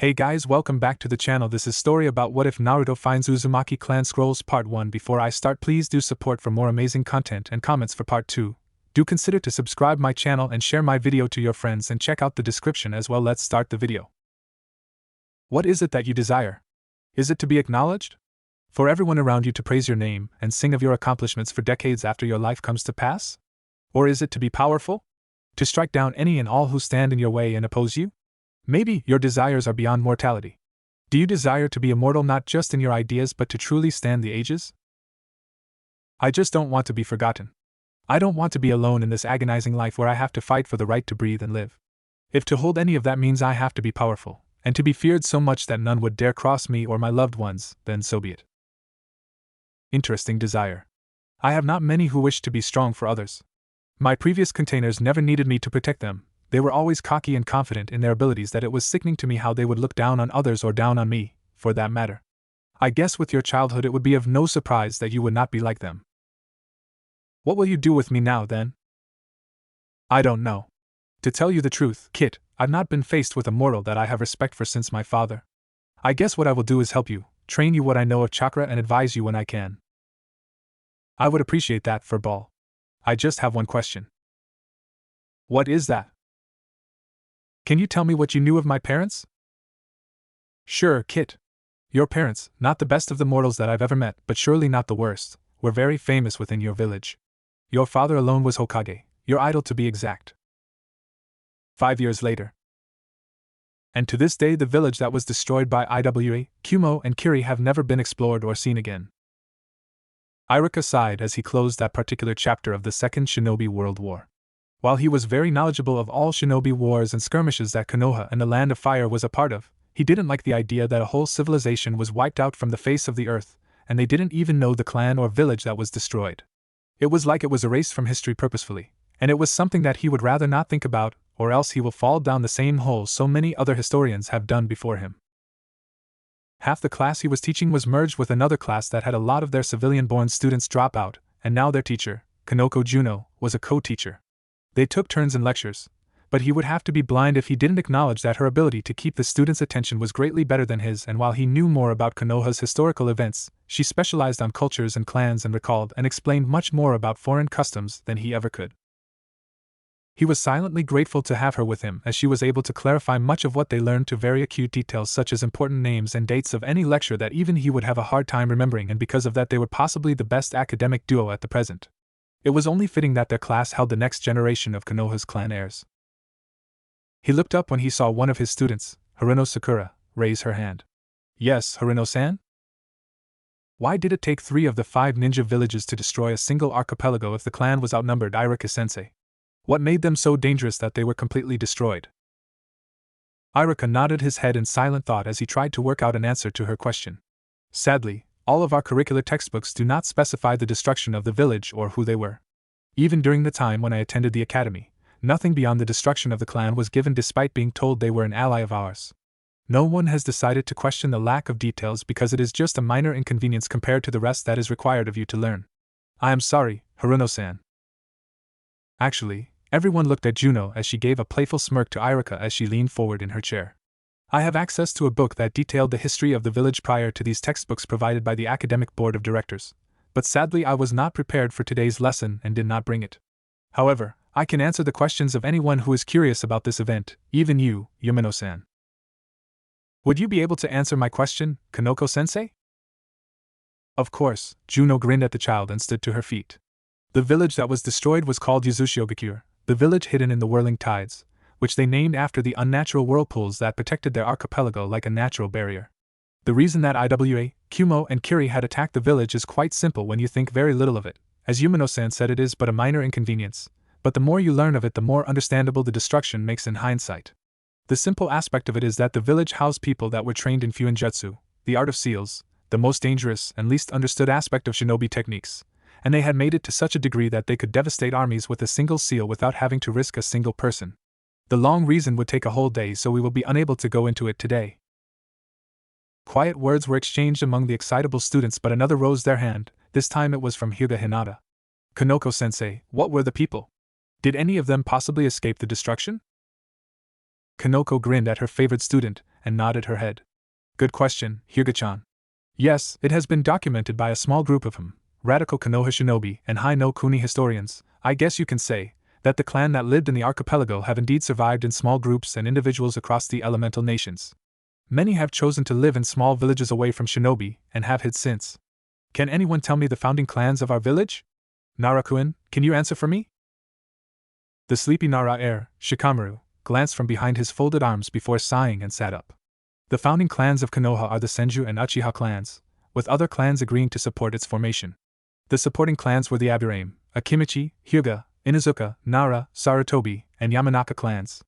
Hey guys, welcome back to the channel. This is story about what if Naruto finds Uzumaki clan scrolls part 1. Before I start, please do support for more amazing content and comments for part 2. Do consider to subscribe my channel and share my video to your friends and check out the description as well. Let's start the video. What is it that you desire? Is it to be acknowledged? For everyone around you to praise your name and sing of your accomplishments for decades after your life comes to pass? Or is it to be powerful? To strike down any and all who stand in your way and oppose you? Maybe your desires are beyond mortality. Do you desire to be immortal not just in your ideas but to truly stand the ages? I just don't want to be forgotten. I don't want to be alone in this agonizing life where I have to fight for the right to breathe and live. If to hold any of that means I have to be powerful, and to be feared so much that none would dare cross me or my loved ones, then so be it. Interesting desire. I have not many who wish to be strong for others. My previous containers never needed me to protect them. They were always cocky and confident in their abilities that it was sickening to me how they would look down on others or down on me, for that matter. I guess with your childhood it would be of no surprise that you would not be like them. What will you do with me now, then? I don't know. To tell you the truth, Kit, I've not been faced with a mortal that I have respect for since my father. I guess what I will do is help you, train you what I know of chakra and advise you when I can. I would appreciate that, Furball. I just have one question. What is that? Can you tell me what you knew of my parents? Sure, Kit. Your parents, not the best of the mortals that I've ever met, but surely not the worst, were very famous within your village. Your father alone was Hokage, your idol to be exact. 5 years later. And to this day the village that was destroyed by Iwa, Kumo and Kiri have never been explored or seen again. Iruka sighed as he closed that particular chapter of the Second Shinobi World War. While he was very knowledgeable of all shinobi wars and skirmishes that Konoha and the Land of Fire was a part of, he didn't like the idea that a whole civilization was wiped out from the face of the earth, and they didn't even know the clan or village that was destroyed. It was like it was erased from history purposefully, and it was something that he would rather not think about, or else he will fall down the same hole so many other historians have done before him. Half the class he was teaching was merged with another class that had a lot of their civilian-born students drop out, and now their teacher, Kanoko Juno, was a co-teacher. They took turns in lectures, but he would have to be blind if he didn't acknowledge that her ability to keep the students' attention was greatly better than his, and while he knew more about Konoha's historical events, she specialized on cultures and clans and recalled and explained much more about foreign customs than he ever could. He was silently grateful to have her with him as she was able to clarify much of what they learned to very acute details such as important names and dates of any lecture that even he would have a hard time remembering, and because of that they were possibly the best academic duo at the present. It was only fitting that their class held the next generation of Konoha's clan heirs. He looked up when he saw one of his students, Haruno Sakura, raise her hand. Yes, Haruno-san? Why did it take 3 of the 5 ninja villages to destroy a single archipelago if the clan was outnumbered, Iruka-sensei? What made them so dangerous that they were completely destroyed? Iruka nodded his head in silent thought as he tried to work out an answer to her question. Sadly, all of our curricular textbooks do not specify the destruction of the village or who they were. Even during the time when I attended the academy, nothing beyond the destruction of the clan was given despite being told they were an ally of ours. No one has decided to question the lack of details because it is just a minor inconvenience compared to the rest that is required of you to learn. I am sorry, Haruno-san. Actually, everyone looked at Juno as she gave a playful smirk to Iruka as she leaned forward in her chair. I have access to a book that detailed the history of the village prior to these textbooks provided by the academic board of directors, but sadly I was not prepared for today's lesson and did not bring it. However, I can answer the questions of anyone who is curious about this event, even you, Yamano-san. Would you be able to answer my question, Kanoko-sensei? Of course, Juno grinned at the child and stood to her feet. The village that was destroyed was called Yuzushiogakure, the village hidden in the whirling tides, which they named after the unnatural whirlpools that protected their archipelago like a natural barrier. The reason that Iwa, Kumo and Kiri had attacked the village is quite simple when you think very little of it. As Yumino-san said, it is but a minor inconvenience, but the more you learn of it the more understandable the destruction makes in hindsight. The simple aspect of it is that the village housed people that were trained in Fuinjutsu, the art of seals, the most dangerous and least understood aspect of shinobi techniques, and they had made it to such a degree that they could devastate armies with a single seal without having to risk a single person. The long reason would take a whole day, so we will be unable to go into it today. Quiet words were exchanged among the excitable students, but another raised their hand. This time it was from Hyuga Hinata. Kanoko-sensei, what were the people? Did any of them possibly escape the destruction? Kanoko grinned at her favorite student and nodded her head. Good question, Hyuga-chan. Yes, it has been documented by a small group of radical Konoha shinobi and Hai no Kuni historians. I guess you can say that the clan that lived in the archipelago have indeed survived in small groups and individuals across the elemental nations. Many have chosen to live in small villages away from shinobi and have hid since. Can anyone tell me the founding clans of our village? Nara-kun, can you answer for me? The sleepy Nara heir, Shikamaru, glanced from behind his folded arms before sighing and sat up. The founding clans of Konoha are the Senju and Uchiha clans, with other clans agreeing to support its formation. The supporting clans were the Aburame, Akimichi, Hyuga, Inuzuka, Nara, Sarutobi, and Yamanaka clans.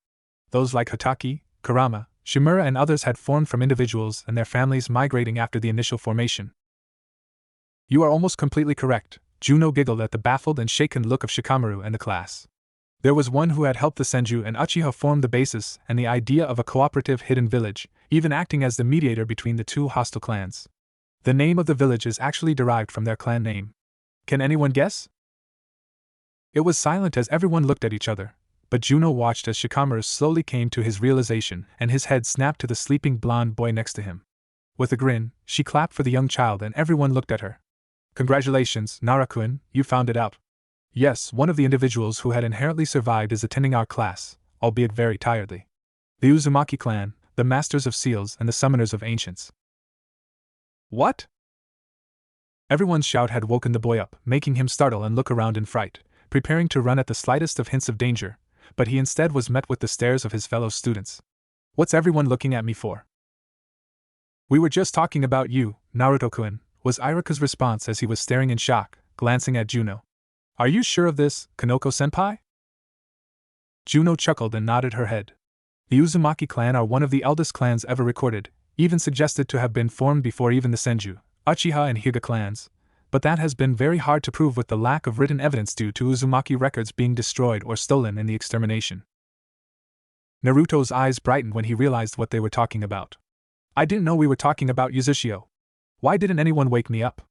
Those like Hataki, Kurama, Shimura and others had formed from individuals and their families migrating after the initial formation. You are almost completely correct, Juno giggled at the baffled and shaken look of Shikamaru and the class. There was one who had helped the Senju and Uchiha form the basis and the idea of a cooperative hidden village, even acting as the mediator between the two hostile clans. The name of the village is actually derived from their clan name. Can anyone guess? It was silent as everyone looked at each other, but Juno watched as Shikamaru slowly came to his realization and his head snapped to the sleeping blonde boy next to him. With a grin, she clapped for the young child and everyone looked at her. Congratulations, Nara-kun, you found it out. Yes, one of the individuals who had inherently survived is attending our class, albeit very tiredly. The Uzumaki clan, the Masters of Seals and the Summoners of Ancients. What? Everyone's shout had woken the boy up, making him startle and look around in fright, preparing to run at the slightest of hints of danger, but he instead was met with the stares of his fellow students. What's everyone looking at me for? We were just talking about you, Naruto-kun, was Irika's response as he was staring in shock, glancing at Juno. Are you sure of this, Kanoko-senpai? Juno chuckled and nodded her head. The Uzumaki clan are one of the eldest clans ever recorded, even suggested to have been formed before even the Senju, Uchiha and Hyuga clans, but that has been very hard to prove with the lack of written evidence due to Uzumaki records being destroyed or stolen in the extermination. Naruto's eyes brightened when he realized what they were talking about. I didn't know we were talking about Uzushio. Why didn't anyone wake me up?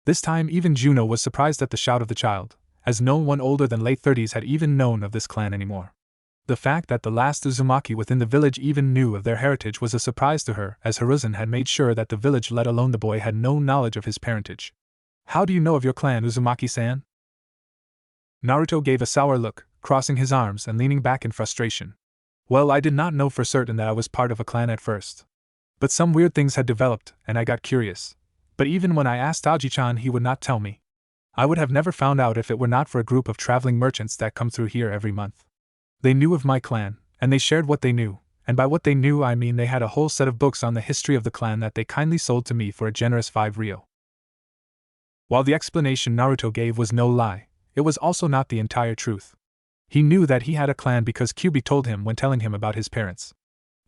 This time even Juno was surprised at the shout of the child, as no one older than late 30s had even known of this clan anymore. The fact that the last Uzumaki within the village even knew of their heritage was a surprise to her, as Hiruzen had made sure that the village, let alone the boy, had no knowledge of his parentage. How do you know of your clan, Uzumaki-san? Naruto gave a sour look, crossing his arms and leaning back in frustration. Well, I did not know for certain that I was part of a clan at first. But some weird things had developed, and I got curious. But even when I asked Aji-chan, he would not tell me. I would have never found out if it were not for a group of traveling merchants that come through here every month. They knew of my clan, and they shared what they knew, and by what they knew I mean they had a whole set of books on the history of the clan that they kindly sold to me for a generous 5 ryo. While the explanation Naruto gave was no lie, it was also not the entire truth. He knew that he had a clan because Kyubi told him when telling him about his parents.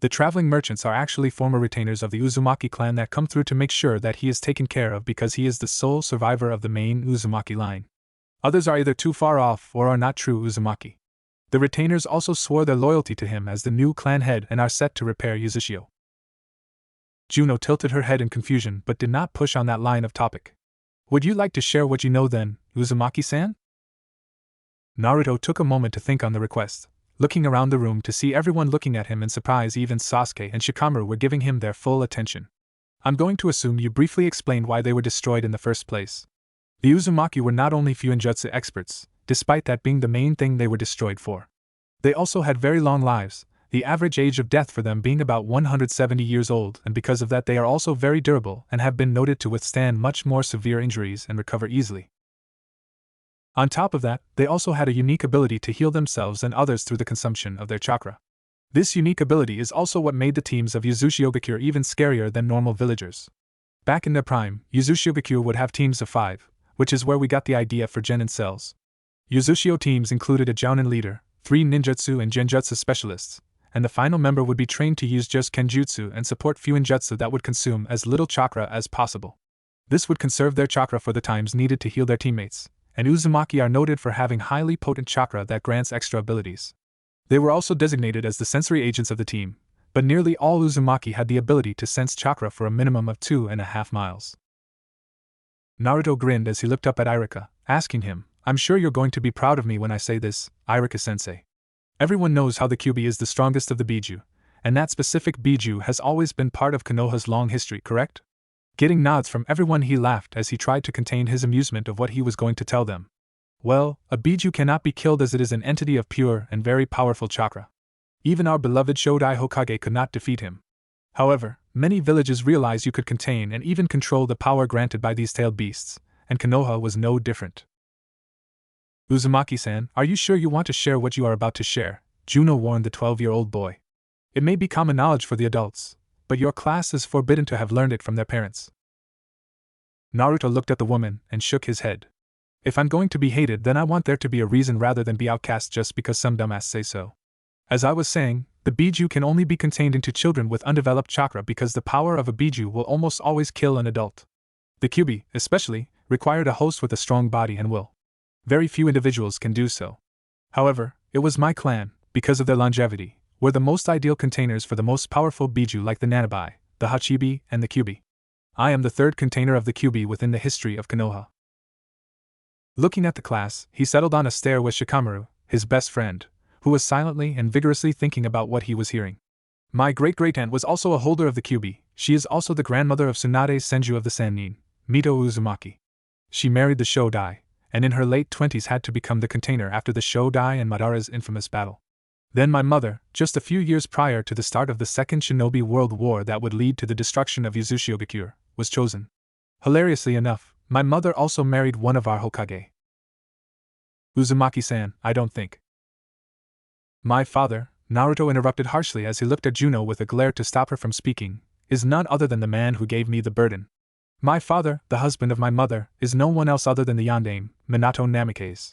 The traveling merchants are actually former retainers of the Uzumaki clan that come through to make sure that he is taken care of because he is the sole survivor of the main Uzumaki line. Others are either too far off or are not true Uzumaki. The retainers also swore their loyalty to him as the new clan head and are set to repair Uzushio. Juno tilted her head in confusion but did not push on that line of topic. Would you like to share what you know then, Uzumaki-san? Naruto took a moment to think on the request, looking around the room to see everyone looking at him in surprise. Even Sasuke and Shikamaru were giving him their full attention. I'm going to assume you briefly explained why they were destroyed in the first place. The Uzumaki were not only Fuinjutsu experts, despite that being the main thing they were destroyed for. They also had very long lives, the average age of death for them being about 170 years old, and because of that they are also very durable and have been noted to withstand much more severe injuries and recover easily. On top of that, they also had a unique ability to heal themselves and others through the consumption of their chakra. This unique ability is also what made the teams of Uzushio-gakure even scarier than normal villagers. Back in their prime, Uzushio-gakure would have teams of 5, which is where we got the idea for genin cells. Uzushio teams included a jounin leader, 3 ninjutsu and genjutsu specialists, and the final member would be trained to use just kenjutsu and support fuinjutsu that would consume as little chakra as possible. This would conserve their chakra for the times needed to heal their teammates, and Uzumaki are noted for having highly potent chakra that grants extra abilities. They were also designated as the sensory agents of the team, but nearly all Uzumaki had the ability to sense chakra for a minimum of 2.5 miles. Naruto grinned as he looked up at Irika, asking him, I'm sure you're going to be proud of me when I say this, Irika-sensei. Everyone knows how the Kyuubi is the strongest of the Biju, and that specific Biju has always been part of Konoha's long history, correct? Getting nods from everyone, he laughed as he tried to contain his amusement of what he was going to tell them. Well, a Biju cannot be killed as it is an entity of pure and very powerful chakra. Even our beloved Shodai Hokage could not defeat him. However, many villages realize you could contain and even control the power granted by these tailed beasts, and Konoha was no different. Uzumaki-san, are you sure you want to share what you are about to share? Juno warned the 12-year-old boy. It may be common knowledge for the adults, but your class is forbidden to have learned it from their parents. Naruto looked at the woman and shook his head. If I'm going to be hated, then I want there to be a reason rather than be outcast just because some dumbass say so. As I was saying, the Biju can only be contained into children with undeveloped chakra because the power of a Biju will almost always kill an adult. The Kyuubi, especially, required a host with a strong body and will. Very few individuals can do so. However, it was my clan, because of their longevity, were the most ideal containers for the most powerful Biju like the Nanabi, the Hachibi, and the Kyuubi. I am the third container of the Kyuubi within the history of Konoha. Looking at the class, he settled on a stare with Shikamaru, his best friend, who was silently and vigorously thinking about what he was hearing. My great-great-aunt was also a holder of the Kyuubi. She is also the grandmother of Tsunade Senju of the Sannin, Mito Uzumaki. She married the Shodai, and in her late 20s had to become the container after the Shodai and Madara's infamous battle. Then my mother, just a few years prior to the start of the Second Shinobi World War that would lead to the destruction of Uzushiogakure, was chosen. Hilariously enough, my mother also married one of our Hokage. Uzumaki-san, I don't think. My father, Naruto interrupted harshly as he looked at Juno with a glare to stop her from speaking, is none other than the man who gave me the burden. My father, the husband of my mother, is no one else other than the yandame, Minato Namikaze.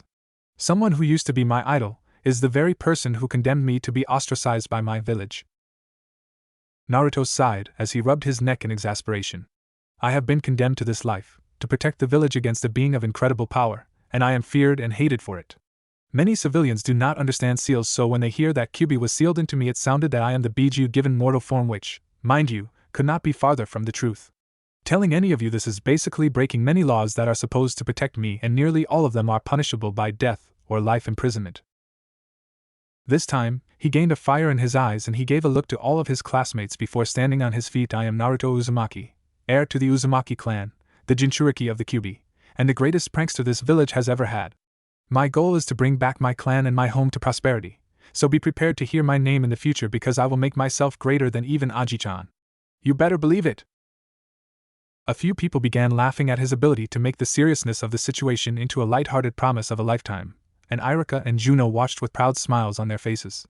Someone who used to be my idol, is the very person who condemned me to be ostracized by my village. Naruto sighed as he rubbed his neck in exasperation. I have been condemned to this life, to protect the village against a being of incredible power, and I am feared and hated for it. Many civilians do not understand seals, so when they hear that Kyuubi was sealed into me, it sounded that I am the Biju given mortal form, which, mind you, could not be farther from the truth. Telling any of you this is basically breaking many laws that are supposed to protect me, and nearly all of them are punishable by death or life imprisonment. This time, he gained a fire in his eyes and he gave a look to all of his classmates before standing on his feet. I am Naruto Uzumaki, heir to the Uzumaki clan, the jinchuriki of the Kyuubi, and the greatest prankster this village has ever had. My goal is to bring back my clan and my home to prosperity, so be prepared to hear my name in the future because I will make myself greater than even Aji-chan. You better believe it! A few people began laughing at his ability to make the seriousness of the situation into a light-hearted promise of a lifetime, and Irika and Juno watched with proud smiles on their faces.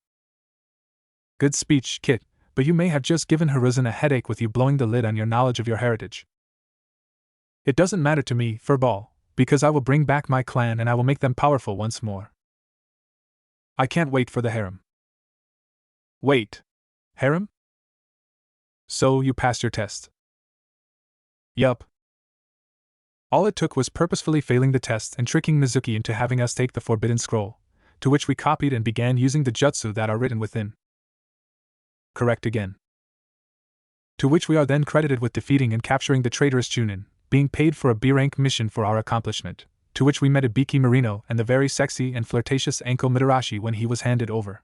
Good speech, Kit, but you may have just given Hiruzen a headache with you blowing the lid on your knowledge of your heritage. It doesn't matter to me, furball, because I will bring back my clan and I will make them powerful once more. I can't wait for the harem. Wait. Harem? So you passed your test? Yup. All it took was purposefully failing the test and tricking Mizuki into having us take the Forbidden Scroll, to which we copied and began using the jutsu that are written within. Correct again. To which we are then credited with defeating and capturing the traitorous Chunin, being paid for a B-rank mission for our accomplishment, to which we met Ibiki Marino and the very sexy and flirtatious Anko Mitarashi when he was handed over.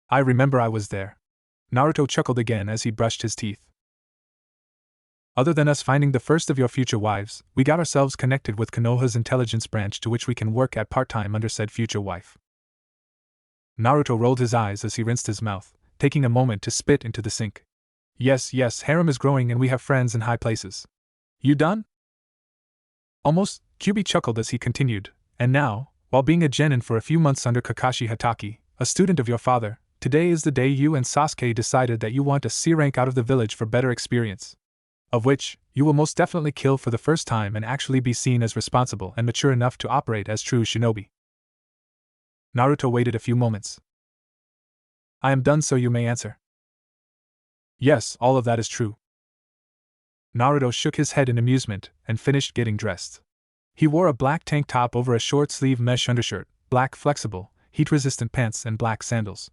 I remember I was there. Naruto chuckled again as he brushed his teeth. Other than us finding the first of your future wives, we got ourselves connected with Konoha's intelligence branch to which we can work at part-time under said future wife. Naruto rolled his eyes as he rinsed his mouth, taking a moment to spit into the sink. Yes, harem is growing and we have friends in high places. You done? Almost, Kyuubi chuckled as he continued, and now, while being a genin for a few months under Kakashi Hatake, a student of your father, today is the day you and Sasuke decided that you want a C rank out of the village for better experience. Of which, you will most definitely kill for the first time and actually be seen as responsible and mature enough to operate as true shinobi. Naruto waited a few moments. I am done, so you may answer. Yes, all of that is true. Naruto shook his head in amusement and finished getting dressed. He wore a black tank top over a short-sleeve mesh undershirt, black flexible, heat-resistant pants and black sandals.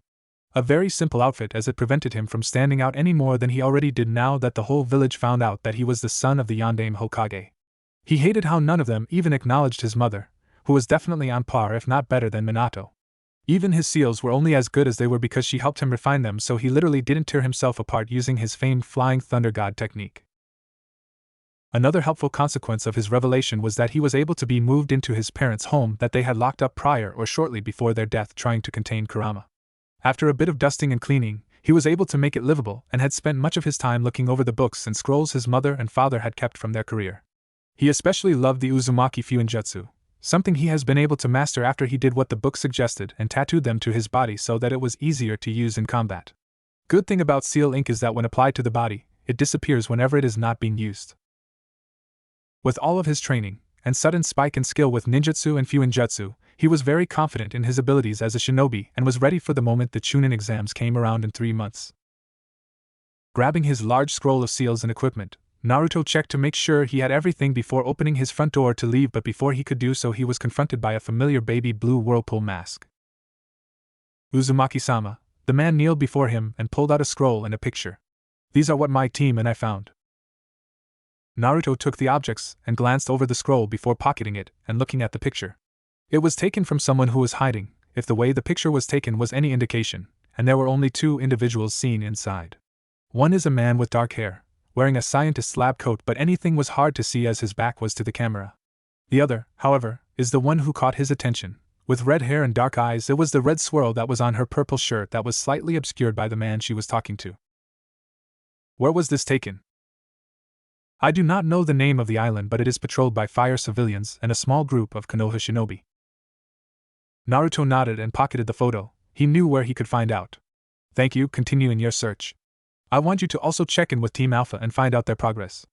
A very simple outfit as it prevented him from standing out any more than he already did now that the whole village found out that he was the son of the Yandame Hokage. He hated how none of them even acknowledged his mother, who was definitely on par if not better than Minato. Even his seals were only as good as they were because she helped him refine them, so he literally didn't tear himself apart using his famed flying thunder god technique. Another helpful consequence of his revelation was that he was able to be moved into his parents' home that they had locked up prior or shortly before their death trying to contain Kurama. After a bit of dusting and cleaning, he was able to make it livable and had spent much of his time looking over the books and scrolls his mother and father had kept from their career. He especially loved the Uzumaki Fuinjutsu, something he has been able to master after he did what the book suggested and tattooed them to his body so that it was easier to use in combat. Good thing about seal ink is that when applied to the body, it disappears whenever it is not being used. With all of his training, and sudden spike in skill with ninjutsu and fuinjutsu, he was very confident in his abilities as a shinobi and was ready for the moment the Chunin exams came around in 3 months. Grabbing his large scroll of seals and equipment, Naruto checked to make sure he had everything before opening his front door to leave, but before he could do so he was confronted by a familiar baby blue whirlpool mask. Uzumaki-sama, the man kneeled before him and pulled out a scroll and a picture. "These are what my team and I found." Naruto took the objects and glanced over the scroll before pocketing it and looking at the picture. It was taken from someone who was hiding, if the way the picture was taken was any indication, and there were only 2 individuals seen inside. One is a man with dark hair, wearing a scientist's lab coat, but anything was hard to see as his back was to the camera. The other, however, is the one who caught his attention. With red hair and dark eyes, it was the red swirl that was on her purple shirt that was slightly obscured by the man she was talking to. Where was this taken? I do not know the name of the island, but it is patrolled by fire civilians and a small group of Konoha shinobi. Naruto nodded and pocketed the photo. He knew where he could find out. "Thank you, continue in your search. I want you to also check in with Team Alpha and find out their progress.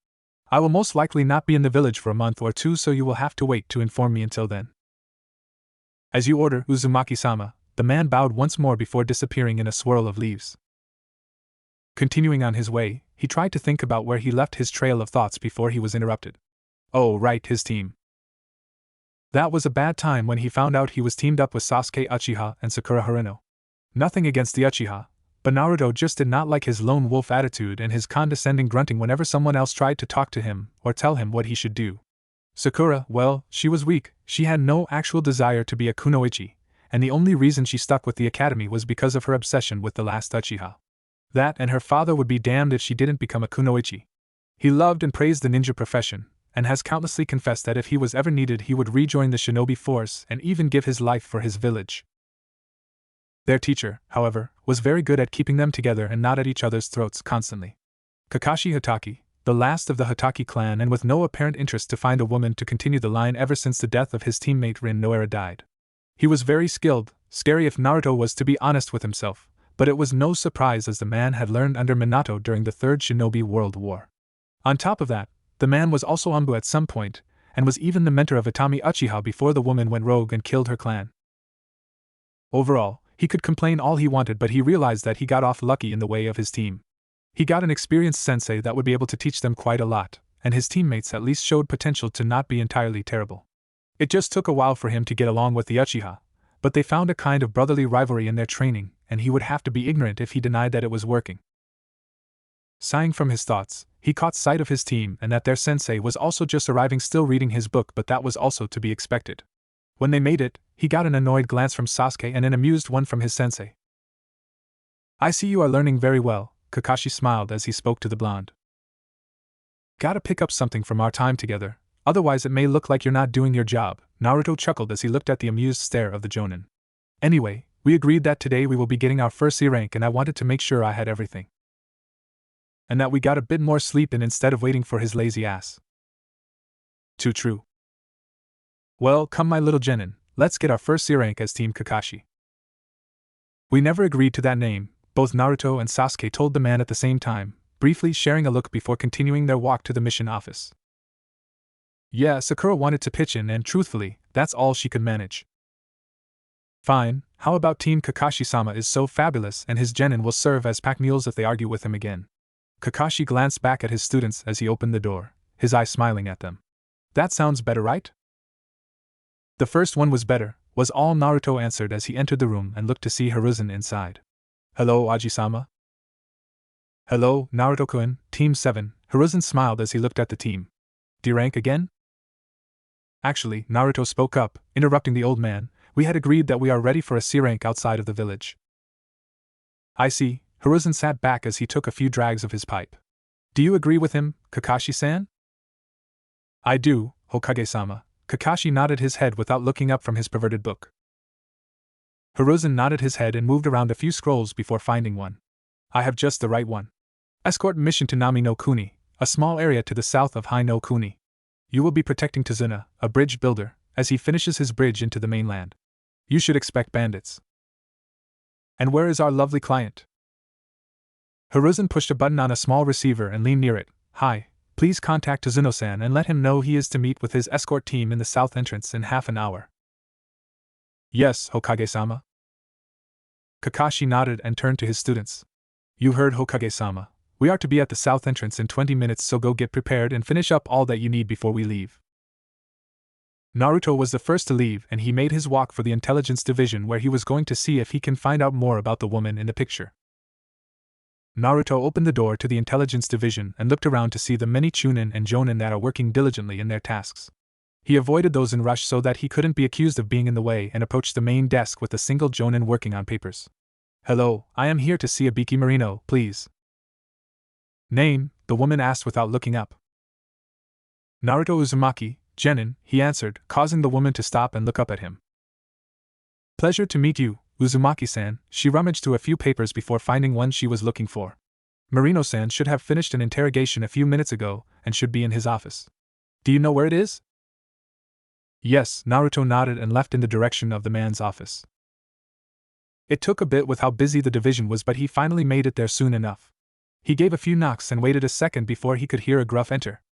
I will most likely not be in the village for a month or 2, so you will have to wait to inform me until then." "As you order, Uzumaki-sama," the man bowed once more before disappearing in a swirl of leaves. Continuing on his way, he tried to think about where he left his trail of thoughts before he was interrupted. Oh, right, his team. That was a bad time when he found out he was teamed up with Sasuke Uchiha and Sakura Haruno. Nothing against the Uchiha, but Naruto just did not like his lone wolf attitude and his condescending grunting whenever someone else tried to talk to him or tell him what he should do. Sakura, well, she was weak, she had no actual desire to be a kunoichi, and the only reason she stuck with the academy was because of her obsession with the last Uchiha. That and her father would be damned if she didn't become a kunoichi. He loved and praised the ninja profession, and has countlessly confessed that if he was ever needed he would rejoin the shinobi force and even give his life for his village. Their teacher, however, was very good at keeping them together and not at each other's throats constantly. Kakashi Hatake, the last of the Hatake clan and with no apparent interest to find a woman to continue the line ever since the death of his teammate Rin Noara died. He was very skilled, scary if Naruto was to be honest with himself, but it was no surprise as the man had learned under Minato during the Third Shinobi World War. On top of that, the man was also Anbu at some point, and was even the mentor of Itami Uchiha before the woman went rogue and killed her clan. Overall, he could complain all he wanted, but he realized that he got off lucky in the way of his team. He got an experienced sensei that would be able to teach them quite a lot, and his teammates at least showed potential to not be entirely terrible. It just took a while for him to get along with the Uchiha, but they found a kind of brotherly rivalry in their training, and he would have to be ignorant if he denied that it was working. Sighing from his thoughts, he caught sight of his team and that their sensei was also just arriving, still reading his book, but that was also to be expected. When they made it, he got an annoyed glance from Sasuke and an amused one from his sensei. "I see you are learning very well," Kakashi smiled as he spoke to the blonde. "Gotta pick up something from our time together, otherwise it may look like you're not doing your job," Naruto chuckled as he looked at the amused stare of the Jonin. "Anyway, we agreed that today we will be getting our first C rank and I wanted to make sure I had everything. And that we got a bit more sleep in instead of waiting for his lazy ass." "Too true." "Well, come my little genin, let's get our first C rank as Team Kakashi." "We never agreed to that name," both Naruto and Sasuke told the man at the same time, briefly sharing a look before continuing their walk to the mission office. Yeah, Sakura wanted to pitch in and truthfully, that's all she could manage. "Fine, how about Team Kakashi-sama is so fabulous and his genin will serve as pack mules if they argue with him again." Kakashi glanced back at his students as he opened the door, his eyes smiling at them. "That sounds better, right?" "The first one was better," was all Naruto answered as he entered the room and looked to see Hiruzen inside. "Hello, Aji-sama." "Hello, Naruto-kun, Team 7, Hiruzen smiled as he looked at the team. "D rank again?" Actually, Naruto spoke up, interrupting the old man, We had agreed that we are ready for a C rank outside of the village. I see. Hiruzen sat back as he took a few drags of his pipe. Do you agree with him, Kakashi-san? I do, Hokage-sama. Kakashi nodded his head without looking up from his perverted book. Hiruzen nodded his head and moved around a few scrolls before finding one. I have just the right one. Escort mission to Nami no Kuni, a small area to the south of Hai no Kuni. You will be protecting Tazuna, a bridge builder, as he finishes his bridge into the mainland. You should expect bandits. And where is our lovely client? Hiruzen pushed a button on a small receiver and leaned near it. Hi, please contact Tsuno-san and let him know he is to meet with his escort team in the south entrance in half an hour. Yes, Hokage-sama. Kakashi nodded and turned to his students. You heard, Hokage-sama. We are to be at the south entrance in 20 minutes, so go get prepared and finish up all that you need before we leave. Naruto was the first to leave, and he made his walk for the intelligence division, where he was going to see if he can find out more about the woman in the picture. Naruto opened the door to the intelligence division and looked around to see the many chunin and jonin that are working diligently in their tasks. He avoided those in rush so that he couldn't be accused of being in the way and approached the main desk with a single jonin working on papers. Hello, I am here to see Ibiki Marino, please. Name, the woman asked without looking up. Naruto Uzumaki, Genin, he answered, causing the woman to stop and look up at him. Pleasure to meet you, Uzumaki-san. She rummaged through a few papers before finding one she was looking for. Marino-san should have finished an interrogation a few minutes ago and should be in his office. Do you know where it is? Yes, Naruto nodded and left in the direction of the man's office. It took a bit with how busy the division was, but he finally made it there soon enough. He gave a few knocks and waited a second before he could hear a gruff enter.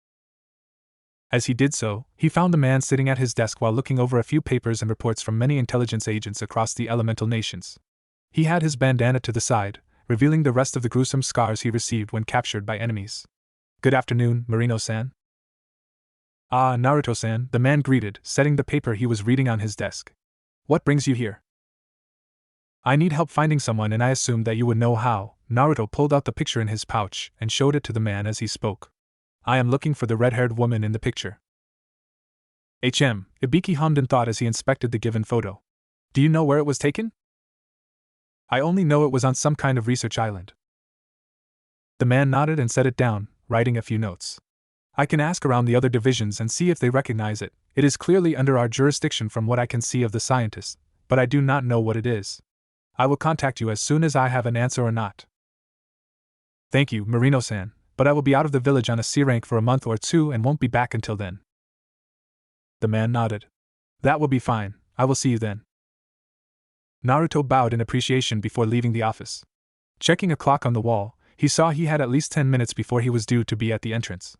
As he did so, he found the man sitting at his desk while looking over a few papers and reports from many intelligence agents across the elemental nations. He had his bandana to the side, revealing the rest of the gruesome scars he received when captured by enemies. Good afternoon, Marino-san. Ah, Naruto-san, the man greeted, setting the paper he was reading on his desk. What brings you here? I need help finding someone, and I assumed that you would know how. Naruto pulled out the picture in his pouch and showed it to the man as he spoke. I am looking for the red-haired woman in the picture. Ibiki hummed in thought as he inspected the given photo. Do you know where it was taken? I only know it was on some kind of research island. The man nodded and set it down, writing a few notes. I can ask around the other divisions and see if they recognize it. It is clearly under our jurisdiction from what I can see of the scientists, but I do not know what it is. I will contact you as soon as I have an answer or not. Thank you, Marino-san, but I will be out of the village on a C rank for a month or two and won't be back until then. The man nodded. That will be fine, I will see you then. Naruto bowed in appreciation before leaving the office. Checking a clock on the wall, he saw he had at least 10 minutes before he was due to be at the entrance.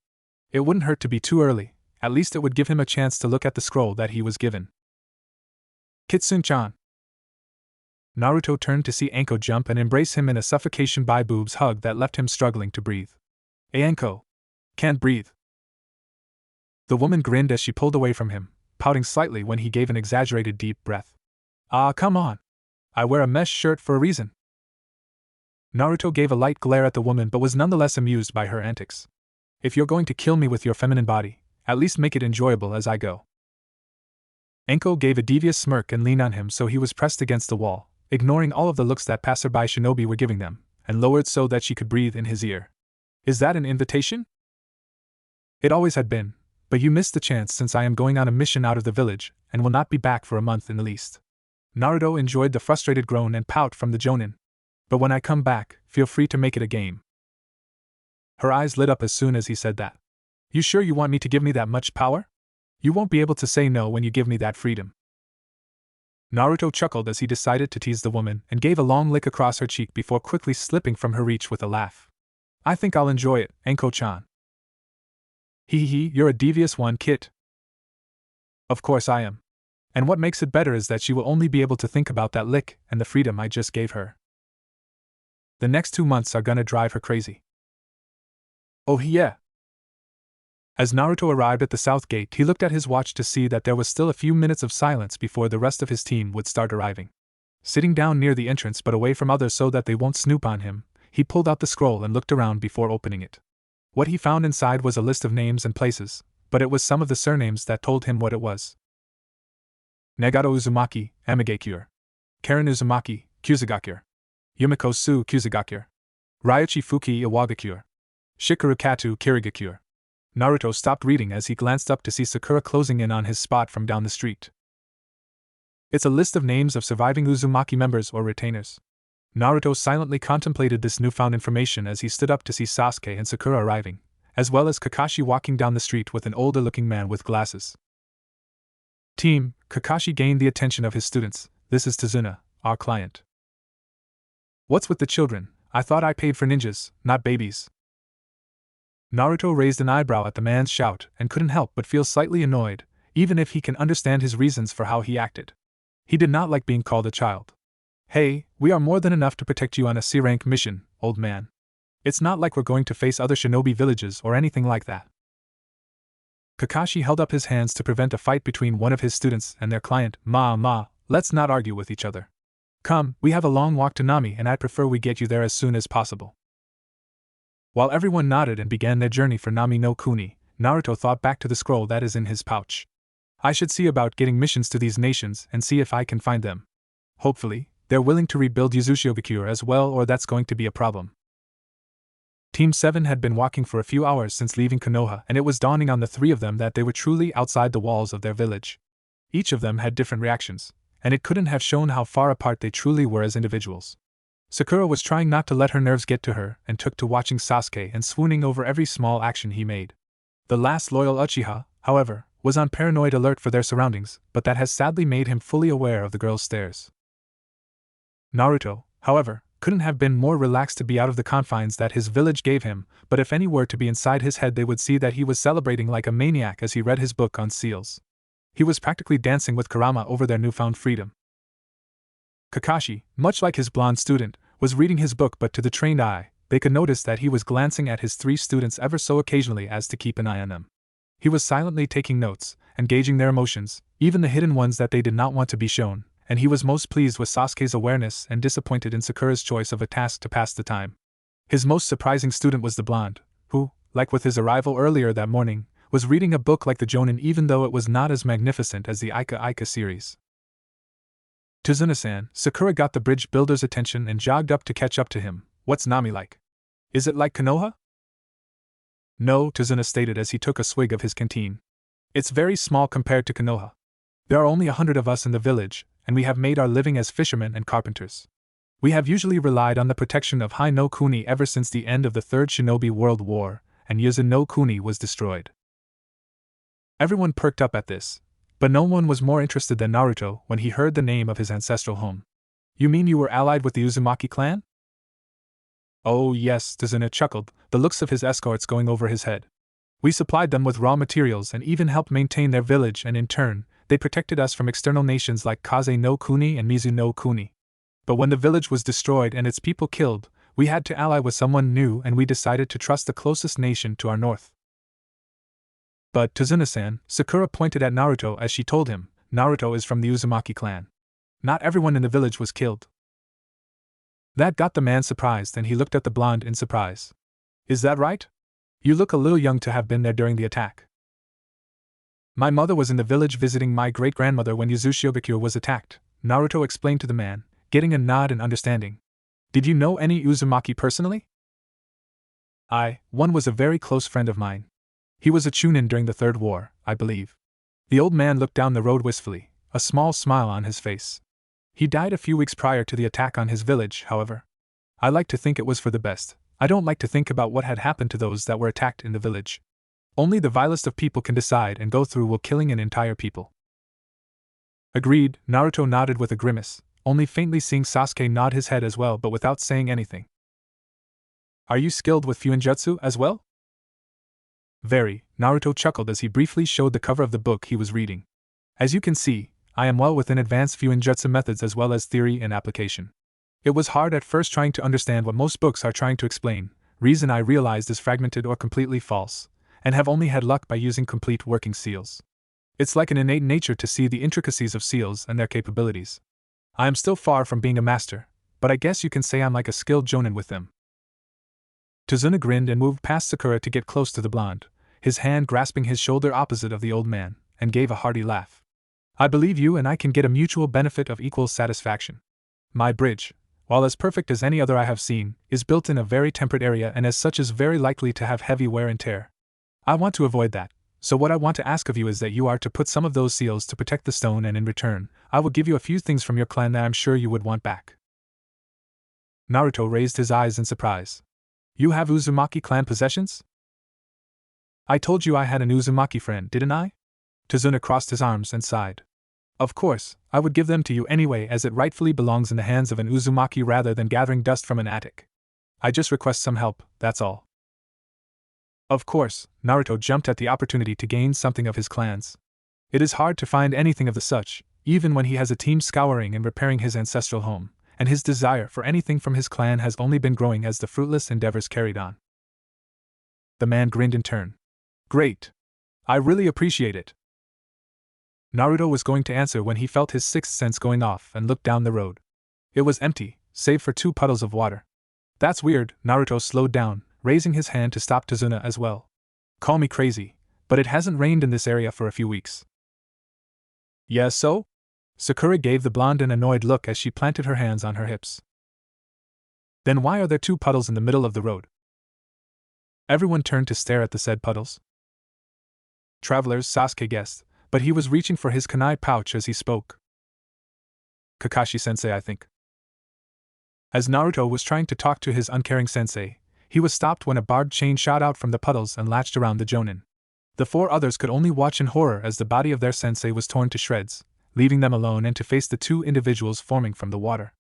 It wouldn't hurt to be too early, at least it would give him a chance to look at the scroll that he was given. Kitsune-chan. Naruto turned to see Anko jump and embrace him in a suffocation by boobs hug that left him struggling to breathe. Hey Anko. Can't breathe. The woman grinned as she pulled away from him, pouting slightly when he gave an exaggerated deep breath. Ah, come on. I wear a mesh shirt for a reason. Naruto gave a light glare at the woman but was nonetheless amused by her antics. If you're going to kill me with your feminine body, at least make it enjoyable as I go. Anko gave a devious smirk and leaned on him so he was pressed against the wall, ignoring all of the looks that passerby shinobi were giving them, and lowered so that she could breathe in his ear. Is that an invitation? It always had been, but you missed the chance since I am going on a mission out of the village, and will not be back for a month in the least. Naruto enjoyed the frustrated groan and pout from the jonin. But when I come back, feel free to make it a game. Her eyes lit up as soon as he said that. You sure you want me to give me that much power? You won't be able to say no when you give me that freedom. Naruto chuckled as he decided to tease the woman and gave a long lick across her cheek before quickly slipping from her reach with a laugh. I think I'll enjoy it, Anko-chan. Hee, you're a devious one, Kit. Of course I am. And what makes it better is that she will only be able to think about that lick and the freedom I just gave her. The next 2 months are gonna drive her crazy. Oh yeah. As Naruto arrived at the south gate, he looked at his watch to see that there was still a few minutes of silence before the rest of his team would start arriving. Sitting down near the entrance but away from others so that they won't snoop on him, he pulled out the scroll and looked around before opening it. What he found inside was a list of names and places, but it was some of the surnames that told him what it was. Nagato Uzumaki, Amigakure. Karen Uzumaki, Kusagakure. Yumiko Su Kusagakure. Ryuchi Fuki Iwagakure. Shikaru Katu Kirigakure. Naruto stopped reading as he glanced up to see Sakura closing in on his spot from down the street. It's a list of names of surviving Uzumaki members or retainers. Naruto silently contemplated this newfound information as he stood up to see Sasuke and Sakura arriving, as well as Kakashi walking down the street with an older-looking man with glasses. Team, Kakashi gained the attention of his students. This is Tazuna, our client. What's with the children? I thought I paid for ninjas, not babies. Naruto raised an eyebrow at the man's shout and couldn't help but feel slightly annoyed, even if he can understand his reasons for how he acted. He did not like being called a child. Hey, we are more than enough to protect you on a C-rank mission, old man. It's not like we're going to face other shinobi villages or anything like that. Kakashi held up his hands to prevent a fight between one of his students and their client. Let's not argue with each other. Come, we have a long walk to Nami and I'd prefer we get you there as soon as possible. While everyone nodded and began their journey for Nami no Kuni, Naruto thought back to the scroll that is in his pouch. I should see about getting missions to these nations and see if I can find them. Hopefully, they're willing to rebuild Uzumaki as well, or that's going to be a problem. Team 7 had been walking for a few hours since leaving Konoha, and it was dawning on the three of them that they were truly outside the walls of their village. Each of them had different reactions, and it couldn't have shown how far apart they truly were as individuals. Sakura was trying not to let her nerves get to her and took to watching Sasuke and swooning over every small action he made. The last loyal Uchiha, however, was on paranoid alert for their surroundings, but that has sadly made him fully aware of the girl's stares. Naruto, however, couldn't have been more relaxed to be out of the confines that his village gave him, but if any were to be inside his head they would see that he was celebrating like a maniac as he read his book on seals. He was practically dancing with Kurama over their newfound freedom. Kakashi, much like his blonde student, was reading his book, but to the trained eye, they could notice that he was glancing at his three students ever so occasionally as to keep an eye on them. He was silently taking notes, and gauging their emotions, even the hidden ones that they did not want to be shown, and he was most pleased with Sasuke's awareness and disappointed in Sakura's choice of a task to pass the time. His most surprising student was the blonde, who, like with his arrival earlier that morning, was reading a book like the Jonin even though it was not as magnificent as the Ika Ika series. Tazuna-san, Sakura got the bridge builder's attention and jogged up to catch up to him. What's Nami like? Is it like Konoha? No, Tazuna stated as he took a swig of his canteen. It's very small compared to Konoha. There are only 100 of us in the village, and we have made our living as fishermen and carpenters. We have usually relied on the protection of Hai no Kuni ever since the end of the Third Shinobi World War, and Yuzu no Kuni was destroyed. Everyone perked up at this, but no one was more interested than Naruto when he heard the name of his ancestral home. You mean you were allied with the Uzumaki clan? Oh yes, Tazuna chuckled, the looks of his escorts going over his head. We supplied them with raw materials and even helped maintain their village, and in turn, they protected us from external nations like Kaze no Kuni and Mizu no Kuni. But when the village was destroyed and its people killed, we had to ally with someone new and we decided to trust the closest nation to our north. But Tazuna-san, Sakura pointed at Naruto as she told him, Naruto is from the Uzumaki clan. Not everyone in the village was killed. That got the man surprised and he looked at the blonde in surprise. Is that right? You look a little young to have been there during the attack. My mother was in the village visiting my great-grandmother when Uzumaki was attacked, Naruto explained to the man, getting a nod and understanding. Did you know any Uzumaki personally? One was a very close friend of mine. He was a chunin during the Third War, I believe. The old man looked down the road wistfully, a small smile on his face. He died a few weeks prior to the attack on his village, however. I like to think it was for the best. I don't like to think about what had happened to those that were attacked in the village. Only the vilest of people can decide and go through with killing an entire people. Agreed, Naruto nodded with a grimace, only faintly seeing Sasuke nod his head as well but without saying anything. Are you skilled with Fuinjutsu as well? Very, Naruto chuckled as he briefly showed the cover of the book he was reading. As you can see, I am well within advanced Fuinjutsu methods as well as theory and application. It was hard at first trying to understand what most books are trying to explain, reason I realized is fragmented or completely false, and have only had luck by using complete working seals. It's like an innate nature to see the intricacies of seals and their capabilities. I am still far from being a master, but I guess you can say I'm like a skilled jonin with them. Tazuna grinned and moved past Sakura to get close to the blonde, his hand grasping his shoulder opposite of the old man, and gave a hearty laugh. I believe you and I can get a mutual benefit of equal satisfaction. My bridge, while as perfect as any other I have seen, is built in a very temperate area and as such is very likely to have heavy wear and tear. I want to avoid that, so what I want to ask of you is that you are to put some of those seals to protect the stone, and in return, I will give you a few things from your clan that I'm sure you would want back. Naruto raised his eyes in surprise. You have Uzumaki clan possessions? I told you I had an Uzumaki friend, didn't I? Tazuna crossed his arms and sighed. Of course, I would give them to you anyway, as it rightfully belongs in the hands of an Uzumaki rather than gathering dust from an attic. I just request some help, that's all. Of course, Naruto jumped at the opportunity to gain something of his clan's. It is hard to find anything of the such, even when he has a team scouring and repairing his ancestral home, and his desire for anything from his clan has only been growing as the fruitless endeavors carried on. The man grinned in turn. Great! I really appreciate it. Naruto was going to answer when he felt his sixth sense going off and looked down the road. It was empty, save for 2 puddles of water. That's weird. Naruto slowed down, raising his hand to stop Tazuna as well. Call me crazy, but it hasn't rained in this area for a few weeks. Yes, so? Sakura gave the blonde an annoyed look as she planted her hands on her hips. Then why are there 2 puddles in the middle of the road? Everyone turned to stare at the said puddles. Travelers, Sasuke guessed, but he was reaching for his kunai pouch as he spoke. Kakashi-sensei, I think. As Naruto was trying to talk to his uncaring sensei, he was stopped when a barbed chain shot out from the puddles and latched around the jonin. The 4 others could only watch in horror as the body of their sensei was torn to shreds, leaving them alone and to face the 2 individuals forming from the water.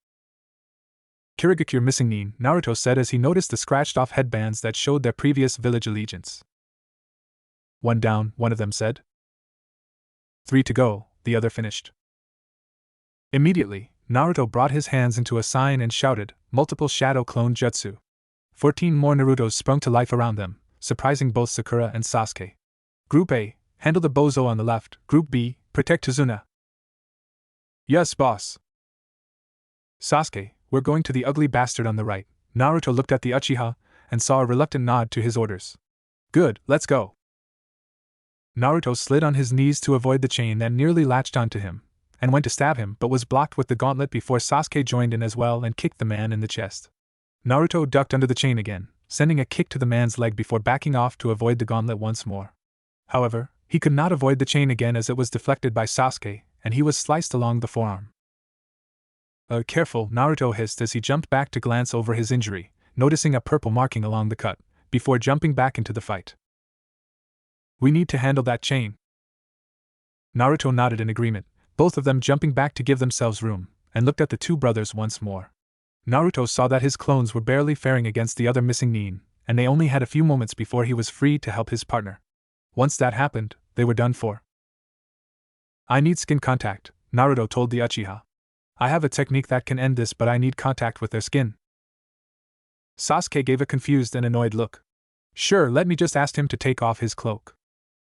Kirigakure missing Nin, Naruto said as he noticed the scratched-off headbands that showed their previous village allegiance. 1 down, one of them said. 3 to go, the other finished. Immediately, Naruto brought his hands into a sign and shouted, multiple shadow clone jutsu. 14 more Narutos sprung to life around them, surprising both Sakura and Sasuke. Group A, handle the bozo on the left. Group B, protect Tazuna. Yes, boss. Sasuke, we're going to the ugly bastard on the right. Naruto looked at the Uchiha and saw a reluctant nod to his orders. Good, let's go. Naruto slid on his knees to avoid the chain that nearly latched onto him, and went to stab him but was blocked with the gauntlet before Sasuke joined in as well and kicked the man in the chest. Naruto ducked under the chain again, sending a kick to the man's leg before backing off to avoid the gauntlet once more. However, he could not avoid the chain again as it was deflected by Sasuke, and he was sliced along the forearm. Careful, Naruto hissed as he jumped back to glance over his injury, noticing a purple marking along the cut, before jumping back into the fight. We need to handle that chain. Naruto nodded in agreement, both of them jumping back to give themselves room, and looked at the 2 brothers once more. Naruto saw that his clones were barely faring against the other missing Nin, and they only had a few moments before he was free to help his partner. Once that happened, they were done for. I need skin contact, Naruto told the Uchiha. I have a technique that can end this, but I need contact with their skin. Sasuke gave a confused and annoyed look. Sure, let me just ask him to take off his cloak.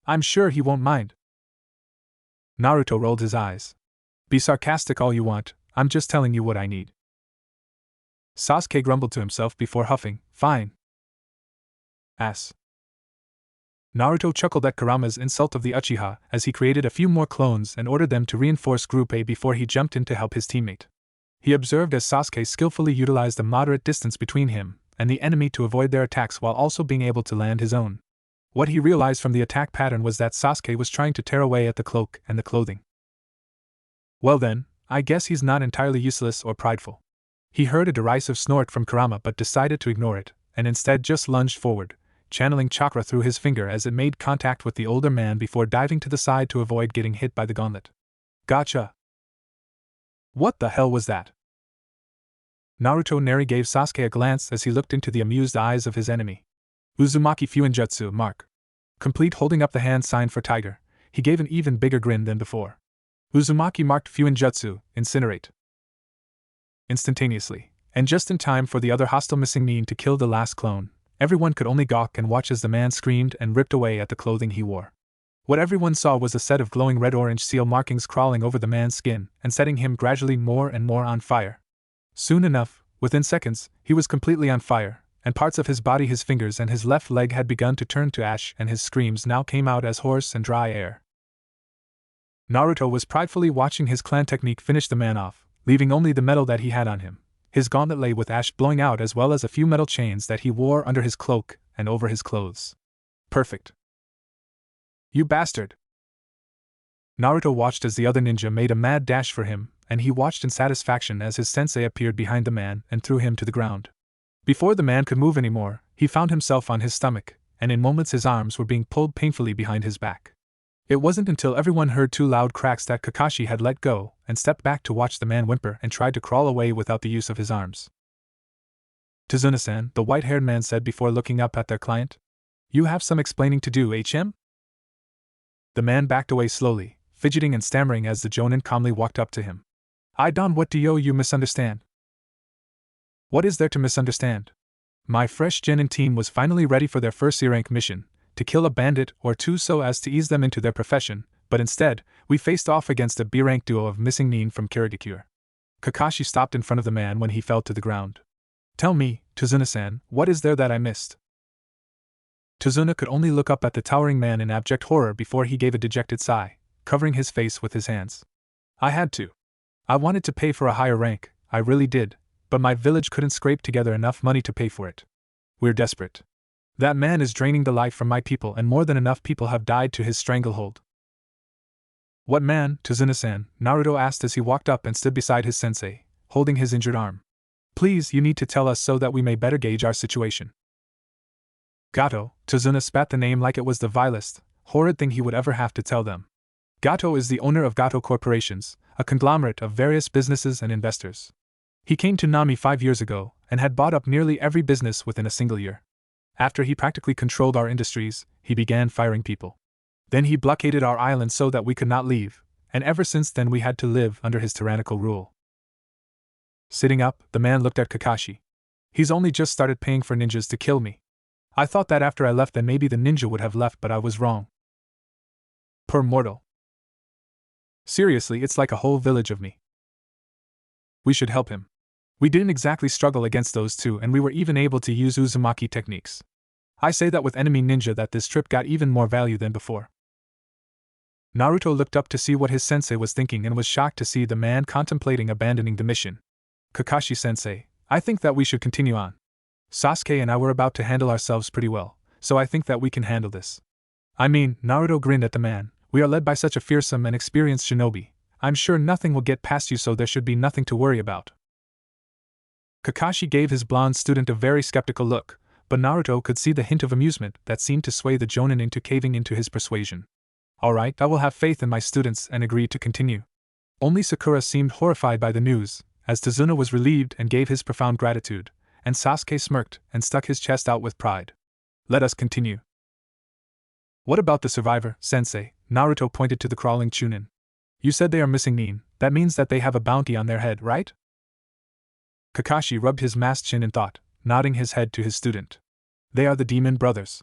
I'm sure he won't mind. Naruto rolled his eyes. Be sarcastic all you want, I'm just telling you what I need. Sasuke grumbled to himself before huffing, fine. Ass. Naruto chuckled at Kurama's insult of the Uchiha as he created a few more clones and ordered them to reinforce Group A before he jumped in to help his teammate. He observed as Sasuke skillfully utilized the moderate distance between him and the enemy to avoid their attacks while also being able to land his own. What he realized from the attack pattern was that Sasuke was trying to tear away at the cloak and the clothing. Well then, I guess he's not entirely useless or prideful. He heard a derisive snort from Kurama but decided to ignore it, and instead just lunged forward, channeling chakra through his finger as it made contact with the older man before diving to the side to avoid getting hit by the gauntlet. Gotcha! What the hell was that? Naruto Neri gave Sasuke a glance as he looked into the amused eyes of his enemy. Uzumaki Fuinjutsu mark. Complete holding up the hand sign for tiger, he gave an even bigger grin than before. Uzumaki marked Fuinjutsu, incinerate. Instantaneously, and just in time for the other hostile missing Nin to kill the last clone, everyone could only gawk and watch as the man screamed and ripped away at the clothing he wore. What everyone saw was a set of glowing red-orange seal markings crawling over the man's skin and setting him gradually more and more on fire. Soon enough, within seconds, he was completely on fire, and parts of his body, his fingers and his left leg had begun to turn to ash, and his screams now came out as hoarse and dry air. Naruto was pridefully watching his clan technique finish the man off, leaving only the metal that he had on him. His gauntlet lay with ash blowing out as well as a few metal chains that he wore under his cloak and over his clothes. Perfect. You bastard! Naruto watched as the other ninja made a mad dash for him, and he watched in satisfaction as his sensei appeared behind the man and threw him to the ground. Before the man could move anymore, he found himself on his stomach, and in moments his arms were being pulled painfully behind his back. It wasn't until everyone heard two loud cracks that Kakashi had let go and stepped back to watch the man whimper and tried to crawl away without the use of his arms. Tazuna-san, the white-haired man said before looking up at their client. You have some explaining to do, HM? The man backed away slowly, fidgeting and stammering as the Jonin calmly walked up to him. I don't what do you misunderstand? What is there to misunderstand? My fresh genin team was finally ready for their first C-rank mission, to kill a bandit or two so as to ease them into their profession, but instead, we faced off against a B-rank duo of missing nin from Kirigakure. Kakashi stopped in front of the man when he fell to the ground. Tell me, Tazuna-san, what is there that I missed? Tazuna could only look up at the towering man in abject horror before he gave a dejected sigh, covering his face with his hands. I had to. I wanted to pay for a higher rank, I really did, but my village couldn't scrape together enough money to pay for it. We're desperate. That man is draining the life from my people and more than enough people have died to his stranglehold. What man, Tazuna-san? Naruto asked as he walked up and stood beside his sensei, holding his injured arm. Please, you need to tell us so that we may better gauge our situation. Gato, Tazuna spat the name like it was the vilest, horrid thing he would ever have to tell them. Gato is the owner of Gato Corporations, a conglomerate of various businesses and investors. He came to Nami 5 years ago, and had bought up nearly every business within a single year. After he practically controlled our industries, he began firing people. Then he blockaded our island so that we could not leave, and ever since then we had to live under his tyrannical rule. Sitting up, the man looked at Kakashi. He's only just started paying for ninjas to kill me. I thought that after I left then maybe the ninja would have left, but I was wrong. Poor mortal. Seriously, it's like a whole village of me. We should help him. We didn't exactly struggle against those two, and we were even able to use Uzumaki techniques. I say that with enemy ninja that this trip got even more value than before. Naruto looked up to see what his sensei was thinking and was shocked to see the man contemplating abandoning the mission. Kakashi-sensei, I think that we should continue on. Sasuke and I were about to handle ourselves pretty well, so I think that we can handle this. I mean, Naruto grinned at the man, we are led by such a fearsome and experienced shinobi. I'm sure nothing will get past you, so there should be nothing to worry about. Kakashi gave his blonde student a very skeptical look, but Naruto could see the hint of amusement that seemed to sway the Jonin into caving into his persuasion. Alright, I will have faith in my students and agreed to continue. Only Sakura seemed horrified by the news, as Tazuna was relieved and gave his profound gratitude, and Sasuke smirked and stuck his chest out with pride. Let us continue. What about the survivor, sensei? Naruto pointed to the crawling Chunin. You said they are missing nin, that means that they have a bounty on their head, right? Kakashi rubbed his masked chin in thought, nodding his head to his student. They are the demon brothers.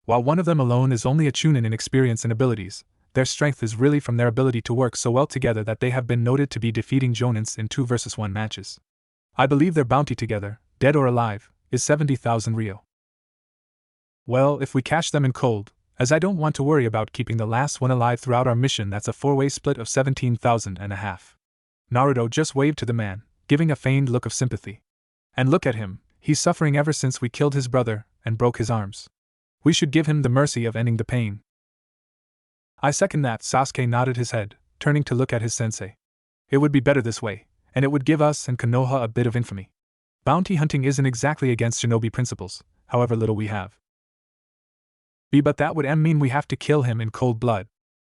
While one of them alone is only a Chunin in experience and abilities, their strength is really from their ability to work so well together that they have been noted to be defeating Jonins in 2 versus 1 matches. I believe their bounty together, dead or alive, is 70,000 Ryo. Well, if we catch them in cold, as I don't want to worry about keeping the last one alive throughout our mission, that's a 4-way split of 17,000 and a half. Naruto just waved to the man, giving a feigned look of sympathy. And look at him, he's suffering ever since we killed his brother and broke his arms. We should give him the mercy of ending the pain. I second that. Sasuke nodded his head, turning to look at his sensei. It would be better this way, and it would give us and Konoha a bit of infamy. Bounty hunting isn't exactly against shinobi principles, however little we have. But that would mean we have to kill him in cold blood.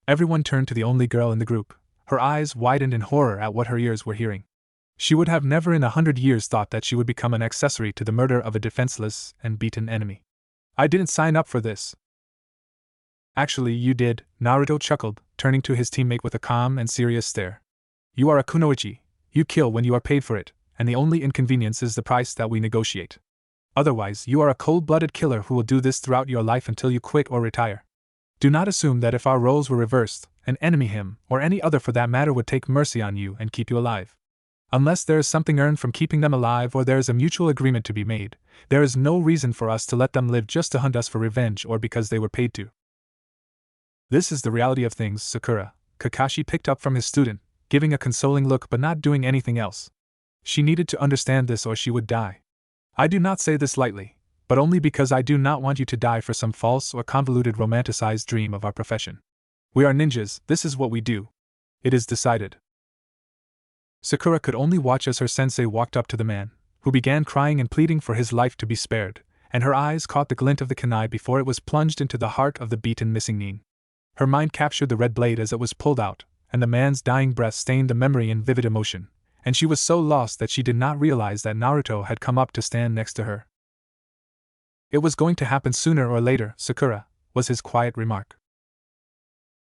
Everyone turned to the only girl in the group, her eyes widened in horror at what her ears were hearing. She would have never in 100 years thought that she would become an accessory to the murder of a defenseless and beaten enemy. I didn't sign up for this. Actually, you did, Naruto chuckled, turning to his teammate with a calm and serious stare. You are a kunoichi, you kill when you are paid for it, and the only inconvenience is the price that we negotiate. Otherwise, you are a cold-blooded killer who will do this throughout your life until you quit or retire. Do not assume that if our roles were reversed, an enemy, him, or any other for that matter, would take mercy on you and keep you alive. Unless there is something earned from keeping them alive or there is a mutual agreement to be made, there is no reason for us to let them live just to hunt us for revenge or because they were paid to. This is the reality of things, Sakura, Kakashi picked up from his student, giving a consoling look but not doing anything else. She needed to understand this or she would die. I do not say this lightly, but only because I do not want you to die for some false or convoluted romanticized dream of our profession. We are ninjas, this is what we do. It is decided. Sakura could only watch as her sensei walked up to the man, who began crying and pleading for his life to be spared, and her eyes caught the glint of the kunai before it was plunged into the heart of the beaten missing nin. Her mind captured the red blade as it was pulled out, and the man's dying breath stained the memory in vivid emotion, and she was so lost that she did not realize that Naruto had come up to stand next to her. It was going to happen sooner or later, Sakura, was his quiet remark.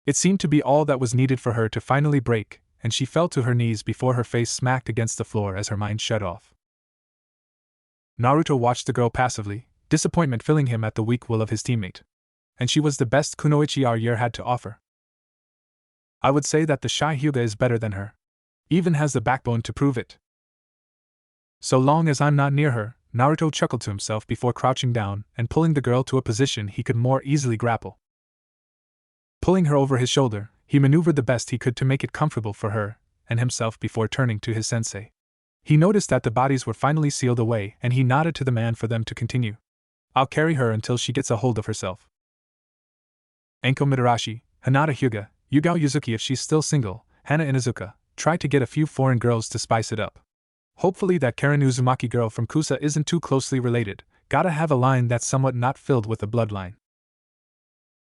It seemed to be all that was needed for her to finally break, and she fell to her knees before her face smacked against the floor as her mind shut off. Naruto watched the girl passively, disappointment filling him at the weak will of his teammate. And she was the best kunoichi our year had to offer. I would say that the shy Hyuga is better than her. Even has the backbone to prove it. So long as I'm not near her, Naruto chuckled to himself before crouching down and pulling the girl to a position he could more easily grapple. Pulling her over his shoulder, he maneuvered the best he could to make it comfortable for her and himself before turning to his sensei. He noticed that the bodies were finally sealed away and he nodded to the man for them to continue. I'll carry her until she gets a hold of herself. Enko Mitarashi, Hanada Hyuga, Yugao Yuzuki if she's still single, Hana Inuzuka, try to get a few foreign girls to spice it up. Hopefully that Karen Uzumaki girl from Kusa isn't too closely related, gotta have a line that's somewhat not filled with a bloodline.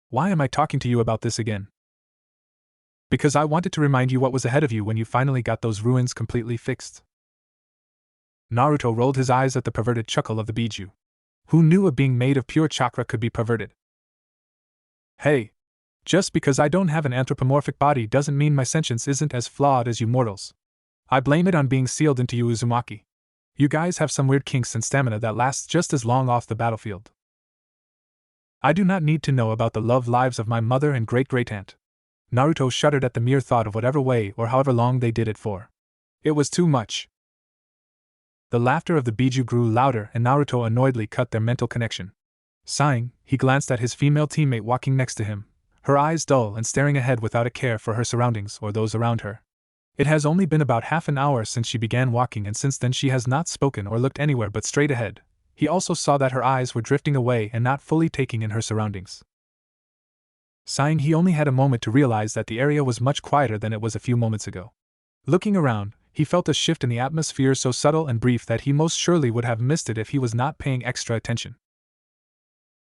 Why am I talking to you about this again? Because I wanted to remind you what was ahead of you when you finally got those ruins completely fixed. Naruto rolled his eyes at the perverted chuckle of the Biju. Who knew a being made of pure chakra could be perverted? Hey! Just because I don't have an anthropomorphic body doesn't mean my sentience isn't as flawed as you mortals. I blame it on being sealed into you Uzumaki. You guys have some weird kinks and stamina that lasts just as long off the battlefield. I do not need to know about the love lives of my mother and great-great-aunt. Naruto shuddered at the mere thought of whatever way or however long they did it for. It was too much. The laughter of the Biju grew louder and Naruto annoyedly cut their mental connection. Sighing, he glanced at his female teammate walking next to him, her eyes dull and staring ahead without a care for her surroundings or those around her. It has only been about half an hour since she began walking and since then she has not spoken or looked anywhere but straight ahead. He also saw that her eyes were drifting away and not fully taking in her surroundings. Sighing, he only had a moment to realize that the area was much quieter than it was a few moments ago. Looking around, he felt a shift in the atmosphere so subtle and brief that he most surely would have missed it if he was not paying extra attention.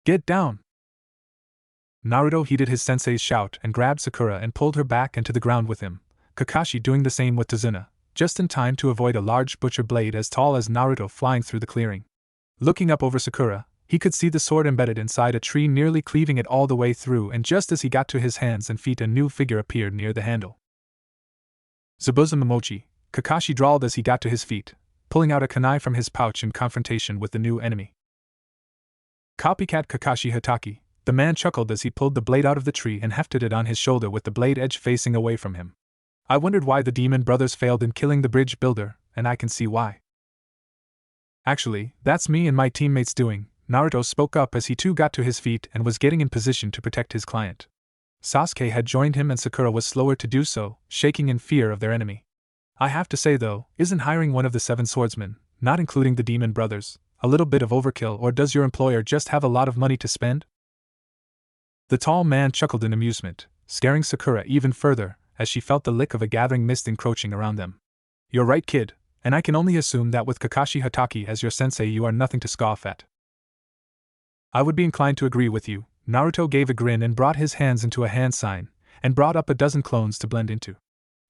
Get down! Naruto heeded his sensei's shout and grabbed Sakura and pulled her back and to the ground with him, Kakashi doing the same with Tazuna, just in time to avoid a large butcher blade as tall as Naruto flying through the clearing. Looking up over Sakura, he could see the sword embedded inside a tree nearly cleaving it all the way through, and just as he got to his hands and feet a new figure appeared near the handle. Zabuza Momochi, Kakashi drawled as he got to his feet, pulling out a kunai from his pouch in confrontation with the new enemy. Copycat Kakashi Hatake, the man chuckled as he pulled the blade out of the tree and hefted it on his shoulder with the blade edge facing away from him. I wondered why the demon brothers failed in killing the bridge builder, and I can see why. Actually, that's me and my teammates doing, Naruto spoke up as he too got to his feet and was getting in position to protect his client. Sasuke had joined him and Sakura was slower to do so, shaking in fear of their enemy. I have to say though, isn't hiring one of the 7 swordsmen, not including the demon brothers, a little bit of overkill, or does your employer just have a lot of money to spend? The tall man chuckled in amusement, scaring Sakura even further, as she felt the lick of a gathering mist encroaching around them. You're right, kid, and I can only assume that with Kakashi Hatake as your sensei you are nothing to scoff at. I would be inclined to agree with you. Naruto gave a grin and brought his hands into a hand sign, and brought up a dozen clones to blend into.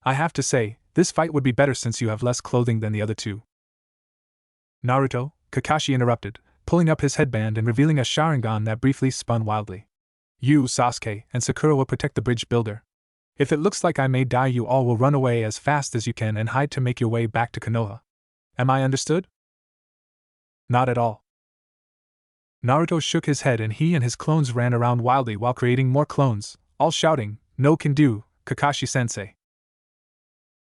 I have to say, this fight would be better since you have less clothing than the other two. Naruto, Kakashi interrupted, pulling up his headband and revealing a Sharingan that briefly spun wildly. You, Sasuke, and Sakura will protect the bridge builder. If it looks like I may die, you all will run away as fast as you can and hide to make your way back to Konoha. Am I understood? Not at all. Naruto shook his head and he and his clones ran around wildly while creating more clones, all shouting, "No can do, Kakashi-sensei."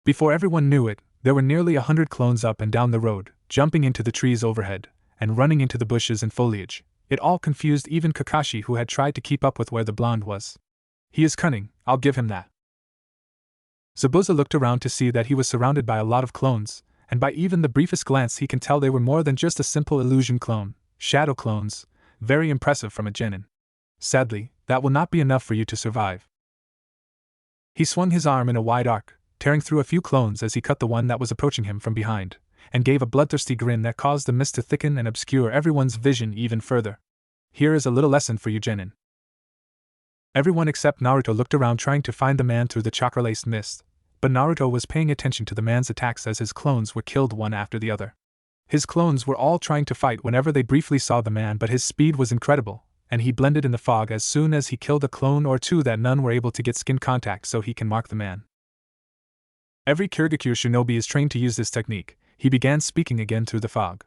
Before everyone knew it, there were nearly 100 clones up and down the road, jumping into the trees overhead, and running into the bushes and foliage. It all confused even Kakashi, who had tried to keep up with where the blonde was. He is cunning, I'll give him that. Zabuza looked around to see that he was surrounded by a lot of clones, and by even the briefest glance he can tell they were more than just a simple illusion clone, shadow clones, very impressive from a genin. Sadly, that will not be enough for you to survive. He swung his arm in a wide arc, tearing through a few clones as he cut the one that was approaching him from behind, and gave a bloodthirsty grin that caused the mist to thicken and obscure everyone's vision even further. Here is a little lesson for you, genin. Everyone except Naruto looked around trying to find the man through the chakra-laced mist, but Naruto was paying attention to the man's attacks as his clones were killed one after the other. His clones were all trying to fight whenever they briefly saw the man, but his speed was incredible, and he blended in the fog as soon as he killed a clone or two that none were able to get skin contact so he can mark the man. Every Kurigakure shinobi is trained to use this technique, he began speaking again through the fog.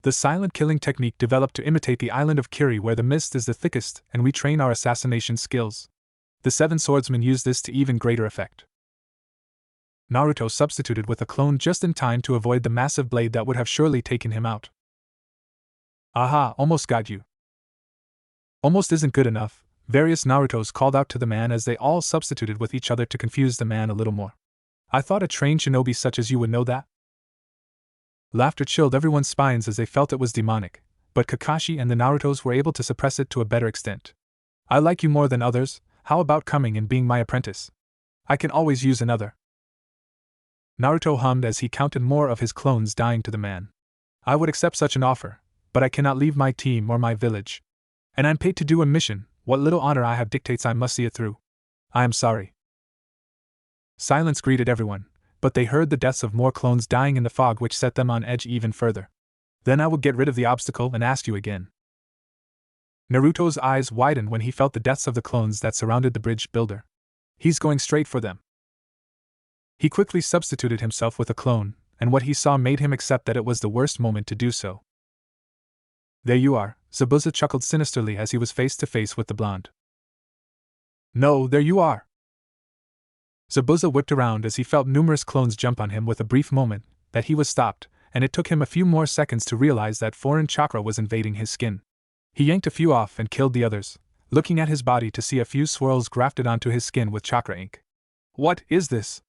The silent killing technique developed to imitate the island of Kiri where the mist is the thickest and we train our assassination skills. The 7 swordsmen use this to even greater effect. Naruto substituted with a clone just in time to avoid the massive blade that would have surely taken him out. Aha, almost got you. Almost isn't good enough, various Narutos called out to the man as they all substituted with each other to confuse the man a little more. I thought a trained shinobi such as you would know that? Laughter chilled everyone's spines as they felt it was demonic, but Kakashi and the Narutos were able to suppress it to a better extent. I like you more than others, how about coming and being my apprentice? I can always use another. Naruto hummed as he counted more of his clones dying to the man. I would accept such an offer, but I cannot leave my team or my village. And I'm paid to do a mission, what little honor I have dictates I must see it through. I am sorry. Silence greeted everyone, but they heard the deaths of more clones dying in the fog which set them on edge even further. Then I will get rid of the obstacle and ask you again. Naruto's eyes widened when he felt the deaths of the clones that surrounded the bridge builder. He's going straight for them. He quickly substituted himself with a clone, and what he saw made him accept that it was the worst moment to do so. There you are, Zabuza chuckled sinisterly as he was face to face with the blonde. No, there you are. Zabuza whipped around as he felt numerous clones jump on him with a brief moment that he was stopped, and it took him a few more seconds to realize that foreign chakra was invading his skin. He yanked a few off and killed the others, looking at his body to see a few swirls grafted onto his skin with chakra ink. What is this?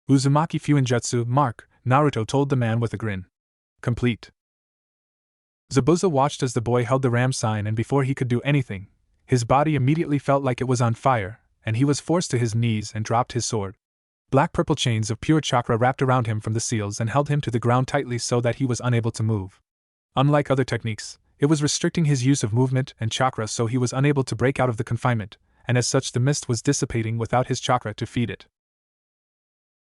Uzumaki Fuinjutsu, Mark, Naruto told the man with a grin. Complete. Zabuza watched as the boy held the ram sign, and before he could do anything, his body immediately felt like it was on fire, and he was forced to his knees and dropped his sword. Black-purple chains of pure chakra wrapped around him from the seals and held him to the ground tightly so that he was unable to move. Unlike other techniques, it was restricting his use of movement and chakra so he was unable to break out of the confinement, and as such the mist was dissipating without his chakra to feed it.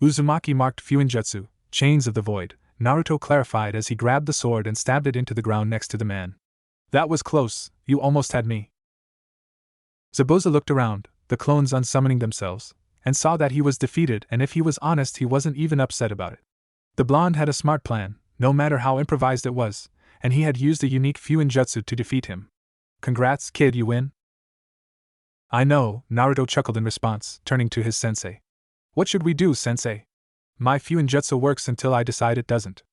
Uzumaki marked Fuinjutsu, Chains of the Void, Naruto clarified as he grabbed the sword and stabbed it into the ground next to the man. That was close, you almost had me. Zabuza looked around, the clones unsummoning themselves, and saw that he was defeated, and if he was honest he wasn't even upset about it. The blonde had a smart plan, no matter how improvised it was, and he had used a unique Fuinjutsu to defeat him. Congrats, kid, you win. I know, Naruto chuckled in response, turning to his sensei. What should we do, sensei? My Fuinjutsu works until I decide it doesn't.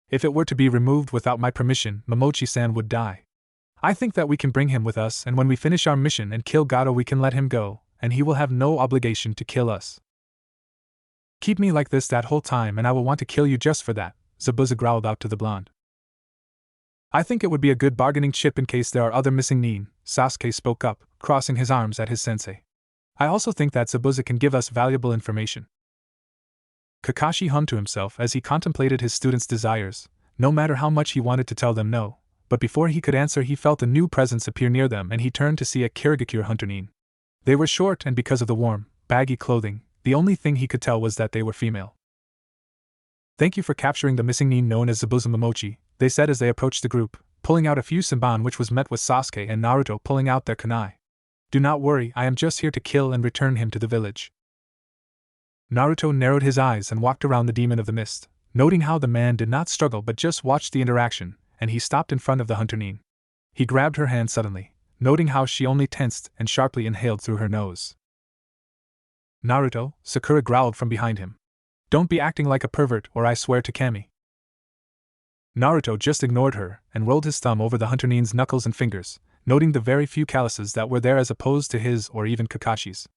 If it were to be removed without my permission, Momochi-san would die. I think that we can bring him with us, and when we finish our mission and kill Gato we can let him go, and he will have no obligation to kill us. Keep me like this that whole time and I will want to kill you just for that, Zabuza growled out to the blonde. I think it would be a good bargaining chip in case there are other missing nin, Sasuke spoke up, crossing his arms at his sensei. I also think that Zabuza can give us valuable information. Kakashi hummed to himself as he contemplated his students' desires, no matter how much he wanted to tell them no, but before he could answer he felt a new presence appear near them and he turned to see a Kurigakure hunter nin. They were short and because of the warm, baggy clothing, the only thing he could tell was that they were female. Thank you for capturing the missing nin known as Zabuza Momochi, they said as they approached the group, pulling out a few Senbon, which was met with Sasuke and Naruto pulling out their kunai. Do not worry, I am just here to kill and return him to the village. Naruto narrowed his eyes and walked around the demon of the mist, noting how the man did not struggle but just watched the interaction, and he stopped in front of the hunter nin. He grabbed her hand suddenly, noting how she only tensed and sharply inhaled through her nose. Naruto, Sakura growled from behind him. Don't be acting like a pervert or I swear to Kami. Naruto just ignored her and rolled his thumb over the hunter nin's knuckles and fingers, noting the very few calluses that were there as opposed to his or even Kakashi's.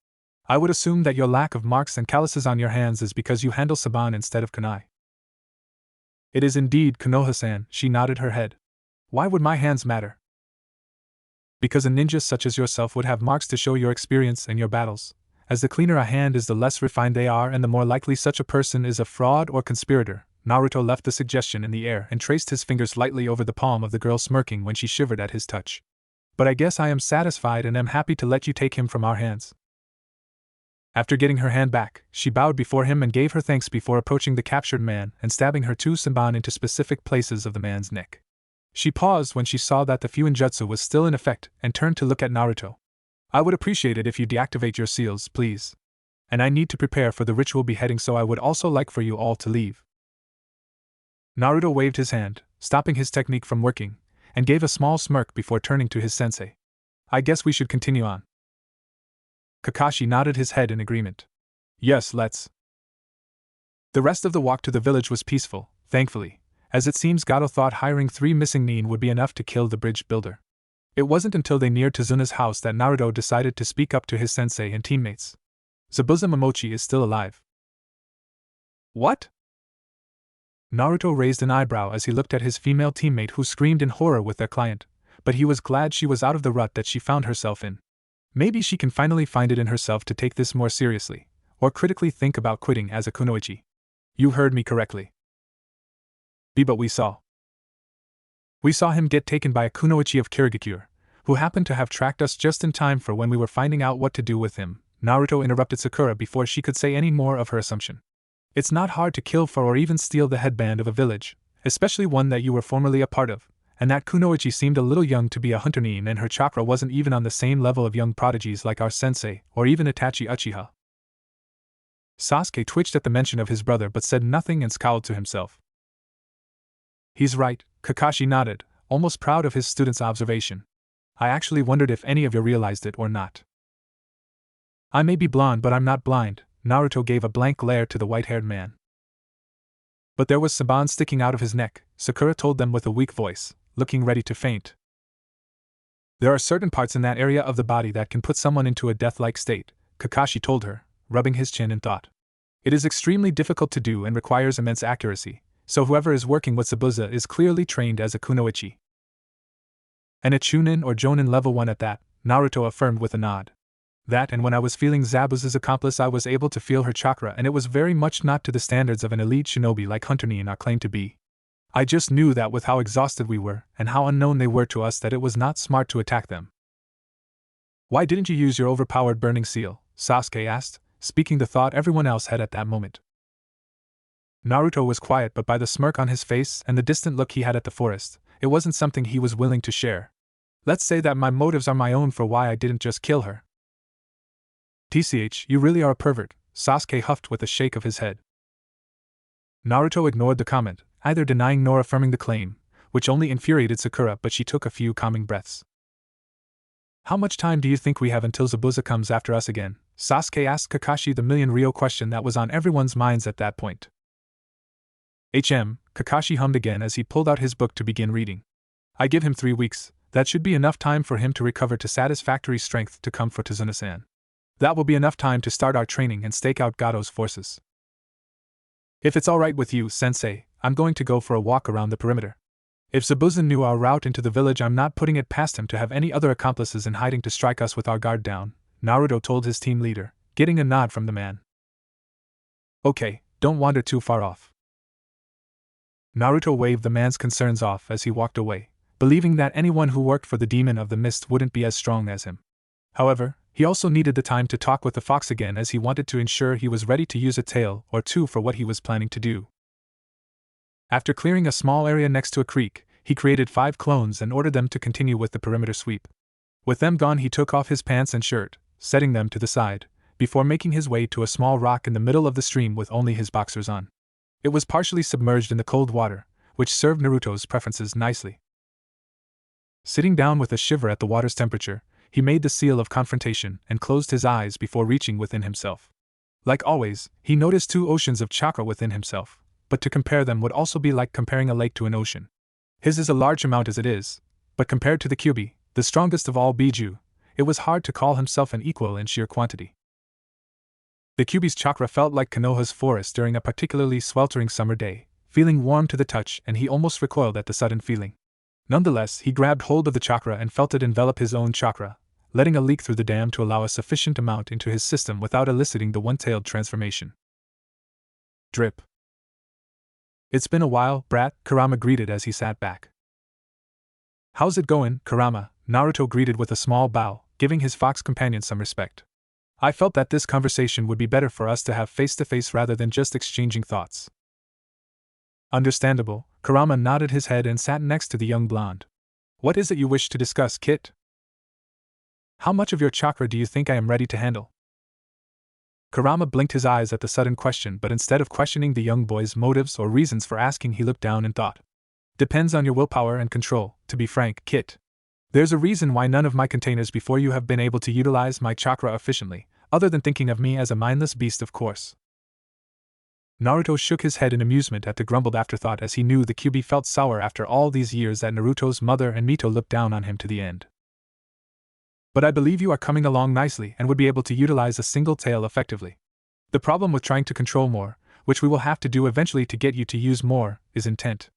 I would assume that your lack of marks and calluses on your hands is because you handle Saban instead of kunai. It is indeed, Konoha-san, she nodded her head. Why would my hands matter? Because a ninja such as yourself would have marks to show your experience in your battles. As the cleaner a hand is, the less refined they are, and the more likely such a person is a fraud or conspirator. Naruto left the suggestion in the air and traced his fingers lightly over the palm of the girl, smirking when she shivered at his touch. But I guess I am satisfied and am happy to let you take him from our hands. After getting her hand back, she bowed before him and gave her thanks before approaching the captured man and stabbing her two Senbon into specific places of the man's neck. She paused when she saw that the Fuinjutsu was still in effect and turned to look at Naruto. I would appreciate it if you deactivate your seals, please. And I need to prepare for the ritual beheading, so I would also like for you all to leave. Naruto waved his hand, stopping his technique from working, and gave a small smirk before turning to his sensei. I guess we should continue on. Kakashi nodded his head in agreement. Yes, let's. The rest of the walk to the village was peaceful, thankfully, as it seems Gato thought hiring 3 missing nin would be enough to kill the bridge builder. It wasn't until they neared Tazuna's house that Naruto decided to speak up to his sensei and teammates. Zabuza Momochi is still alive. What? Naruto raised an eyebrow as he looked at his female teammate, who screamed in horror with their client, but he was glad she was out of the rut that she found herself in. Maybe she can finally find it in herself to take this more seriously, or critically think about quitting as a kunoichi. You heard me correctly. But we saw him get taken by a kunoichi of Kirigakure, who happened to have tracked us just in time for when we were finding out what to do with him. Naruto interrupted Sakura before she could say any more of her assumption. It's not hard to kill for or even steal the headband of a village, especially one that you were formerly a part of, and that kunoichi seemed a little young to be a hunter nin, and her chakra wasn't even on the same level of young prodigies like our sensei, or even Itachi Uchiha. Sasuke twitched at the mention of his brother but said nothing and scowled to himself. He's right, Kakashi nodded, almost proud of his student's observation. I actually wondered if any of you realized it or not. I may be blonde, but I'm not blind. Naruto gave a blank glare to the white-haired man. But there was Saban sticking out of his neck, Sakura told them with a weak voice, looking ready to faint. There are certain parts in that area of the body that can put someone into a death-like state, Kakashi told her, rubbing his chin in thought. It is extremely difficult to do and requires immense accuracy, so whoever is working with Zabuza is clearly trained as a kunoichi. And a chunin or jonin level 1 at that, Naruto affirmed with a nod. That, and when I was feeling Zabuza's accomplice, I was able to feel her chakra, and it was very much not to the standards of an elite shinobi like Hunter nin are claimed to be. I just knew that with how exhausted we were, and how unknown they were to us, that it was not smart to attack them. Why didn't you use your overpowered burning seal? Sasuke asked, speaking the thought everyone else had at that moment. Naruto was quiet, but by the smirk on his face and the distant look he had at the forest, it wasn't something he was willing to share. Let's say that my motives are my own for why I didn't just kill her. TCH, you really are a pervert, Sasuke huffed with a shake of his head. Naruto ignored the comment, either denying nor affirming the claim, which only infuriated Sakura, but she took a few calming breaths. How much time do you think we have until Zabuza comes after us again? Sasuke asked Kakashi the million Ryo question that was on everyone's minds at that point. Kakashi hummed again as he pulled out his book to begin reading. I give him 3 weeks, that should be enough time for him to recover to satisfactory strength to come for Tazuna-san. That will be enough time to start our training and stake out Gato's forces. If it's alright with you, Sensei, I'm going to go for a walk around the perimeter. If Zabuza knew our route into the village, I'm not putting it past him to have any other accomplices in hiding to strike us with our guard down, Naruto told his team leader, getting a nod from the man. Okay, don't wander too far off. Naruto waved the man's concerns off as he walked away, believing that anyone who worked for the Demon of the Mist wouldn't be as strong as him. However, he also needed the time to talk with the fox again, as he wanted to ensure he was ready to use a tail or two for what he was planning to do. After clearing a small area next to a creek, he created 5 clones and ordered them to continue with the perimeter sweep. With them gone, he took off his pants and shirt, setting them to the side, before making his way to a small rock in the middle of the stream with only his boxers on. It was partially submerged in the cold water, which served Naruto's preferences nicely. Sitting down with a shiver at the water's temperature, he made the seal of confrontation and closed his eyes before reaching within himself. Like always, he noticed 2 oceans of chakra within himself, but to compare them would also be like comparing a lake to an ocean. His is a large amount as it is, but compared to the Kyuubi, the strongest of all Biju, it was hard to call himself an equal in sheer quantity. The Kyuubi's chakra felt like Konoha's forest during a particularly sweltering summer day, feeling warm to the touch, and he almost recoiled at the sudden feeling. Nonetheless, he grabbed hold of the chakra and felt it envelop his own chakra, letting a leak through the dam to allow a sufficient amount into his system without eliciting the one-tailed transformation. Drip. It's been a while, brat, Kurama greeted as he sat back. How's it going, Kurama? Naruto greeted with a small bow, giving his fox companion some respect. I felt that this conversation would be better for us to have face-to-face rather than just exchanging thoughts. Understandable, Kurama nodded his head and sat next to the young blonde. What is it you wish to discuss, Kit? How much of your chakra do you think I am ready to handle? Kurama blinked his eyes at the sudden question, but instead of questioning the young boy's motives or reasons for asking, he looked down and thought. Depends on your willpower and control, to be frank, Kit. There's a reason why none of my containers before you have been able to utilize my chakra efficiently, other than thinking of me as a mindless beast, of course. Naruto shook his head in amusement at the grumbled afterthought, as he knew the Kyuubi felt sour after all these years that Naruto's mother and Mito looked down on him to the end. But I believe you are coming along nicely and would be able to utilize a single tail effectively. The problem with trying to control more, which we will have to do eventually to get you to use more, is intent.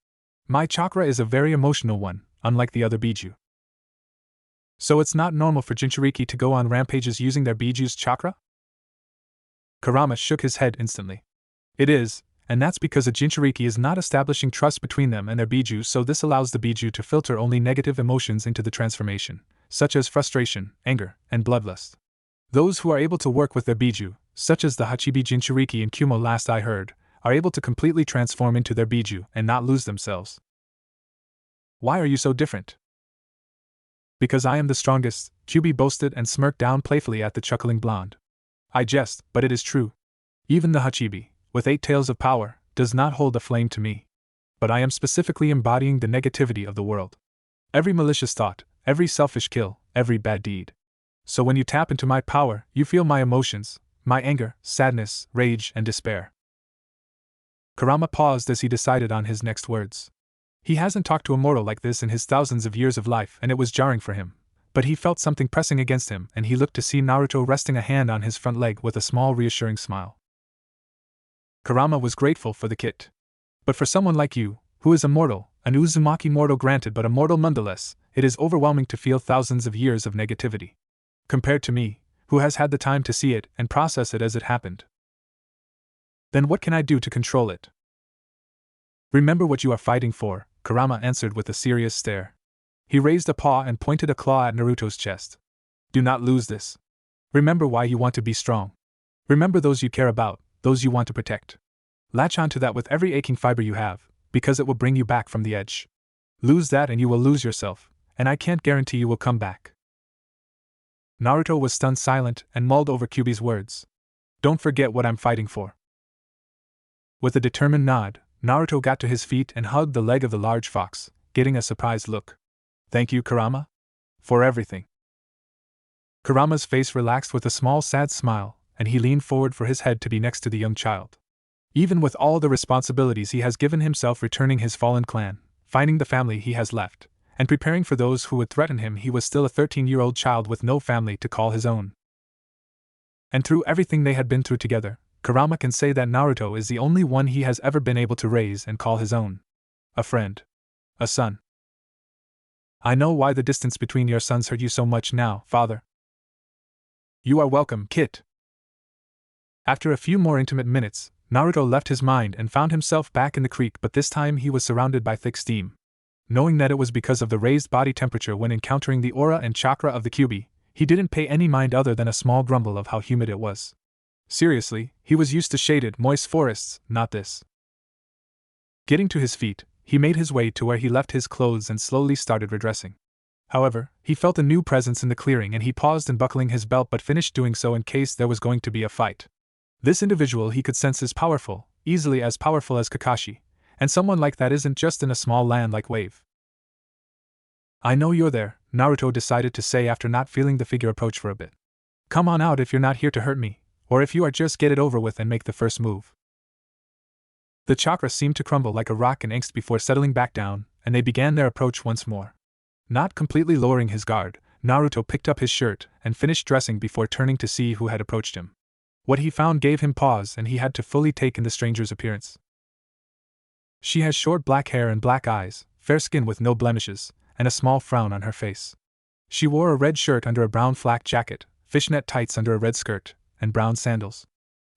My chakra is a very emotional one, unlike the other Biju. So it's not normal for jinchuriki to go on rampages using their Biju's chakra? Kurama shook his head instantly. It is, and that's because a jinchuriki is not establishing trust between them and their Biju, so this allows the Biju to filter only negative emotions into the transformation, such as frustration, anger, and bloodlust. Those who are able to work with their Biju, such as the Hachibi Jinchuriki and Kumo last I heard, are able to completely transform into their Biju and not lose themselves. Why are you so different? Because I am the strongest, Kyuubi boasted and smirked down playfully at the chuckling blonde. I jest, but it is true. Even the Hachibi, with 8 tails of power, does not hold a flame to me. But I am specifically embodying the negativity of the world. Every malicious thought, every selfish kill, every bad deed. So when you tap into my power, you feel my emotions, my anger, sadness, rage, and despair. Kurama paused as he decided on his next words. He hasn't talked to a mortal like this in his thousands of years of life, and it was jarring for him. But he felt something pressing against him, and he looked to see Naruto resting a hand on his front leg with a small reassuring smile. Kurama was grateful for the kit. But for someone like you, who is a mortal, an Uzumaki mortal granted but a mortal nonetheless, it is overwhelming to feel thousands of years of negativity. Compared to me, who has had the time to see it and process it as it happened. Then what can I do to control it? Remember what you are fighting for, Kurama answered with a serious stare. He raised a paw and pointed a claw at Naruto's chest. Do not lose this. Remember why you want to be strong. Remember those you care about, those you want to protect. Latch on to that with every aching fiber you have, because it will bring you back from the edge. Lose that and you will lose yourself, and I can't guarantee you will come back. Naruto was stunned silent and mulled over Kyuubi's words. Don't forget what I'm fighting for. With a determined nod, Naruto got to his feet and hugged the leg of the large fox, getting a surprised look. Thank you, Kurama? For everything. Kurama's face relaxed with a small sad smile, and he leaned forward for his head to be next to the young child. Even with all the responsibilities he has given himself, returning his fallen clan, finding the family he has left, and preparing for those who would threaten him, he was still a 13-year-old child with no family to call his own. And through everything they had been through together, Kurama can say that Naruto is the only one he has ever been able to raise and call his own. A friend. A son. I know why the distance between your sons hurt you so much now, father. You are welcome, Kit. After a few more intimate minutes, Naruto left his mind and found himself back in the creek, but this time he was surrounded by thick steam. Knowing that it was because of the raised body temperature when encountering the aura and chakra of the Kyuubi, he didn't pay any mind other than a small grumble of how humid it was. Seriously, he was used to shaded, moist forests, not this. Getting to his feet, he made his way to where he left his clothes and slowly started redressing. However, he felt a new presence in the clearing and he paused in buckling his belt, but finished doing so in case there was going to be a fight. This individual he could sense is powerful, easily as powerful as Kakashi, and someone like that isn't just in a small land like Wave. I know you're there, Naruto decided to say after not feeling the figure approach for a bit. Come on out if you're not here to hurt me, or if you are, just get it over with and make the first move. The chakra seemed to crumble like a rock in angst before settling back down, and they began their approach once more. Not completely lowering his guard, Naruto picked up his shirt and finished dressing before turning to see who had approached him. What he found gave him pause, and he had to fully take in the stranger's appearance. She has short black hair and black eyes, fair skin with no blemishes, and a small frown on her face. She wore a red shirt under a brown flak jacket, fishnet tights under a red skirt, and brown sandals.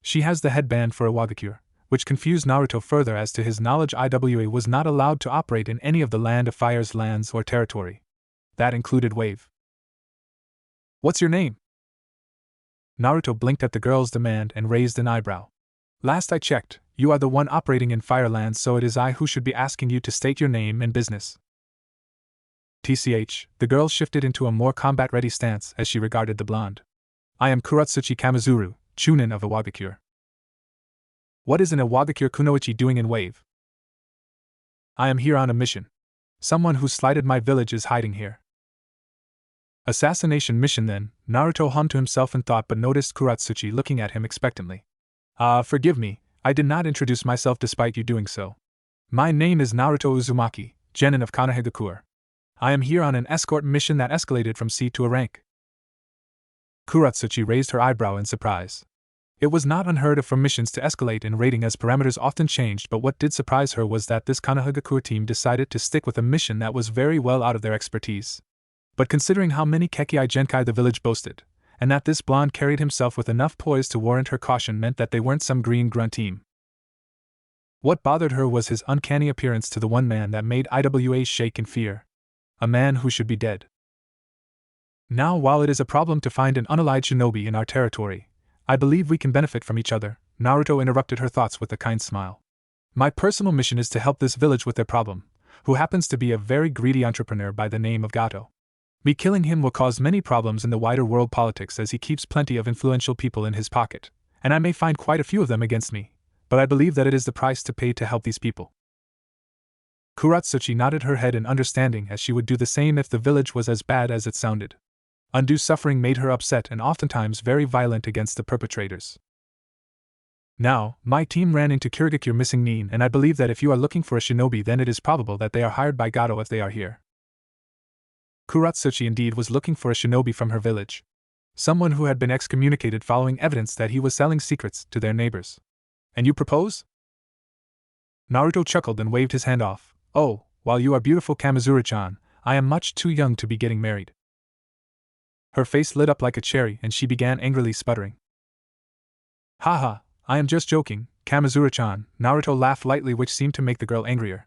She has the headband for a wagakure, which confused Naruto further as to his knowledge. Iwa was not allowed to operate in any of the Land of Fire's lands or territory. That included Wave. What's your name? Naruto blinked at the girl's demand and raised an eyebrow. Last I checked, you are the one operating in Fireland, so it is I who should be asking you to state your name and business. TCH, the girl shifted into a more combat-ready stance as she regarded the blonde. I am Kuratsuchi Kamizuru, Chunin of Iwagakure. What is an Iwagakure Kunoichi doing in Wave? I am here on a mission. Someone who slighted my village is hiding here. Assassination mission then, Naruto hummed to himself in thought but noticed Kuratsuchi looking at him expectantly. Forgive me, I did not introduce myself despite you doing so. My name is Naruto Uzumaki, genin of Konohagakure. I am here on an escort mission that escalated from C to a rank. Kuratsuchi raised her eyebrow in surprise. It was not unheard of for missions to escalate in rating as parameters often changed, but what did surprise her was that this Konohagakure team decided to stick with a mission that was very well out of their expertise. But considering how many Kekei Genkai the village boasted, and that this blonde carried himself with enough poise to warrant her caution, meant that they weren't some green grunt team. What bothered her was his uncanny appearance to the one man that made Iwa shake in fear. A man who should be dead. Now, while it is a problem to find an unallied shinobi in our territory, I believe we can benefit from each other, Naruto interrupted her thoughts with a kind smile. My personal mission is to help this village with their problem, who happens to be a very greedy entrepreneur by the name of Gato. Me killing him will cause many problems in the wider world politics as he keeps plenty of influential people in his pocket, and I may find quite a few of them against me, but I believe that it is the price to pay to help these people. Kuratsuchi nodded her head in understanding, as she would do the same if the village was as bad as it sounded. Undue suffering made her upset and oftentimes very violent against the perpetrators. Now, my team ran into Kurigakure missing Nin, and I believe that if you are looking for a shinobi, then it is probable that they are hired by Gato if they are here. Kuratsuchi indeed was looking for a shinobi from her village. Someone who had been excommunicated following evidence that he was selling secrets to their neighbors. And you propose? Naruto chuckled and waved his hand off. Oh, while you are beautiful Kamizuru-chan, I am much too young to be getting married. Her face lit up like a cherry and she began angrily sputtering. Haha, I am just joking, Kamizuru-chan, Naruto laughed lightly, which seemed to make the girl angrier.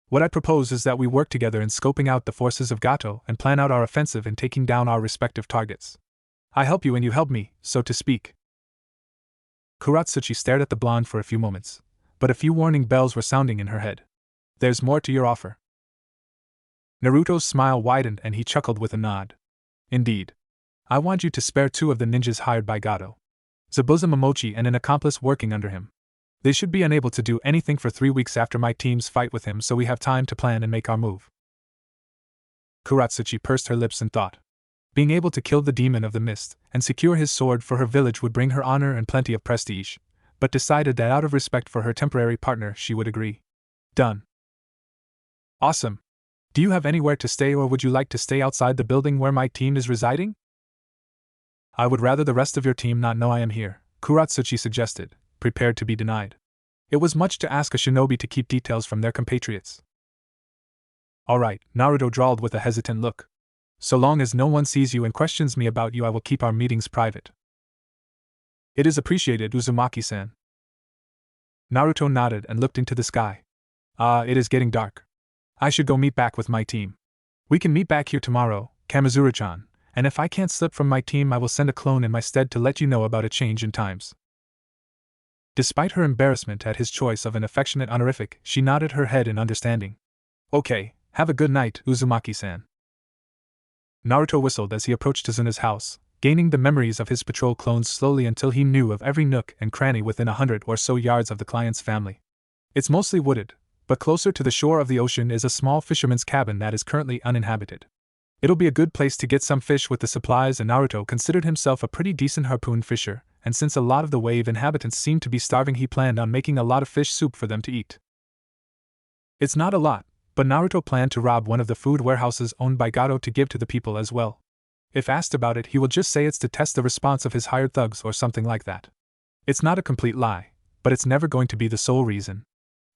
What I propose is that we work together in scoping out the forces of Gato and plan out our offensive and taking down our respective targets. I help you and you help me, so to speak. Kuratsuchi stared at the blonde for a few moments, but a few warning bells were sounding in her head. There's more to your offer. Naruto's smile widened and he chuckled with a nod. Indeed. I want you to spare 2 of the ninjas hired by Gato. Zabuza Momochi and an accomplice working under him. They should be unable to do anything for 3 weeks after my team's fight with him, so we have time to plan and make our move. Kuratsuchi pursed her lips in thought. Being able to kill the demon of the mist and secure his sword for her village would bring her honor and plenty of prestige, but decided that out of respect for her temporary partner she would agree. Done. Awesome. Do you have anywhere to stay, or would you like to stay outside the building where my team is residing? I would rather the rest of your team not know I am here, Kuratsuchi suggested, prepared to be denied. It was much to ask a shinobi to keep details from their compatriots. All right, Naruto drawled with a hesitant look. So long as no one sees you and questions me about you, I will keep our meetings private. It is appreciated, Uzumaki-san. Naruto nodded and looked into the sky. It is getting dark. I should go meet back with my team. We can meet back here tomorrow, Kamizuru-chan, and if I can't slip from my team I will send a clone in my stead to let you know about a change in times. Despite her embarrassment at his choice of an affectionate honorific, she nodded her head in understanding. Okay, have a good night, Uzumaki-san. Naruto whistled as he approached Tazuna's house, gaining the memories of his patrol clones slowly until he knew of every nook and cranny within 100 or so yards of the client's family. It's mostly wooded, but closer to the shore of the ocean is a small fisherman's cabin that is currently uninhabited. It'll be a good place to get some fish with the supplies, and Naruto considered himself a pretty decent harpoon fisher, and since a lot of the wave inhabitants seemed to be starving, he planned on making a lot of fish soup for them to eat. It's not a lot, but Naruto planned to rob one of the food warehouses owned by Gato to give to the people as well. If asked about it, he will just say it's to test the response of his hired thugs or something like that. It's not a complete lie, but it's never going to be the sole reason.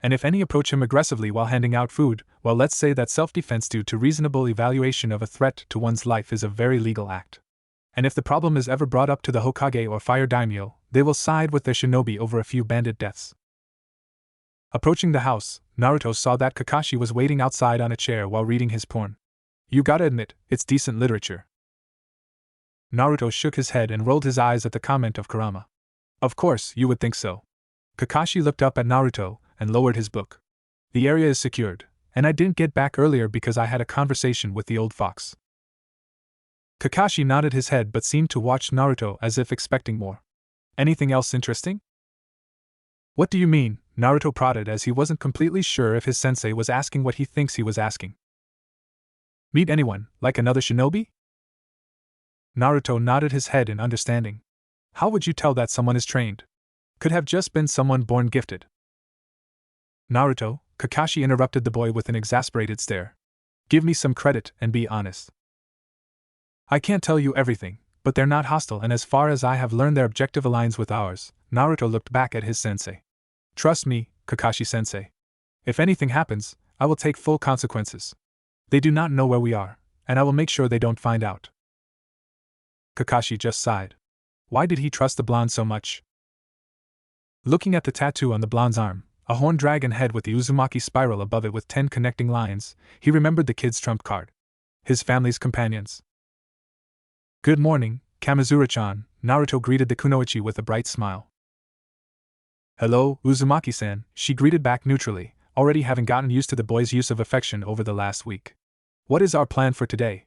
And if any approach him aggressively while handing out food, well, let's say that self-defense due to reasonable evaluation of a threat to one's life is a very legal act. And if the problem is ever brought up to the Hokage or Fire Daimyo, they will side with their shinobi over a few bandit deaths. Approaching the house, Naruto saw that Kakashi was waiting outside on a chair while reading his porn. You gotta admit, it's decent literature. Naruto shook his head and rolled his eyes at the comment of Kurama. Of course, you would think so. Kakashi looked up at Naruto and lowered his book. The area is secured, and I didn't get back earlier because I had a conversation with the old fox. Kakashi nodded his head but seemed to watch Naruto as if expecting more. Anything else interesting? What do you mean? Naruto prodded as he wasn't completely sure if his sensei was asking what he thinks he was asking. Meet anyone, like another shinobi? Naruto nodded his head in understanding. How would you tell that someone is trained? Could have just been someone born gifted. Naruto, Kakashi interrupted the boy with an exasperated stare. Give me some credit and be honest. I can't tell you everything, but they're not hostile, and as far as I have learned their objective aligns with ours. Naruto looked back at his sensei. Trust me, Kakashi-sensei. If anything happens, I will take full consequences. They do not know where we are, and I will make sure they don't find out. Kakashi just sighed. Why did he trust the blonde so much? Looking at the tattoo on the blonde's arm, a horned dragon head with the Uzumaki spiral above it with 10 connecting lines, he remembered the kid's trump card. His family's companions. Good morning, Kamizura-chan, Naruto greeted the kunoichi with a bright smile. Hello, Uzumaki-san, she greeted back neutrally, already having gotten used to the boy's use of affection over the last week. What is our plan for today?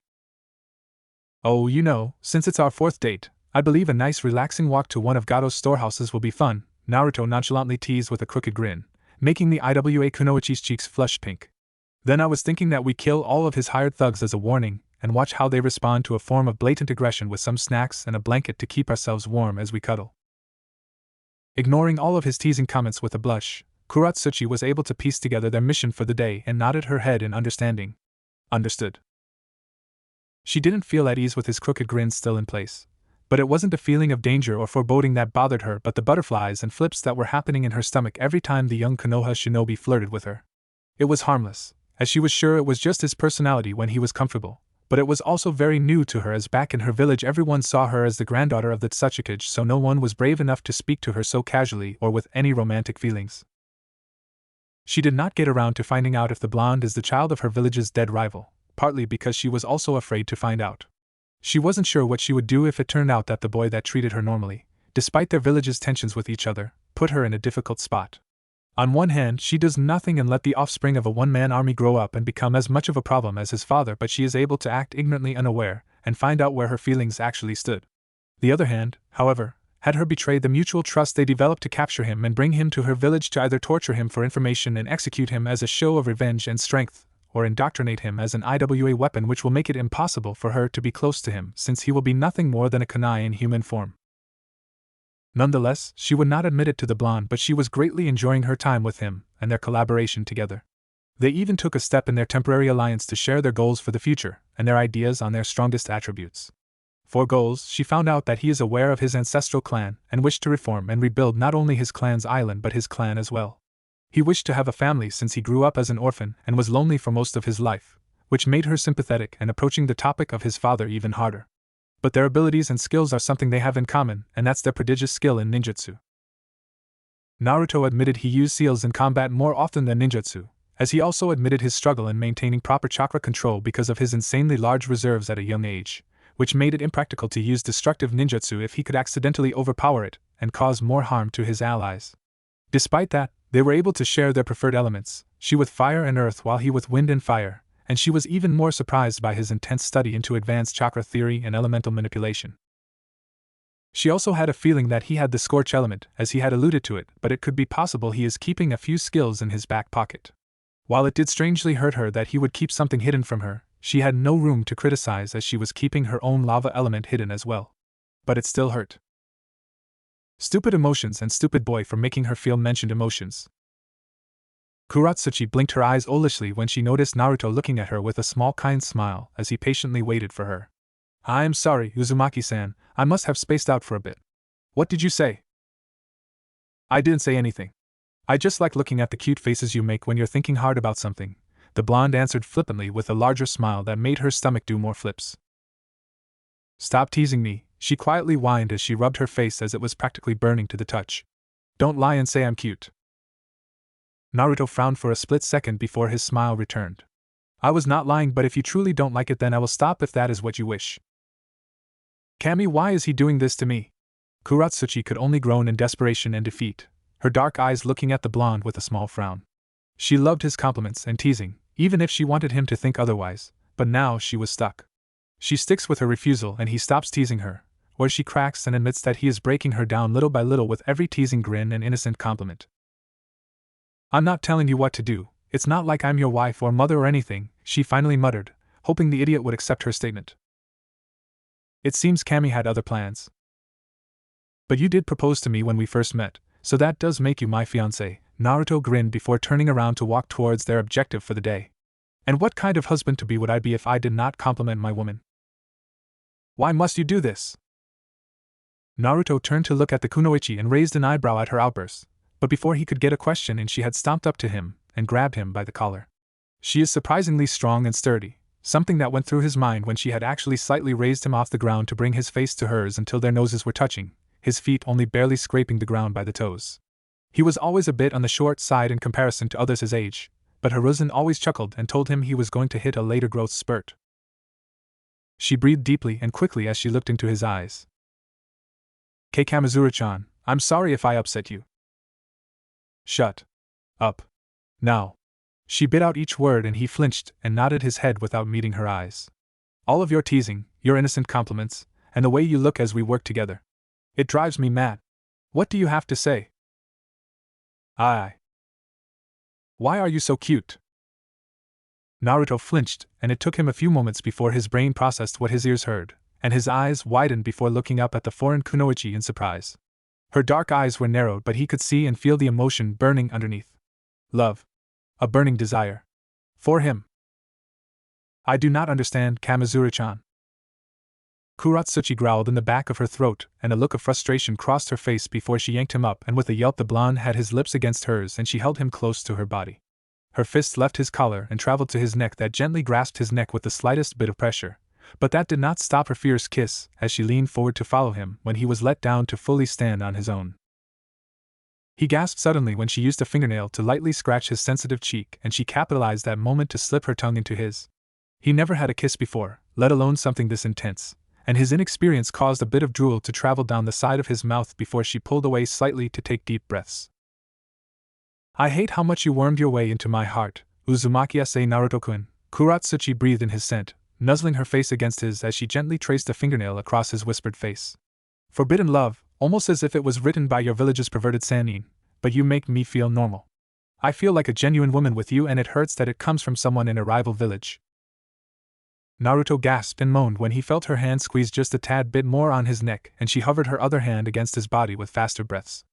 Oh, you know, since it's our 4th date, I believe a nice relaxing walk to one of Gato's storehouses will be fun, Naruto nonchalantly teased with a crooked grin, making the IWA kunoichi's cheeks flush pink. Then I was thinking that we kill all of his hired thugs as a warning, and watch how they respond to a form of blatant aggression with some snacks and a blanket to keep ourselves warm as we cuddle. Ignoring all of his teasing comments with a blush, Kuratsuchi was able to piece together their mission for the day and nodded her head in understanding. Understood. She didn't feel at ease with his crooked grin still in place. But it wasn't a feeling of danger or foreboding that bothered her but the butterflies and flips that were happening in her stomach every time the young Konoha shinobi flirted with her. It was harmless, as she was sure it was just his personality when he was comfortable, but it was also very new to her as back in her village everyone saw her as the granddaughter of the Tsuchikage, so no one was brave enough to speak to her so casually or with any romantic feelings. She did not get around to finding out if the blonde is the child of her village's dead rival, partly because she was also afraid to find out. She wasn't sure what she would do if it turned out that the boy that treated her normally, despite their village's tensions with each other, put her in a difficult spot. On one hand, she does nothing and let the offspring of a one-man army grow up and become as much of a problem as his father, but she is able to act ignorantly unaware and find out where her feelings actually stood. The other hand, however, had her betrayed the mutual trust they developed to capture him and bring him to her village to either torture him for information and execute him as a show of revenge and strength, or indoctrinate him as an IWA weapon, which will make it impossible for her to be close to him since he will be nothing more than a kunai in human form. Nonetheless, she would not admit it to the blonde, but she was greatly enjoying her time with him and their collaboration together. They even took a step in their temporary alliance to share their goals for the future and their ideas on their strongest attributes. For goals, she found out that he is aware of his ancestral clan and wished to reform and rebuild not only his clan's island but his clan as well. He wished to have a family since he grew up as an orphan and was lonely for most of his life, which made her sympathetic and approaching the topic of his father even harder. But their abilities and skills are something they have in common, and that's their prodigious skill in ninjutsu. Naruto admitted he used seals in combat more often than ninjutsu, as he also admitted his struggle in maintaining proper chakra control because of his insanely large reserves at a young age, which made it impractical to use destructive ninjutsu if he could accidentally overpower it and cause more harm to his allies. Despite that, they were able to share their preferred elements, she with fire and earth while he with wind and fire, and she was even more surprised by his intense study into advanced chakra theory and elemental manipulation. She also had a feeling that he had the scorch element, as he had alluded to it, but it could be possible he is keeping a few skills in his back pocket. While it did strangely hurt her that he would keep something hidden from her, she had no room to criticize as she was keeping her own lava element hidden as well. But it still hurt. Stupid emotions and stupid boy for making her feel mentioned emotions. Kuratsuchi blinked her eyes owlishly when she noticed Naruto looking at her with a small kind smile as he patiently waited for her. I'm sorry, Uzumaki-san, I must have spaced out for a bit. What did you say? I didn't say anything. I just like looking at the cute faces you make when you're thinking hard about something, the blonde answered flippantly with a larger smile that made her stomach do more flips. Stop teasing me, she quietly whined as she rubbed her face as it was practically burning to the touch. Don't lie and say I'm cute. Naruto frowned for a split second before his smile returned. I was not lying, but if you truly don't like it, then I will stop if that is what you wish. Kami, why is he doing this to me? Kuratsuchi could only groan in desperation and defeat, her dark eyes looking at the blonde with a small frown. She loved his compliments and teasing, even if she wanted him to think otherwise, but now she was stuck. She sticks with her refusal and he stops teasing her, or she cracks and admits that he is breaking her down little by little with every teasing grin and innocent compliment. I'm not telling you what to do, it's not like I'm your wife or mother or anything, she finally muttered, hoping the idiot would accept her statement. It seems Kami had other plans. But you did propose to me when we first met, so that does make you my fiancé, Naruto grinned before turning around to walk towards their objective for the day. And what kind of husband-to-be would I be if I did not compliment my woman? Why must you do this? Naruto turned to look at the kunoichi and raised an eyebrow at her outburst, but before he could get a question in, she had stomped up to him and grabbed him by the collar. She is surprisingly strong and sturdy, something that went through his mind when she had actually slightly raised him off the ground to bring his face to hers until their noses were touching, his feet only barely scraping the ground by the toes. He was always a bit on the short side in comparison to others his age, but Hiruzen always chuckled and told him he was going to hit a later growth spurt. She breathed deeply and quickly as she looked into his eyes. Kei Kamizura-chan, I'm sorry if I upset you. Shut up. Now. She bit out each word and he flinched and nodded his head without meeting her eyes. All of your teasing, your innocent compliments, and the way you look as we work together. It drives me mad. What do you have to say? Why are you so cute? Naruto flinched, and it took him a few moments before his brain processed what his ears heard, and his eyes widened before looking up at the foreign kunoichi in surprise. Her dark eyes were narrowed, but he could see and feel the emotion burning underneath. Love. A burning desire. For him. I do not understand, Kamizura-chan. Kuratsuchi growled in the back of her throat, and a look of frustration crossed her face before she yanked him up, and with a yelp the blonde had his lips against hers and she held him close to her body. Her fists left his collar and traveled to his neck that gently grasped his neck with the slightest bit of pressure, but that did not stop her fierce kiss as she leaned forward to follow him when he was let down to fully stand on his own. He gasped suddenly when she used a fingernail to lightly scratch his sensitive cheek, and she capitalized that moment to slip her tongue into his. He never had a kiss before, let alone something this intense, and his inexperience caused a bit of drool to travel down the side of his mouth before she pulled away slightly to take deep breaths. I hate how much you wormed your way into my heart, Uzumaki-ase Naruto-kun, Kuratsuchi breathed in his scent, nuzzling her face against his as she gently traced a fingernail across his whispered face. Forbidden love, almost as if it was written by your village's perverted sannin, but you make me feel normal. I feel like a genuine woman with you, and it hurts that it comes from someone in a rival village. Naruto gasped and moaned when he felt her hand squeeze just a tad bit more on his neck, and she hovered her other hand against his body with faster breaths.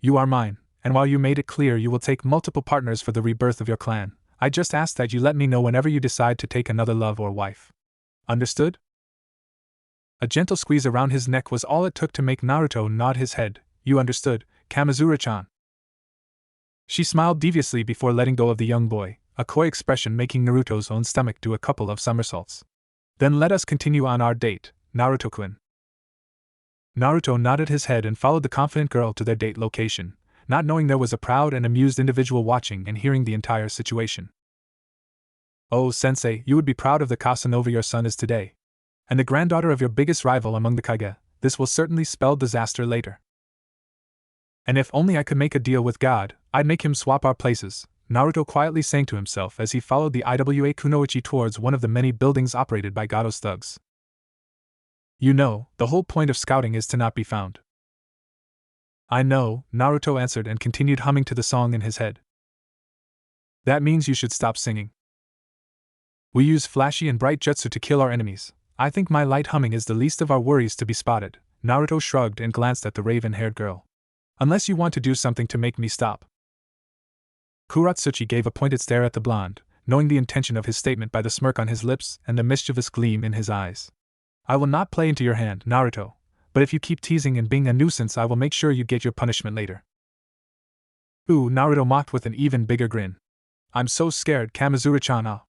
You are mine, and while you made it clear you will take multiple partners for the rebirth of your clan, I just ask that you let me know whenever you decide to take another love or wife. Understood? A gentle squeeze around his neck was all it took to make Naruto nod his head. You understood, Kamizura-chan. She smiled deviously before letting go of the young boy, a coy expression making Naruto's own stomach do a couple of somersaults. Then let us continue on our date, Naruto-kun. Naruto nodded his head and followed the confident girl to their date location, not knowing there was a proud and amused individual watching and hearing the entire situation. Oh, sensei, you would be proud of the Casanova your son is today. And the granddaughter of your biggest rival among the Kage, this will certainly spell disaster later. And if only I could make a deal with God, I'd make him swap our places, Naruto quietly sang to himself as he followed the IWA kunoichi towards one of the many buildings operated by Gato's thugs. You know, the whole point of scouting is to not be found. I know, Naruto answered and continued humming to the song in his head. That means you should stop singing. We use flashy and bright jutsu to kill our enemies. I think my light humming is the least of our worries to be spotted, Naruto shrugged and glanced at the raven-haired girl. Unless you want to do something to make me stop. Kuratsuchi gave a pointed stare at the blonde, knowing the intention of his statement by the smirk on his lips and the mischievous gleam in his eyes. I will not play into your hand, Naruto, but if you keep teasing and being a nuisance I will make sure you get your punishment later. Ooh, Naruto mocked with an even bigger grin. I'm so scared, Kamizura-chan. Ah.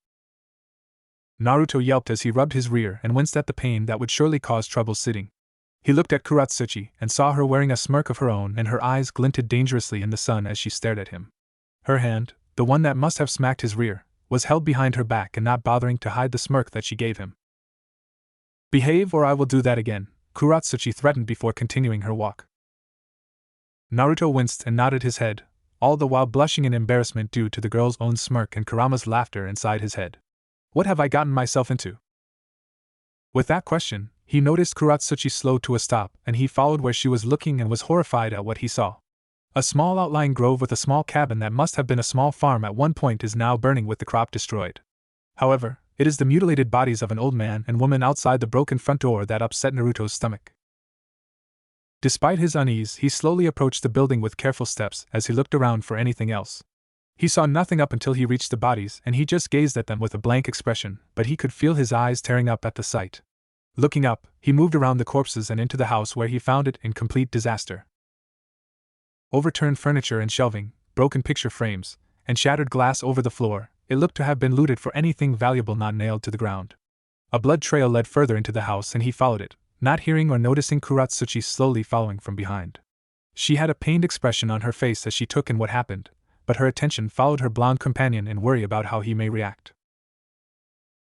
Naruto yelped as he rubbed his rear and winced at the pain that would surely cause trouble sitting. He looked at Kuratsuchi and saw her wearing a smirk of her own, and her eyes glinted dangerously in the sun as she stared at him. Her hand, the one that must have smacked his rear, was held behind her back and not bothering to hide the smirk that she gave him. Behave or I will do that again, Kuratsuchi threatened before continuing her walk. Naruto winced and nodded his head, all the while blushing in embarrassment due to the girl's own smirk and Kurama's laughter inside his head. What have I gotten myself into? With that question, he noticed Kuratsuchi slow to a stop, and he followed where she was looking and was horrified at what he saw. A small outlying grove with a small cabin that must have been a small farm at one point is now burning with the crop destroyed. However, it is the mutilated bodies of an old man and woman outside the broken front door that upset Naruto's stomach. Despite his unease, he slowly approached the building with careful steps as he looked around for anything else. He saw nothing up until he reached the bodies, and he just gazed at them with a blank expression, but he could feel his eyes tearing up at the sight. Looking up, he moved around the corpses and into the house where he found it in complete disaster. Overturned furniture and shelving, broken picture frames, and shattered glass over the floor, it looked to have been looted for anything valuable not nailed to the ground. A blood trail led further into the house and he followed it, not hearing or noticing Kuratsuchi slowly following from behind. She had a pained expression on her face as she took in what happened, but her attention followed her blonde companion in worry about how he may react.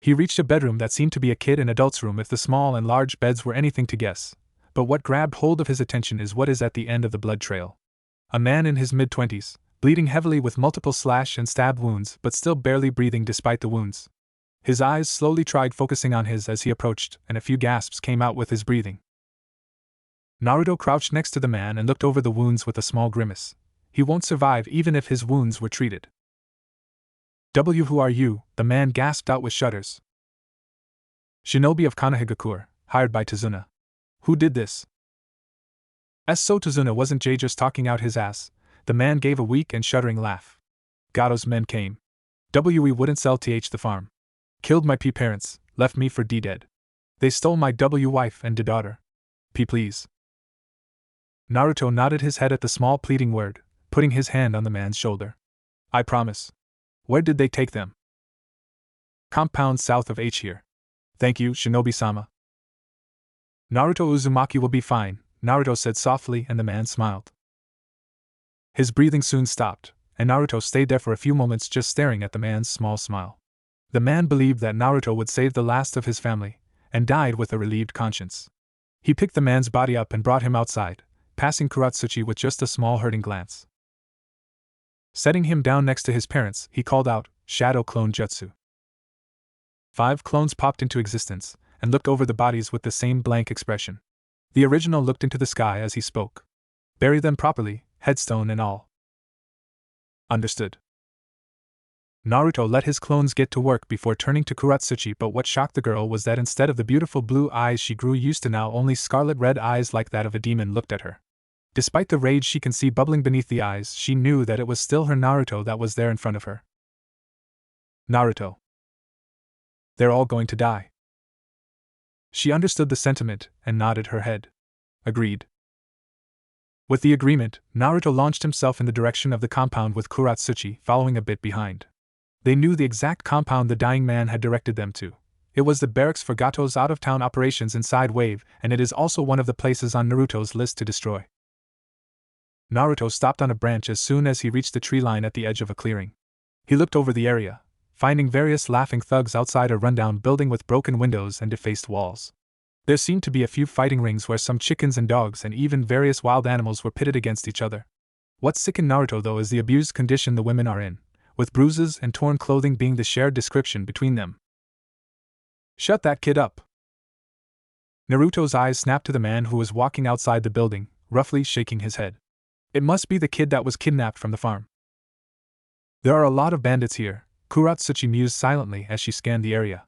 He reached a bedroom that seemed to be a kid and adult's room if the small and large beds were anything to guess, but what grabbed hold of his attention is what is at the end of the blood trail. A man in his mid-20s, bleeding heavily with multiple slash and stab wounds but still barely breathing despite the wounds. His eyes slowly tried focusing on his as he approached, and a few gasps came out with his breathing. Naruto crouched next to the man and looked over the wounds with a small grimace. He won't survive even if his wounds were treated. Who are you? The man gasped out with shudders. Shinobi of Konohagakure, hired by Tazuna. Who did this? So Tazuna wasn't just talking out his ass. The man gave a weak and shuddering laugh. Gato's men came. We wouldn't sell the farm. Killed my parents, left me for dead. They stole my wife and daughter. Please. Naruto nodded his head at the small pleading word, putting his hand on the man's shoulder. I promise. Where did they take them? Compound south of H here. Thank you, Shinobi-sama. Naruto Uzumaki will be fine, Naruto said softly, and the man smiled. His breathing soon stopped, and Naruto stayed there for a few moments just staring at the man's small smile. The man believed that Naruto would save the last of his family, and died with a relieved conscience. He picked the man's body up and brought him outside, passing Kuratsuchi with just a small hurting glance. Setting him down next to his parents, he called out, Shadow Clone Jutsu. 5 clones popped into existence, and looked over the bodies with the same blank expression. The original looked into the sky as he spoke. Bury them properly, headstone and all. Understood. Naruto let his clones get to work before turning to Kuratsuchi, but what shocked the girl was that instead of the beautiful blue eyes she grew used to, now only scarlet red eyes like that of a demon looked at her. Despite the rage she can see bubbling beneath the eyes, she knew that it was still her Naruto that was there in front of her. Naruto. They're all going to die. She understood the sentiment and nodded her head. Agreed. With the agreement, Naruto launched himself in the direction of the compound with Kuratsuchi following a bit behind. They knew the exact compound the dying man had directed them to. It was the barracks for Gato's out-of-town operations inside Wave, and it is also one of the places on Naruto's list to destroy. Naruto stopped on a branch as soon as he reached the tree line at the edge of a clearing. He looked over the area, finding various laughing thugs outside a rundown building with broken windows and defaced walls. There seemed to be a few fighting rings where some chickens and dogs and even various wild animals were pitted against each other. What sickened Naruto though is the abused condition the women are in, with bruises and torn clothing being the shared description between them. Shut that kid up! Naruto's eyes snapped to the man who was walking outside the building, roughly shaking his head. It must be the kid that was kidnapped from the farm. There are a lot of bandits here, Kuratsuchi mused silently as she scanned the area.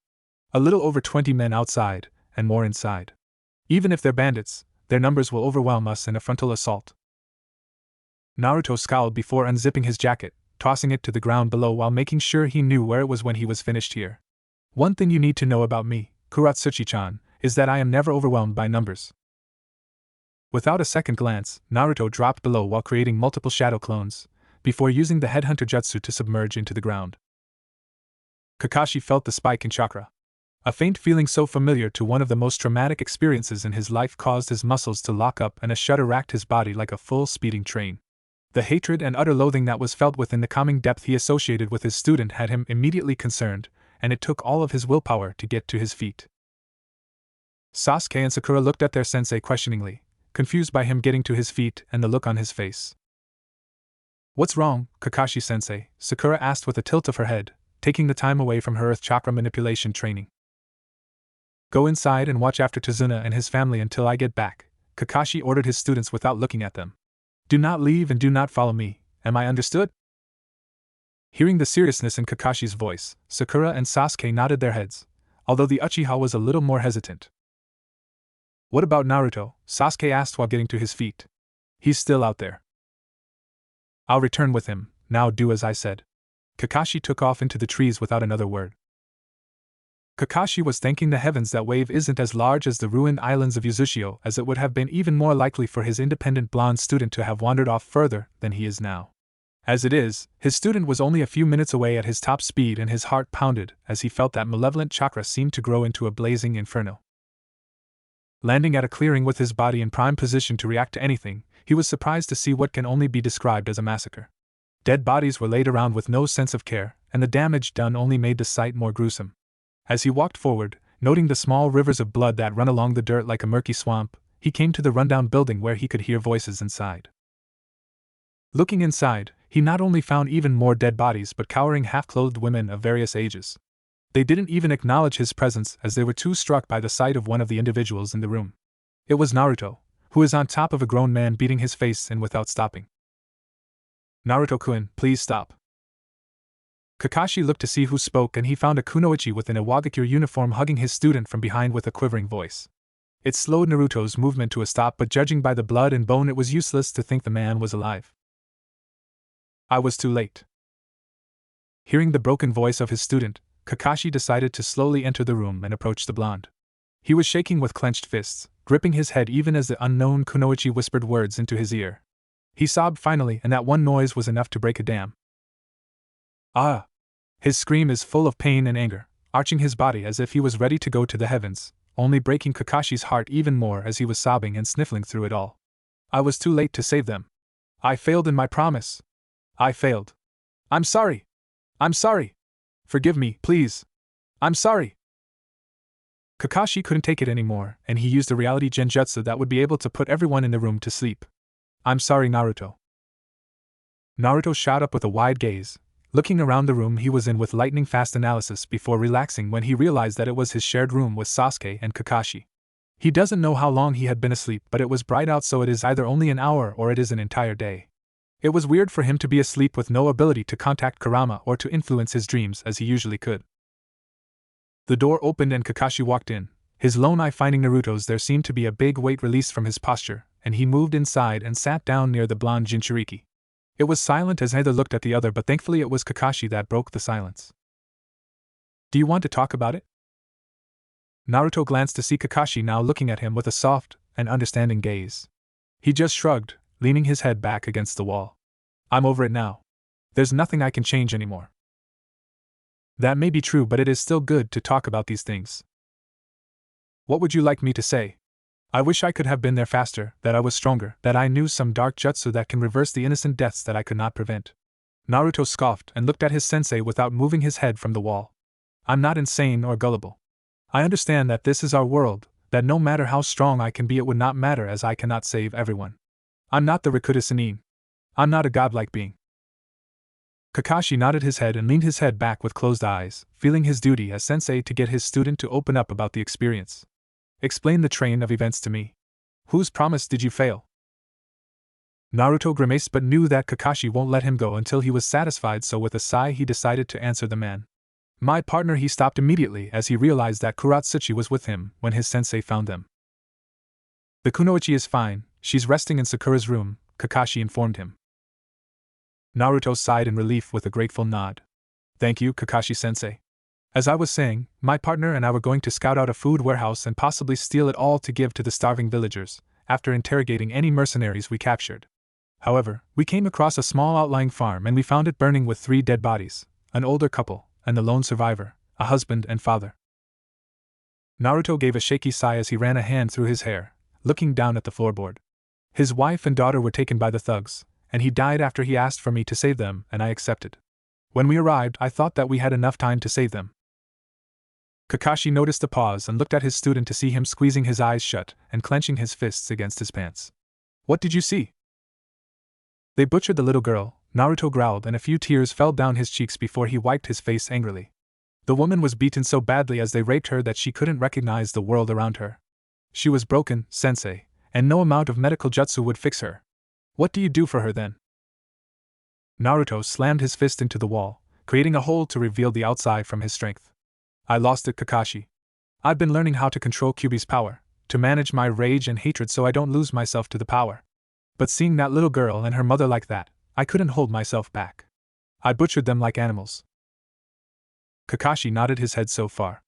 A little over 20 men outside, and more inside. Even if they're bandits, their numbers will overwhelm us in a frontal assault. Naruto scowled before unzipping his jacket, tossing it to the ground below while making sure he knew where it was when he was finished here. One thing you need to know about me, Kuratsuchi-chan, is that I am never overwhelmed by numbers. Without a second glance, Naruto dropped below while creating multiple shadow clones, before using the headhunter jutsu to submerge into the ground. Kakashi felt the spike in chakra. A faint feeling so familiar to one of the most traumatic experiences in his life caused his muscles to lock up and a shudder racked his body like a full speeding train. The hatred and utter loathing that was felt within the calming depth he associated with his student had him immediately concerned, and it took all of his willpower to get to his feet. Sasuke and Sakura looked at their sensei questioningly, confused by him getting to his feet and the look on his face. "What's wrong, Kakashi-sensei?" Sakura asked with a tilt of her head, taking the time away from her earth chakra manipulation training. "Go inside and watch after Tazuna and his family until I get back," Kakashi ordered his students without looking at them. "Do not leave and do not follow me, am I understood?" Hearing the seriousness in Kakashi's voice, Sakura and Sasuke nodded their heads, although the Uchiha was a little more hesitant. "What about Naruto?" Sasuke asked while getting to his feet. "He's still out there." "I'll return with him, now do as I said." Kakashi took off into the trees without another word. Kakashi was thanking the heavens that wave isn't as large as the ruined islands of Uzushio, as it would have been even more likely for his independent blonde student to have wandered off further than he is now. As it is, his student was only a few minutes away at his top speed and his heart pounded as he felt that malevolent chakra seem to grow into a blazing inferno. Landing at a clearing with his body in prime position to react to anything, he was surprised to see what can only be described as a massacre. Dead bodies were laid around with no sense of care, and the damage done only made the sight more gruesome. As he walked forward, noting the small rivers of blood that run along the dirt like a murky swamp, he came to the rundown building where he could hear voices inside. Looking inside, he not only found even more dead bodies but cowering half-clothed women of various ages. They didn't even acknowledge his presence as they were too struck by the sight of one of the individuals in the room. It was Naruto, who is on top of a grown man beating his face in without stopping. "Naruto-kun, please stop." Kakashi looked to see who spoke and he found a kunoichi within a Wagakure uniform hugging his student from behind with a quivering voice. It slowed Naruto's movement to a stop, but judging by the blood and bone it was useless to think the man was alive. "I was too late." Hearing the broken voice of his student, Kakashi decided to slowly enter the room and approach the blonde. He was shaking with clenched fists, gripping his head even as the unknown kunoichi whispered words into his ear. He sobbed finally, and that one noise was enough to break a dam. "Ah!" His scream is full of pain and anger, arching his body as if he was ready to go to the heavens, only breaking Kakashi's heart even more as he was sobbing and sniffling through it all. "I was too late to save them. I failed in my promise. I failed. I'm sorry. I'm sorry. Forgive me, please. I'm sorry." Kakashi couldn't take it anymore, and he used a reality genjutsu that would be able to put everyone in the room to sleep. "I'm sorry, Naruto." Naruto shot up with a wide gaze, looking around the room he was in with lightning-fast analysis before relaxing when he realized that it was his shared room with Sasuke and Kakashi. He doesn't know how long he had been asleep, but it was bright out, so it is either only an hour or it is an entire day. It was weird for him to be asleep with no ability to contact Kurama or to influence his dreams as he usually could. The door opened and Kakashi walked in, his lone eye finding Naruto's. There seemed to be a big weight released from his posture, and he moved inside and sat down near the blonde jinchuriki. It was silent as neither looked at the other, but thankfully it was Kakashi that broke the silence. "Do you want to talk about it?" Naruto glanced to see Kakashi now looking at him with a soft and understanding gaze. He just shrugged, leaning his head back against the wall. "I'm over it now. There's nothing I can change anymore." "That may be true, but it is still good to talk about these things." "What would you like me to say?" "I wish I could have been there faster, that I was stronger, that I knew some dark jutsu that can reverse the innocent deaths that I could not prevent." Naruto scoffed and looked at his sensei without moving his head from the wall. "I'm not insane or gullible. I understand that this is our world, that no matter how strong I can be it would not matter as I cannot save everyone. I'm not the Rikuta Sennin. I'm not a godlike being." Kakashi nodded his head and leaned his head back with closed eyes, feeling his duty as sensei to get his student to open up about the experience. "Explain the train of events to me. Whose promise did you fail?" Naruto grimaced but knew that Kakashi won't let him go until he was satisfied, so with a sigh he decided to answer the man. "My partner." He stopped immediately as he realized that Kuratsuchi was with him when his sensei found them. "The kunoichi is fine, she's resting in Sakura's room," Kakashi informed him. Naruto sighed in relief with a grateful nod. "Thank you, Kakashi-sensei. As I was saying, my partner and I were going to scout out a food warehouse and possibly steal it all to give to the starving villagers, after interrogating any mercenaries we captured. However, we came across a small outlying farm and we found it burning with 3 dead bodies, an older couple, and the lone survivor, a husband and father. Naruto gave a shaky sigh as he ran a hand through his hair, looking down at the floorboard. His wife and daughter were taken by the thugs, and he died after he asked for me to save them, and I accepted. When we arrived, I thought that we had enough time to save them. Kakashi noticed a pause and looked at his student to see him squeezing his eyes shut and clenching his fists against his pants. What did you see? They butchered the little girl, Naruto growled, and a few tears fell down his cheeks before he wiped his face angrily. The woman was beaten so badly as they raped her that she couldn't recognize the world around her. She was broken, sensei, and no amount of medical jutsu would fix her. What do you do for her then? Naruto slammed his fist into the wall, creating a hole to reveal the outside from his strength. I lost it, Kakashi. I've been learning how to control Kyuubi's power, to manage my rage and hatred so I don't lose myself to the power. But seeing that little girl and her mother like that, I couldn't hold myself back. I butchered them like animals. Kakashi nodded his head so far.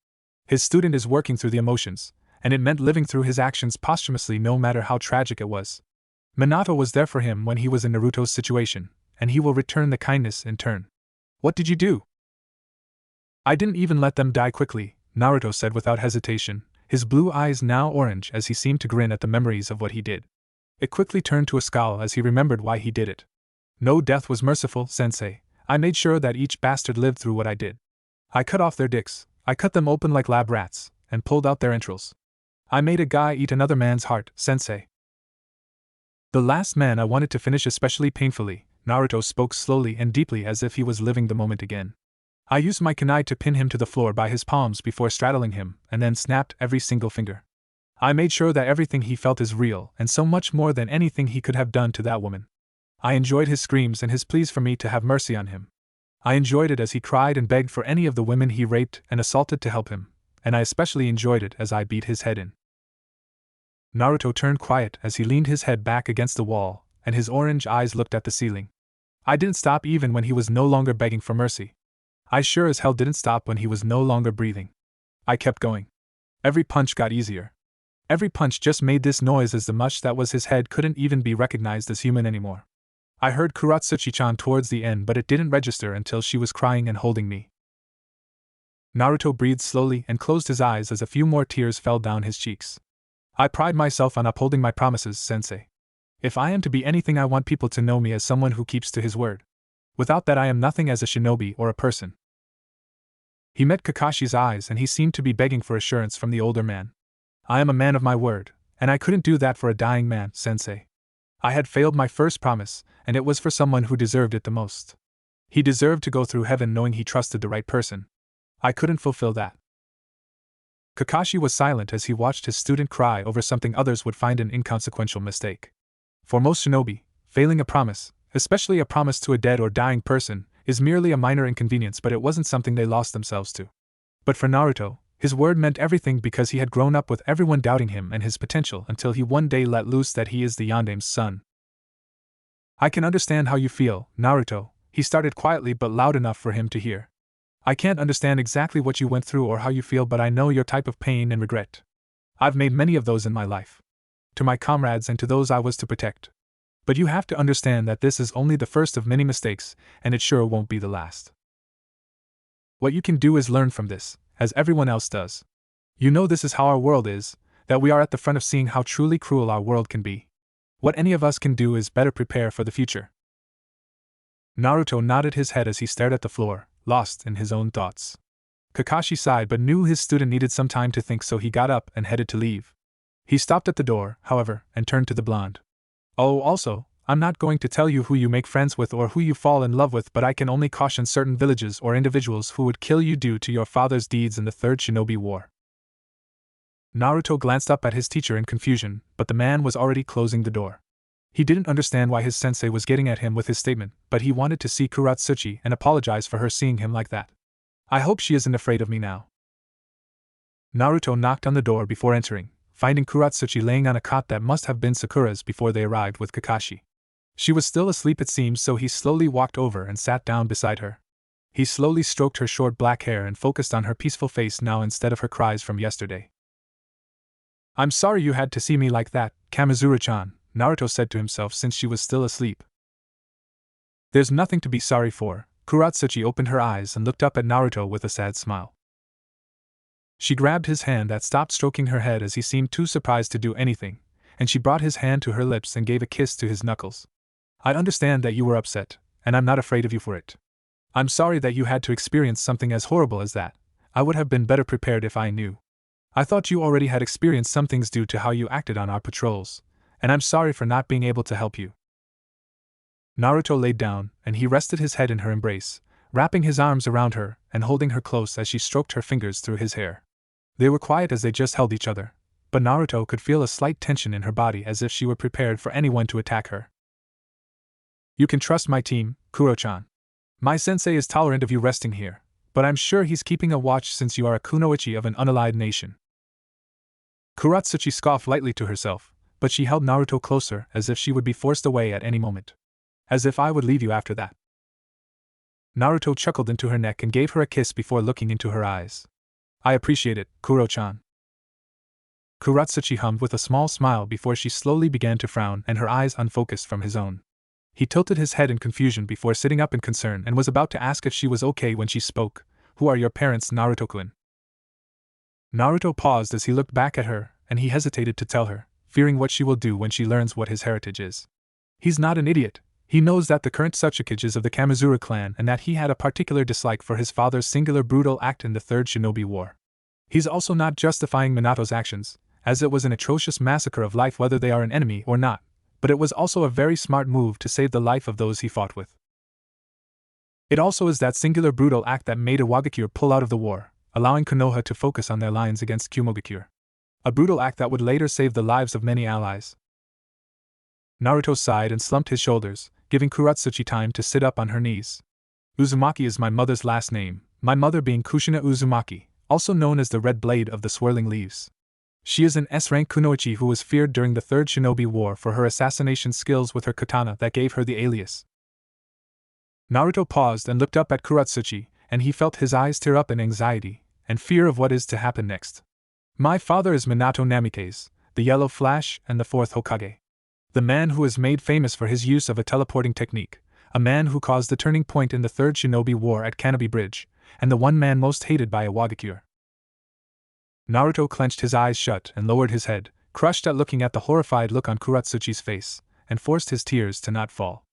His student is working through the emotions, and it meant living through his actions posthumously no matter how tragic it was. Minato was there for him when he was in Naruto's situation, and he will return the kindness in turn. What did you do? I didn't even let them die quickly, Naruto said without hesitation, his blue eyes now orange as he seemed to grin at the memories of what he did. It quickly turned to a scowl as he remembered why he did it. No death was merciful, sensei. I made sure that each bastard lived through what I did. I cut off their dicks, I cut them open like lab rats, and pulled out their entrails. I made a guy eat another man's heart, sensei. The last man I wanted to finish especially painfully, Naruto spoke slowly and deeply as if he was living the moment again. I used my kunai to pin him to the floor by his palms before straddling him, and then snapped every single finger. I made sure that everything he felt is real and so much more than anything he could have done to that woman. I enjoyed his screams and his pleas for me to have mercy on him. I enjoyed it as he cried and begged for any of the women he raped and assaulted to help him, and I especially enjoyed it as I beat his head in. Naruto turned quiet as he leaned his head back against the wall, and his orange eyes looked at the ceiling. I didn't stop even when he was no longer begging for mercy. I sure as hell didn't stop when he was no longer breathing. I kept going. Every punch got easier. Every punch just made this noise as the mush that was his head couldn't even be recognized as human anymore. I heard Kuratsuchi-chan towards the end, but it didn't register until she was crying and holding me. Naruto breathed slowly and closed his eyes as a few more tears fell down his cheeks. I pride myself on upholding my promises, sensei. If I am to be anything, I want people to know me as someone who keeps to his word. Without that, I am nothing as a shinobi or a person. He met Kakashi's eyes and he seemed to be begging for assurance from the older man. I am a man of my word, and I couldn't do that for a dying man, sensei. I had failed my first promise, and it was for someone who deserved it the most. He deserved to go through heaven knowing he trusted the right person. I couldn't fulfill that. Kakashi was silent as he watched his student cry over something others would find an inconsequential mistake. For most shinobi, failing a promise, especially a promise to a dead or dying person, is merely a minor inconvenience, but it wasn't something they lost themselves to. But for Naruto, his word meant everything because he had grown up with everyone doubting him and his potential until he one day let loose that he is the Yandame's son. I can understand how you feel, Naruto, he started quietly but loud enough for him to hear. I can't understand exactly what you went through or how you feel, but I know your type of pain and regret. I've made many of those in my life. To my comrades and to those I was to protect. But you have to understand that this is only the first of many mistakes, and it sure won't be the last. What you can do is learn from this, as everyone else does. You know this is how our world is, that we are at the front of seeing how truly cruel our world can be. What any of us can do is better prepare for the future. Naruto nodded his head as he stared at the floor, lost in his own thoughts. Kakashi sighed but knew his student needed some time to think, so he got up and headed to leave. He stopped at the door, however, and turned to the blonde. Oh, also, I'm not going to tell you who you make friends with or who you fall in love with, but I can only caution certain villages or individuals who would kill you due to your father's deeds in the Third Shinobi War. Naruto glanced up at his teacher in confusion, but the man was already closing the door. He didn't understand why his sensei was getting at him with his statement, but he wanted to see Kuratsuchi and apologize for her seeing him like that. I hope she isn't afraid of me now. Naruto knocked on the door before entering, finding Kuratsuchi laying on a cot that must have been Sakura's before they arrived with Kakashi. She was still asleep it seems, so he slowly walked over and sat down beside her. He slowly stroked her short black hair and focused on her peaceful face now instead of her cries from yesterday. I'm sorry you had to see me like that, Kamizuru-chan, Naruto said to himself since she was still asleep. There's nothing to be sorry for. Kuratsuchi opened her eyes and looked up at Naruto with a sad smile. She grabbed his hand that stopped stroking her head as he seemed too surprised to do anything, and she brought his hand to her lips and gave a kiss to his knuckles. I understand that you were upset, and I'm not afraid of you for it. I'm sorry that you had to experience something as horrible as that. I would have been better prepared if I knew. I thought you already had experienced some things due to how you acted on our patrols, and I'm sorry for not being able to help you. Naruto laid down, and he rested his head in her embrace, wrapping his arms around her and holding her close as she stroked her fingers through his hair. They were quiet as they just held each other, but Naruto could feel a slight tension in her body as if she were prepared for anyone to attack her. You can trust my team, Kuro-chan. My sensei is tolerant of you resting here, but I'm sure he's keeping a watch since you are a kunoichi of an unallied nation. Kuratsuchi scoffed lightly to herself, but she held Naruto closer as if she would be forced away at any moment. As if I would leave you after that. Naruto chuckled into her neck and gave her a kiss before looking into her eyes. I appreciate it, Kuro-chan. Kuratsuchi hummed with a small smile before she slowly began to frown and her eyes unfocused from his own. He tilted his head in confusion before sitting up in concern and was about to ask if she was okay when she spoke. Who are your parents, Naruto-kun? Naruto paused as he looked back at her, and he hesitated to tell her, fearing what she will do when she learns what his heritage is. He's not an idiot. He knows that the current Tsuchikage is of the Kamizura clan and that he had a particular dislike for his father's singular brutal act in the Third Shinobi War. He's also not justifying Minato's actions, as it was an atrocious massacre of life whether they are an enemy or not, but it was also a very smart move to save the life of those he fought with. It also is that singular brutal act that made Iwagakure pull out of the war, allowing Konoha to focus on their lines against Kumogakure. A brutal act that would later save the lives of many allies. Naruto sighed and slumped his shoulders, giving Kuratsuchi time to sit up on her knees. Uzumaki is my mother's last name, my mother being Kushina Uzumaki, also known as the Red Blade of the Swirling Leaves. She is an S-rank kunoichi who was feared during the Third Shinobi War for her assassination skills with her katana that gave her the alias. Naruto paused and looked up at Kuratsuchi, and he felt his eyes tear up in anxiety and fear of what is to happen next. My father is Minato Namikaze, the Yellow Flash and the Fourth Hokage. The man who is made famous for his use of a teleporting technique, a man who caused the turning point in the Third Shinobi War at Canopy Bridge, and the one man most hated by Iwagakure. Naruto clenched his eyes shut and lowered his head, crushed at looking at the horrified look on Kuratsuchi's face, and forced his tears to not fall.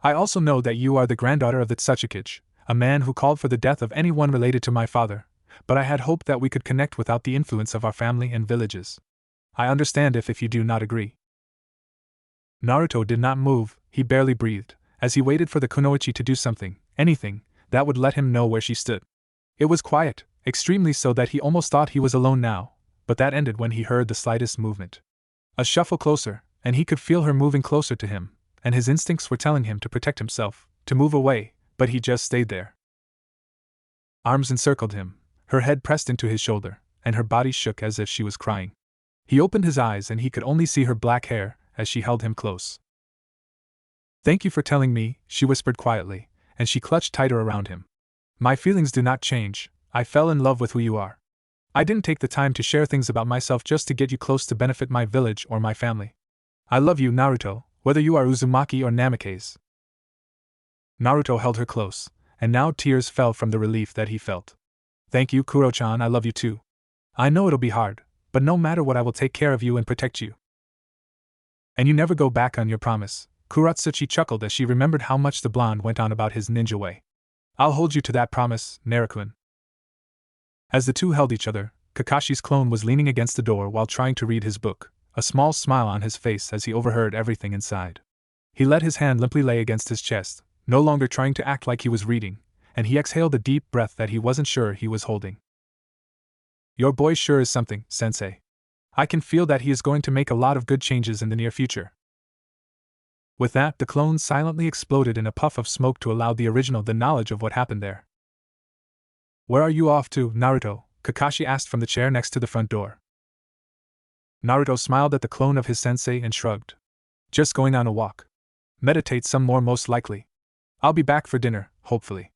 I also know that you are the granddaughter of the Tsuchikage, a man who called for the death of anyone related to my father, but I had hoped that we could connect without the influence of our family and villages. I understand if you do not agree. Naruto did not move, he barely breathed, as he waited for the kunoichi to do something, anything, that would let him know where she stood. It was quiet, extremely so that he almost thought he was alone now, but that ended when he heard the slightest movement. A shuffle closer, and he could feel her moving closer to him, and his instincts were telling him to protect himself, to move away, but he just stayed there. Arms encircled him, her head pressed into his shoulder, and her body shook as if she was crying. He opened his eyes and he could only see her black hair as she held him close. Thank you for telling me, she whispered quietly, and she clutched tighter around him. My feelings do not change, I fell in love with who you are. I didn't take the time to share things about myself just to get you close to benefit my village or my family. I love you, Naruto, whether you are Uzumaki or Namikaze. Naruto held her close, and now tears fell from the relief that he felt. Thank you, Kuro-chan, I love you too. I know it'll be hard, but no matter what I will take care of you and protect you. And you never go back on your promise, Kuratsuchi chuckled as she remembered how much the blonde went on about his ninja way. I'll hold you to that promise, Naruto-kun. As the two held each other, Kakashi's clone was leaning against the door while trying to read his book, a small smile on his face as he overheard everything inside. He let his hand limply lay against his chest, no longer trying to act like he was reading, and he exhaled a deep breath that he wasn't sure he was holding. Your boy sure is something, sensei. I can feel that he is going to make a lot of good changes in the near future. With that, the clone silently exploded in a puff of smoke to allow the original the knowledge of what happened there. Where are you off to, Naruto? Kakashi asked from the chair next to the front door. Naruto smiled at the clone of his sensei and shrugged. Just going on a walk. Meditate some more most likely. I'll be back for dinner, hopefully.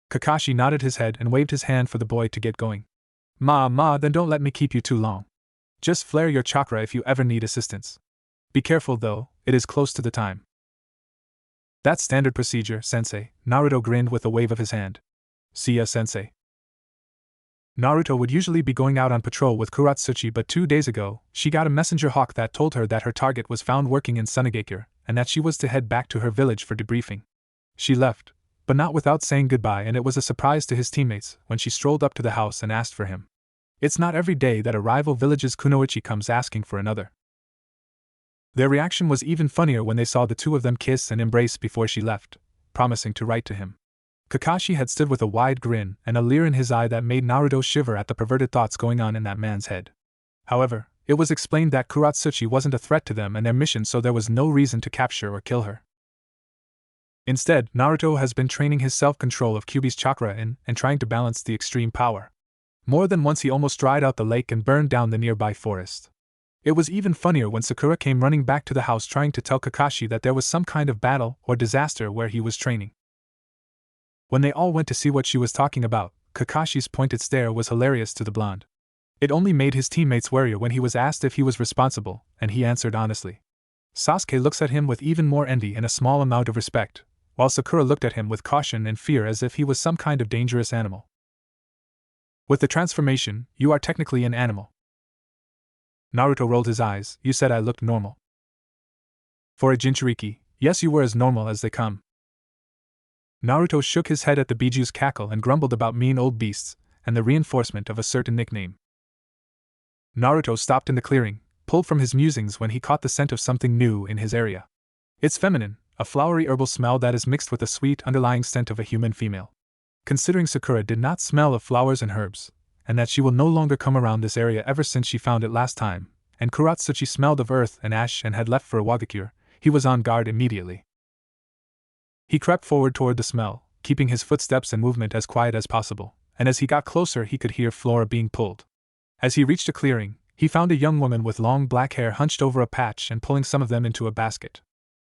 Kakashi nodded his head and waved his hand for the boy to get going. Ma, then don't let me keep you too long. Just flare your chakra if you ever need assistance. Be careful though, it is close to the time. That's standard procedure, sensei, Naruto grinned with a wave of his hand. See ya, sensei. Naruto would usually be going out on patrol with Kuratsuchi, but 2 days ago, she got a messenger hawk that told her that her target was found working in Sunagakure, and that she was to head back to her village for debriefing. She left, but not without saying goodbye, and it was a surprise to his teammates when she strolled up to the house and asked for him. It's not every day that a rival village's kunoichi comes asking for another. Their reaction was even funnier when they saw the two of them kiss and embrace before she left, promising to write to him. Kakashi had stood with a wide grin and a leer in his eye that made Naruto shiver at the perverted thoughts going on in that man's head. However, it was explained that Kuratsuchi wasn't a threat to them and their mission, so there was no reason to capture or kill her. Instead, Naruto has been training his self-control of Kyuubi's chakra in and trying to balance the extreme power. More than once he almost dried out the lake and burned down the nearby forest. It was even funnier when Sakura came running back to the house trying to tell Kakashi that there was some kind of battle or disaster where he was training. When they all went to see what she was talking about, Kakashi's pointed stare was hilarious to the blonde. It only made his teammates warier when he was asked if he was responsible, and he answered honestly. Sasuke looks at him with even more envy and a small amount of respect, while Sakura looked at him with caution and fear as if he was some kind of dangerous animal. With the transformation, you are technically an animal. Naruto rolled his eyes. You said I looked normal. For a jinchuriki, yes, you were as normal as they come. Naruto shook his head at the Biju's cackle and grumbled about mean old beasts and the reinforcement of a certain nickname. Naruto stopped in the clearing, pulled from his musings when he caught the scent of something new in his area. It's feminine, a flowery herbal smell that is mixed with a sweet underlying scent of a human female. Considering Sakura did not smell of flowers and herbs, and that she will no longer come around this area ever since she found it last time, and Kuratsuchi smelled of earth and ash and had left for Iwagakure, he was on guard immediately. He crept forward toward the smell, keeping his footsteps and movement as quiet as possible, and as he got closer he could hear Flora being pulled. As he reached a clearing, he found a young woman with long black hair hunched over a patch and pulling some of them into a basket.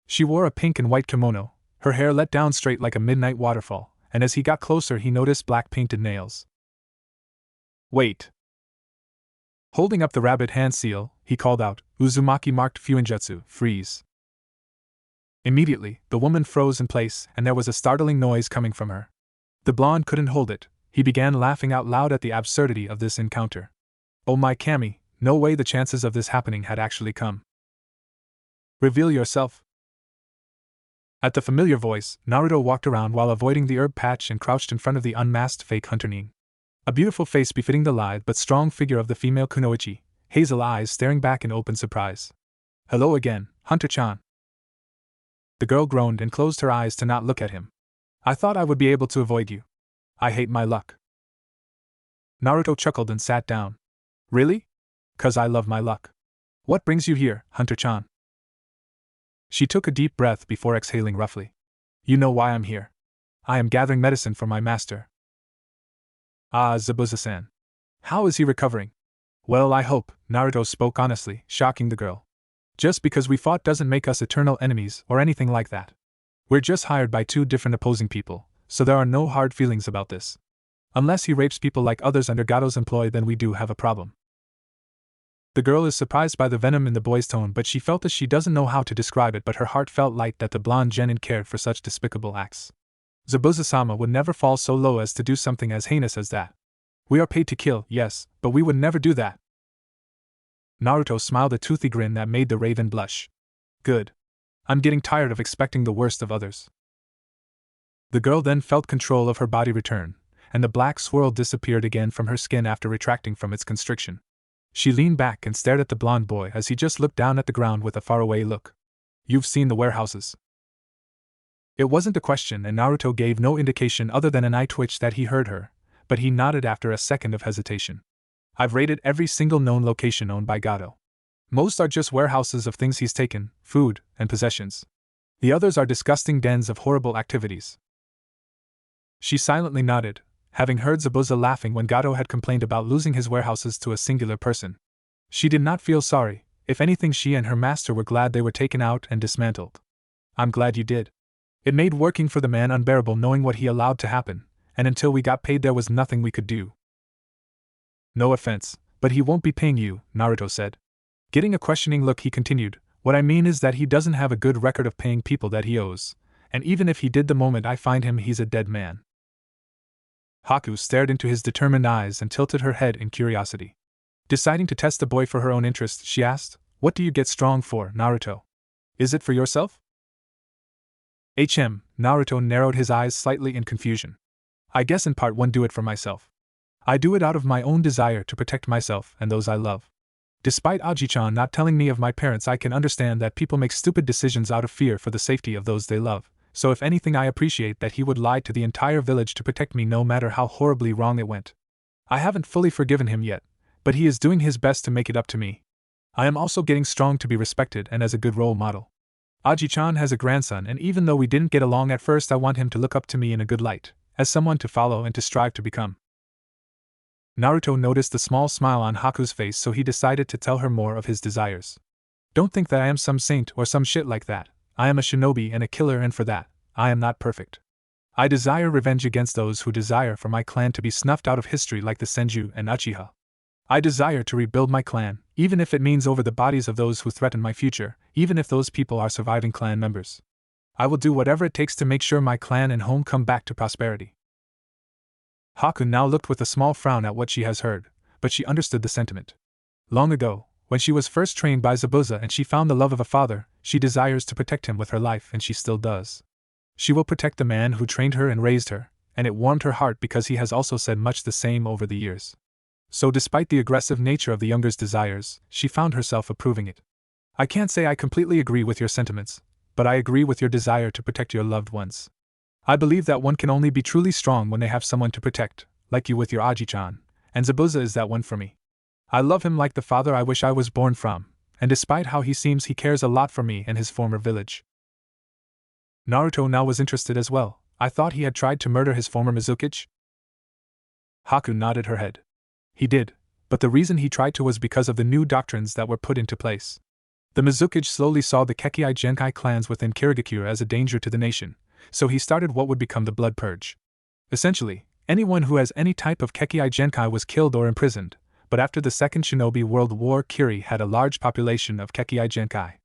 She wore a pink and white kimono, her hair let down straight like a midnight waterfall, and as he got closer he noticed black painted nails. Wait! Holding up the rabbit hand seal, he called out, Uzumaki marked Fuinjutsu, freeze. Immediately, the woman froze in place and there was a startling noise coming from her. The blonde couldn't hold it. He began laughing out loud at the absurdity of this encounter. Oh my Kami, no way the chances of this happening had actually come. Reveal yourself. At the familiar voice, Naruto walked around while avoiding the herb patch and crouched in front of the unmasked fake Hunter Ning. A beautiful face befitting the lithe but strong figure of the female kunoichi, hazel eyes staring back in open surprise. Hello again, Hunter-chan. The girl groaned and closed her eyes to not look at him. I thought I would be able to avoid you. I hate my luck. Naruto chuckled and sat down. Really? 'Cause I love my luck. What brings you here, Hunter-chan? She took a deep breath before exhaling roughly. You know why I'm here. I am gathering medicine for my master. Ah, Zabuza-san. How is he recovering? Well, I hope, Naruto spoke honestly, shocking the girl. Just because we fought doesn't make us eternal enemies or anything like that. We're just hired by two different opposing people, so there are no hard feelings about this. Unless he rapes people like others under Gato's employ, then we do have a problem. The girl is surprised by the venom in the boy's tone, but she felt that she doesn't know how to describe it, but her heart felt light that the blonde genin cared for such despicable acts. Zabuza-sama would never fall so low as to do something as heinous as that. We are paid to kill, yes, but we would never do that. Naruto smiled a toothy grin that made the raven blush. Good. I'm getting tired of expecting the worst of others. The girl then felt control of her body return, and the black swirl disappeared again from her skin after retracting from its constriction. She leaned back and stared at the blonde boy as he just looked down at the ground with a faraway look. You've seen the warehouses. It wasn't a question, and Naruto gave no indication other than an eye twitch that he heard her, but he nodded after a second of hesitation. I've raided every single known location owned by Gato. Most are just warehouses of things he's taken, food, and possessions. The others are disgusting dens of horrible activities. She silently nodded, having heard Zabuza laughing when Gato had complained about losing his warehouses to a singular person. She did not feel sorry. If anything, she and her master were glad they were taken out and dismantled. I'm glad you did. It made working for the man unbearable knowing what he allowed to happen, and until we got paid there was nothing we could do. No offense, but he won't be paying you, Naruto said. Getting a questioning look, he continued, What I mean is that he doesn't have a good record of paying people that he owes, and even if he did the moment I find him, he's a dead man. Haku stared into his determined eyes and tilted her head in curiosity. Deciding to test the boy for her own interest, she asked, "What do you get strong for, Naruto? Is it for yourself?" Naruto narrowed his eyes slightly in confusion. "I guess in part 1 do it for myself. I do it out of my own desire to protect myself and those I love. Despite Aji-chan not telling me of my parents, I can understand that people make stupid decisions out of fear for the safety of those they love, so if anything I appreciate that he would lie to the entire village to protect me no matter how horribly wrong it went. I haven't fully forgiven him yet, but he is doing his best to make it up to me. I am also getting strong to be respected and as a good role model. Aji-chan has a grandson, and even though we didn't get along at first, I want him to look up to me in a good light, as someone to follow and to strive to become." Naruto noticed the small smile on Haku's face, so he decided to tell her more of his desires. "Don't think that I am some saint or some shit like that. I am a shinobi and a killer, and for that, I am not perfect. I desire revenge against those who desire for my clan to be snuffed out of history like the Senju and Uchiha. I desire to rebuild my clan, even if it means over the bodies of those who threaten my future, even if those people are surviving clan members. I will do whatever it takes to make sure my clan and home come back to prosperity." Haku now looked with a small frown at what she has heard, but she understood the sentiment. Long ago, when she was first trained by Zabuza and she found the love of a father, she desires to protect him with her life, and she still does. She will protect the man who trained her and raised her, and it warmed her heart because he has also said much the same over the years. So despite the aggressive nature of the younger's desires, she found herself approving it. "I can't say I completely agree with your sentiments, but I agree with your desire to protect your loved ones. I believe that one can only be truly strong when they have someone to protect, like you with your Aji-chan, and Zabuza is that one for me. I love him like the father I wish I was born from, and despite how he seems, he cares a lot for me and his former village." Naruto now was interested as well. "I thought he had tried to murder his former Mizukage?" Haku nodded her head. "He did, but the reason he tried to was because of the new doctrines that were put into place. The Mizukage slowly saw the Kekkei Genkai clans within Kirigakure as a danger to the nation, so he started what would become the Blood Purge. Essentially, anyone who has any type of Kekkei Genkai was killed or imprisoned, but after the Second Shinobi World War, Kiri had a large population of Kekkei Genkai.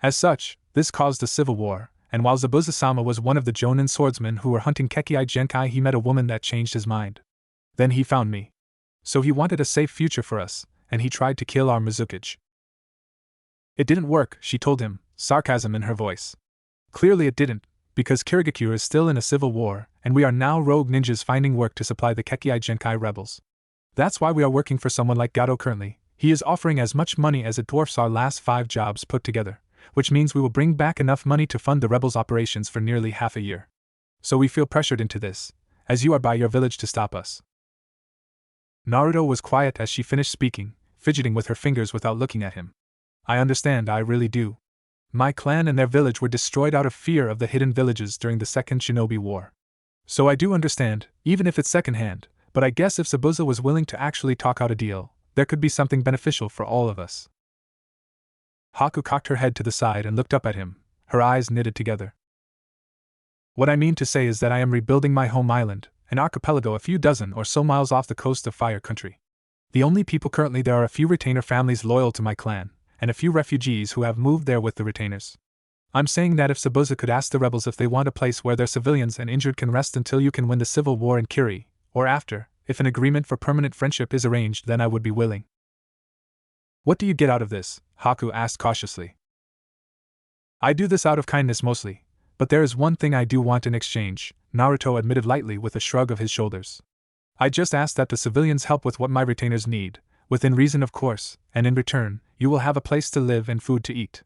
As such, this caused a civil war, and while Zabuza-sama was one of the Jonin swordsmen who were hunting Kekkei Genkai, he met a woman that changed his mind. Then he found me. So he wanted a safe future for us, and he tried to kill our Mizukage. It didn't work," she told him, sarcasm in her voice. "Clearly it didn't, because Kirigakure is still in a civil war, and we are now rogue ninjas finding work to supply the Kekkei Genkai rebels. That's why we are working for someone like Gato currently. He is offering as much money as it dwarfs our last 5 jobs put together, which means we will bring back enough money to fund the rebels' operations for nearly half a year. So we feel pressured into this, as you are by your village to stop us." Naruto was quiet as she finished speaking, fidgeting with her fingers without looking at him. "I understand, I really do. My clan and their village were destroyed out of fear of the hidden villages during the Second Shinobi War. So I do understand, even if it's secondhand, but I guess if Zabuza was willing to actually talk out a deal, there could be something beneficial for all of us." Haku cocked her head to the side and looked up at him, her eyes knitted together. "What I mean to say is that I am rebuilding my home island, an archipelago a few dozen or so miles off the coast of Fire Country. The only people currently there are a few retainer families loyal to my clan, and a few refugees who have moved there with the retainers. I'm saying that if Zabuza could ask the rebels if they want a place where their civilians and injured can rest until you can win the civil war in Kiri, or after, if an agreement for permanent friendship is arranged, then I would be willing." "What do you get out of this?" Haku asked cautiously. "I do this out of kindness mostly, but there is one thing I do want in exchange," Naruto admitted lightly with a shrug of his shoulders. "I just ask that the civilians help with what my retainers need, within reason of course, and in return, you will have a place to live and food to eat.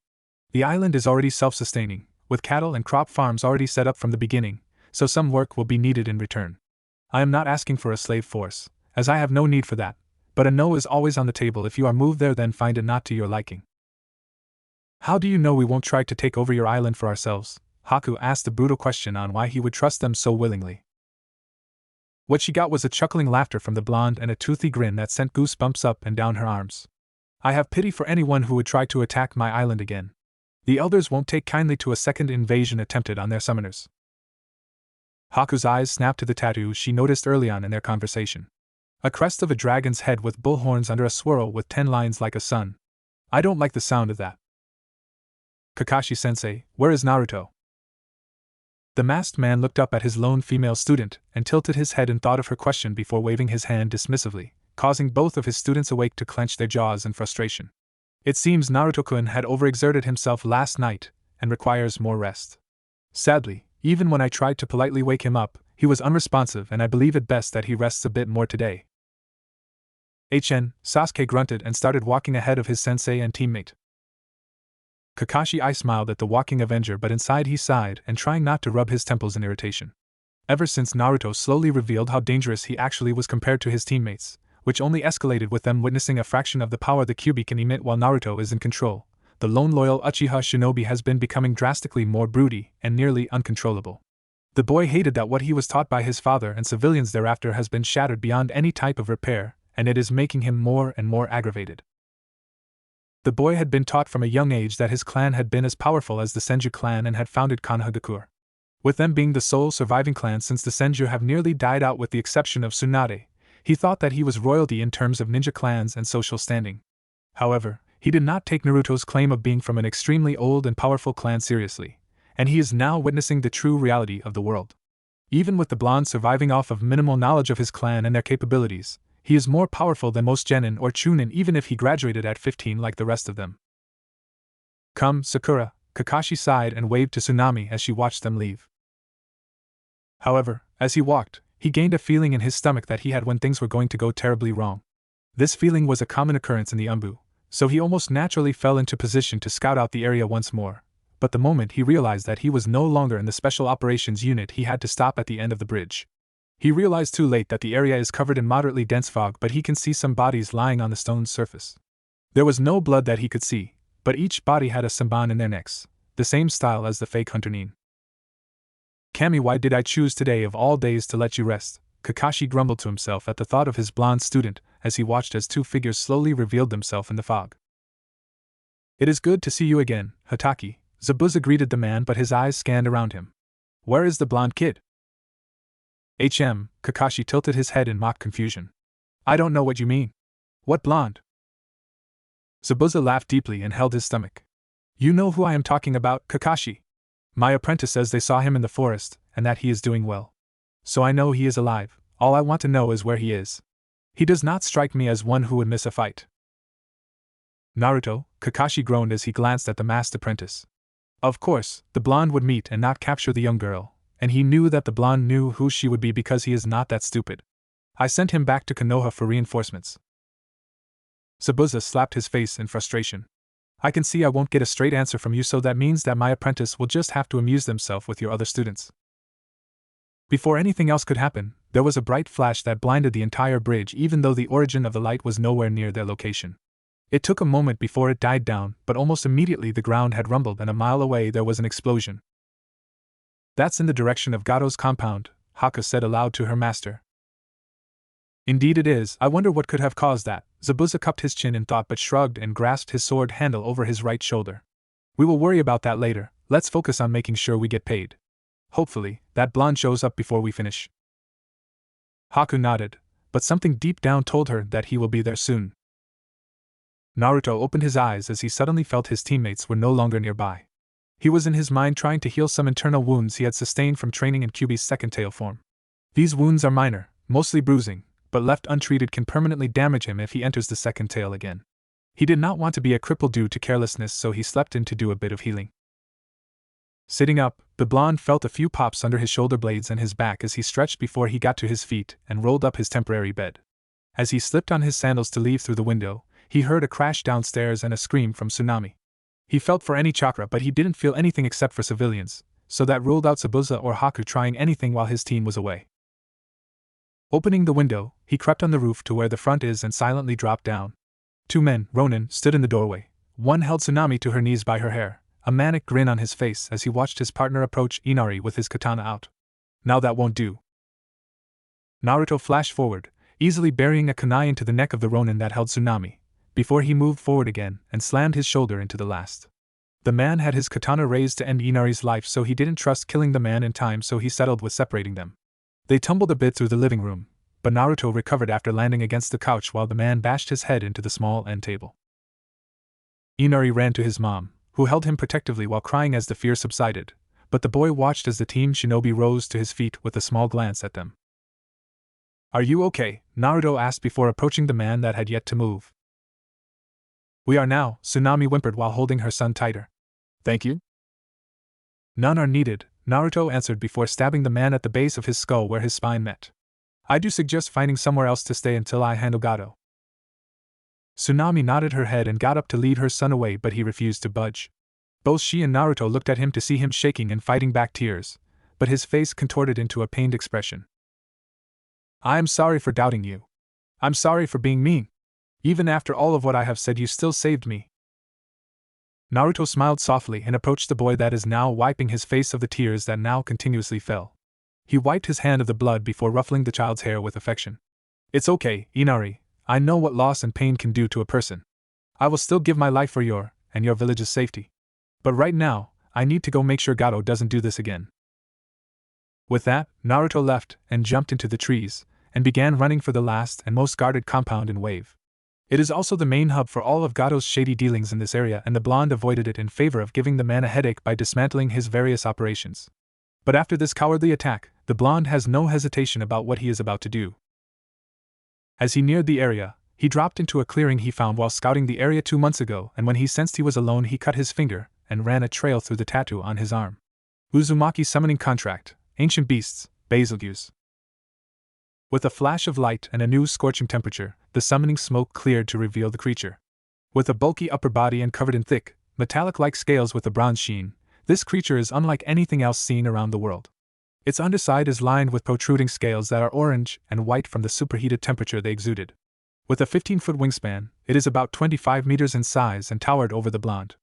The island is already self-sustaining, with cattle and crop farms already set up from the beginning, so some work will be needed in return. I am not asking for a slave force, as I have no need for that, but a no is always on the table. If you are moved there, then find it not to your liking." "How do you know we won't try to take over your island for ourselves?" Haku asked a brutal question on why he would trust them so willingly. What she got was a chuckling laughter from the blonde and a toothy grin that sent goosebumps up and down her arms. "I have pity for anyone who would try to attack my island again. The elders won't take kindly to a second invasion attempted on their summoners." Haku's eyes snapped to the tattoo she noticed early on in their conversation. A crest of a dragon's head with bull horns under a swirl with 10 lines like a sun. "I don't like the sound of that." Kakashi-sensei, where is Naruto? The masked man looked up at his lone female student and tilted his head in thought of her question before waving his hand dismissively, causing both of his students awake to clench their jaws in frustration. It seems Naruto-kun had overexerted himself last night and requires more rest. Sadly, even when I tried to politely wake him up, he was unresponsive, and I believe it best that he rests a bit more today. Sasuke grunted and started walking ahead of his sensei and teammate. Kakashi smiled at the walking Avenger, but inside he sighed and trying not to rub his temples in irritation. Ever since Naruto slowly revealed how dangerous he actually was compared to his teammates, which only escalated with them witnessing a fraction of the power the Kyuubi can emit while Naruto is in control, the lone loyal Uchiha shinobi has been becoming drastically more broody and nearly uncontrollable. The boy hated that what he was taught by his father and civilians thereafter has been shattered beyond any type of repair, and it is making him more and more aggravated. The boy had been taught from a young age that his clan had been as powerful as the Senju clan and had founded Konohagakure. With them being the sole surviving clan since the Senju have nearly died out with the exception of Tsunade, he thought that he was royalty in terms of ninja clans and social standing. However, he did not take Naruto's claim of being from an extremely old and powerful clan seriously, and he is now witnessing the true reality of the world. Even with the blonde surviving off of minimal knowledge of his clan and their capabilities, he is more powerful than most Genin or Chunin even if he graduated at 15 like the rest of them. Come, Sakura, Kakashi sighed and waved to Tsunami as she watched them leave. However, as he walked, he gained a feeling in his stomach that he had when things were going to go terribly wrong. This feeling was a common occurrence in the Umbu, so he almost naturally fell into position to scout out the area once more, but the moment he realized that he was no longer in the Special Operations Unit, he had to stop at the end of the bridge. He realized too late that the area is covered in moderately dense fog, but he can see some bodies lying on the stone's surface. There was no blood that he could see, but each body had a samban in their necks, the same style as the fake hunter Nin. Kami, why did I choose today of all days to let you rest? Kakashi grumbled to himself at the thought of his blonde student as he watched as two figures slowly revealed themselves in the fog. It is good to see you again, Hataki, Zabuza greeted the man, but his eyes scanned around him. Where is the blonde kid? Kakashi tilted his head in mock confusion. I don't know what you mean. What blonde? Zabuza laughed deeply and held his stomach. You know who I am talking about, Kakashi. My apprentice says they saw him in the forest, and that he is doing well. So I know he is alive. All I want to know is where he is. He does not strike me as one who would miss a fight. Naruto, Kakashi groaned as he glanced at the masked apprentice. Of course, the blonde would meet and not capture the young girl, and he knew that the blonde knew who she would be because he is not that stupid. I sent him back to Konoha for reinforcements. Zabuza slapped his face in frustration. I can see I won't get a straight answer from you, so that means that my apprentice will just have to amuse themselves with your other students. Before anything else could happen, there was a bright flash that blinded the entire bridge, even though the origin of the light was nowhere near their location. It took a moment before it died down, but almost immediately the ground had rumbled and a mile away there was an explosion. That's in the direction of Gato's compound, Haku said aloud to her master. Indeed it is. I wonder what could have caused that. Zabuza cupped his chin in thought but shrugged and grasped his sword handle over his right shoulder. We will worry about that later. Let's focus on making sure we get paid. Hopefully, that blonde shows up before we finish. Haku nodded, but something deep down told her that he will be there soon. Naruto opened his eyes as he suddenly felt his teammates were no longer nearby. He was in his mind trying to heal some internal wounds he had sustained from training in Kyuubi's second tail form. These wounds are minor, mostly bruising, but left untreated can permanently damage him if he enters the second tail again. He did not want to be a cripple due to carelessness, so he slept in to do a bit of healing. Sitting up, the blonde felt a few pops under his shoulder blades and his back as he stretched before he got to his feet and rolled up his temporary bed. As he slipped on his sandals to leave through the window, he heard a crash downstairs and a scream from Tsunami. He felt for any chakra, but he didn't feel anything except for civilians, so that ruled out Zabuza or Haku trying anything while his team was away. Opening the window, he crept on the roof to where the front is and silently dropped down. Two men, Ronin, stood in the doorway. One held Tsunami to her knees by her hair, a manic grin on his face as he watched his partner approach Inari with his katana out. Now that won't do. Naruto flashed forward, easily burying a kunai into the neck of the Ronin that held Tsunami, before he moved forward again and slammed his shoulder into the last. The man had his katana raised to end Inari's life, so he didn't trust killing the man in time, so he settled with separating them. They tumbled a bit through the living room, but Naruto recovered after landing against the couch while the man bashed his head into the small end table. Inari ran to his mom, who held him protectively while crying as the fear subsided, but the boy watched as the team shinobi rose to his feet with a small glance at them. "Are you okay?" Naruto asked before approaching the man that had yet to move. "We are now," Tsunami whimpered while holding her son tighter. "Thank you?" "None are needed," Naruto answered before stabbing the man at the base of his skull where his spine met. "I do suggest finding somewhere else to stay until I handle Gato." Tsunami nodded her head and got up to lead her son away, but he refused to budge. Both she and Naruto looked at him to see him shaking and fighting back tears, but his face contorted into a pained expression. "I am sorry for doubting you. I'm sorry for being mean. Even after all of what I have said, you still saved me." Naruto smiled softly and approached the boy that is now wiping his face of the tears that now continuously fell. He wiped his hand of the blood before ruffling the child's hair with affection. "It's okay, Inari. I know what loss and pain can do to a person. I will still give my life for your and your village's safety. But right now, I need to go make sure Gato doesn't do this again." With that, Naruto left and jumped into the trees, and began running for the last and most guarded compound in Wave. It is also the main hub for all of Gato's shady dealings in this area, and the blonde avoided it in favor of giving the man a headache by dismantling his various operations. But after this cowardly attack, the blonde has no hesitation about what he is about to do. As he neared the area, he dropped into a clearing he found while scouting the area 2 months ago, and when he sensed he was alone, he cut his finger and ran a trail through the tattoo on his arm. Uzumaki Summoning Contract, Ancient Beasts, Basiluse. With a flash of light and a new scorching temperature, the summoning smoke cleared to reveal the creature. With a bulky upper body and covered in thick, metallic-like scales with a bronze sheen, this creature is unlike anything else seen around the world. Its underside is lined with protruding scales that are orange and white from the superheated temperature they exuded. With a 15-foot wingspan, it is about 25 meters in size and towered over the blonde.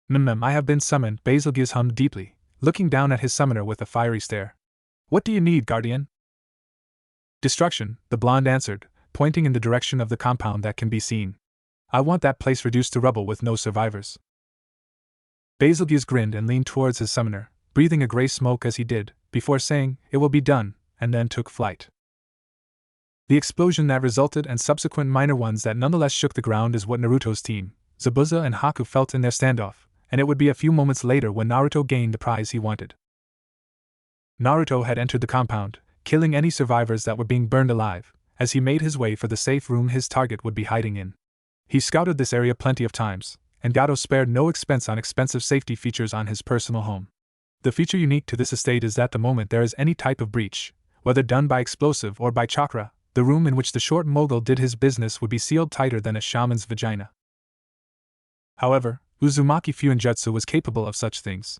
I have been summoned," Basiluse hummed deeply, looking down at his summoner with a fiery stare. "What do you need, guardian?" "Destruction," the blonde answered, pointing in the direction of the compound that can be seen. "I want that place reduced to rubble with no survivors." Basiluse grinned and leaned towards his summoner, breathing a gray smoke as he did, before saying, "It will be done," and then took flight. The explosion that resulted and subsequent minor ones that nonetheless shook the ground is what Naruto's team, Zabuza and Haku, felt in their standoff, and it would be a few moments later when Naruto gained the prize he wanted. Naruto had entered the compound, killing any survivors that were being burned alive, as he made his way for the safe room his target would be hiding in. He scouted this area plenty of times, and Gato spared no expense on expensive safety features on his personal home. The feature unique to this estate is that the moment there is any type of breach, whether done by explosive or by chakra, the room in which the short mogul did his business would be sealed tighter than a shaman's vagina. However, Uzumaki Fuinjutsu was capable of such things.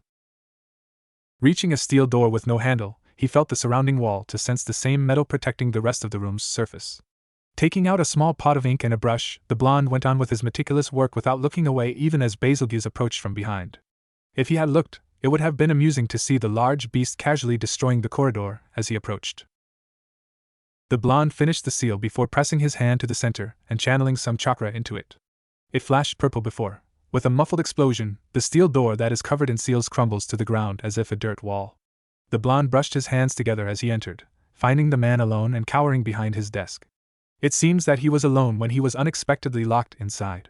Reaching a steel door with no handle, he felt the surrounding wall to sense the same metal protecting the rest of the room's surface. Taking out a small pot of ink and a brush, the blonde went on with his meticulous work without looking away even as Basiluse approached from behind. If he had looked, it would have been amusing to see the large beast casually destroying the corridor as he approached. The blonde finished the seal before pressing his hand to the center and channeling some chakra into it. It flashed purple before. With a muffled explosion, the steel door that is covered in seals crumbles to the ground as if a dirt wall. The blonde brushed his hands together as he entered, finding the man alone and cowering behind his desk. It seems that he was alone when he was unexpectedly locked inside.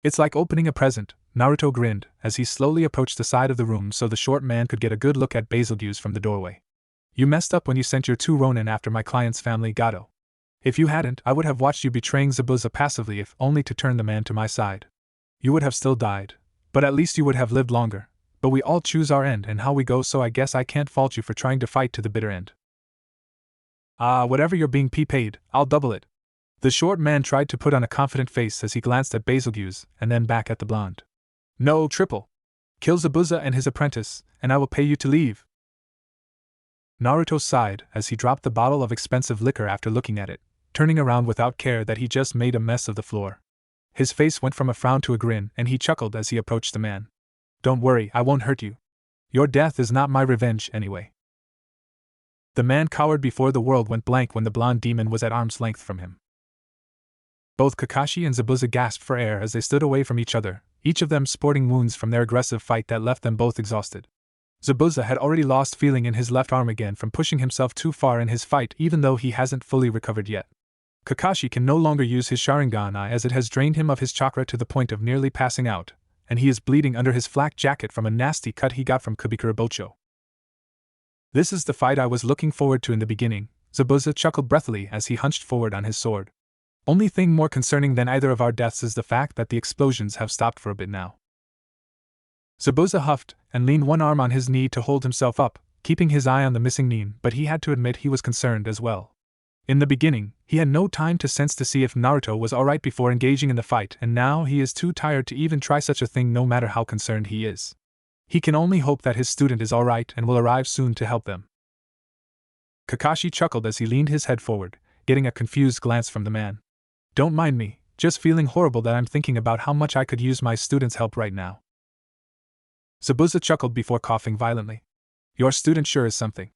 "It's like opening a present," Naruto grinned as he slowly approached the side of the room so the short man could get a good look at Basiluse from the doorway. "You messed up when you sent your 2 Ronin after my client's family, Gato. If you hadn't, I would have watched you betraying Zabuza passively, if only to turn the man to my side. You would have still died, but at least you would have lived longer. But we all choose our end and how we go, so I guess I can't fault you for trying to fight to the bitter end." Whatever you're being paid, I'll double it." The short man tried to put on a confident face as he glanced at Basiluse and then back at the blonde. "No, triple. Kill Zabuza and his apprentice, and I will pay you to leave." Naruto sighed as he dropped the bottle of expensive liquor after looking at it, turning around without care that he just made a mess of the floor. His face went from a frown to a grin, and he chuckled as he approached the man. "Don't worry, I won't hurt you. Your death is not my revenge anyway." The man cowered before the world went blank when the blonde demon was at arm's length from him. Both Kakashi and Zabuza gasped for air as they stood away from each other, each of them sporting wounds from their aggressive fight that left them both exhausted. Zabuza had already lost feeling in his left arm again from pushing himself too far in his fight, even though he hasn't fully recovered yet. Kakashi can no longer use his Sharingan as it has drained him of his chakra to the point of nearly passing out, and he is bleeding under his flak jacket from a nasty cut he got from Kubikurabocho. This is the fight I was looking forward to in the beginning, Zabuza chuckled breathily as he hunched forward on his sword. Only thing more concerning than either of our deaths is the fact that the explosions have stopped for a bit now. Zabuza huffed and leaned one arm on his knee to hold himself up, keeping his eye on the missing Nin, but he had to admit he was concerned as well. In the beginning, he had no time to sense to see if Naruto was alright before engaging in the fight, and now he is too tired to even try such a thing no matter how concerned he is. He can only hope that his student is alright and will arrive soon to help them. Kakashi chuckled as he leaned his head forward, getting a confused glance from the man. Don't mind me, just feeling horrible that I'm thinking about how much I could use my student's help right now. Zabuza chuckled before coughing violently. Your student sure is something.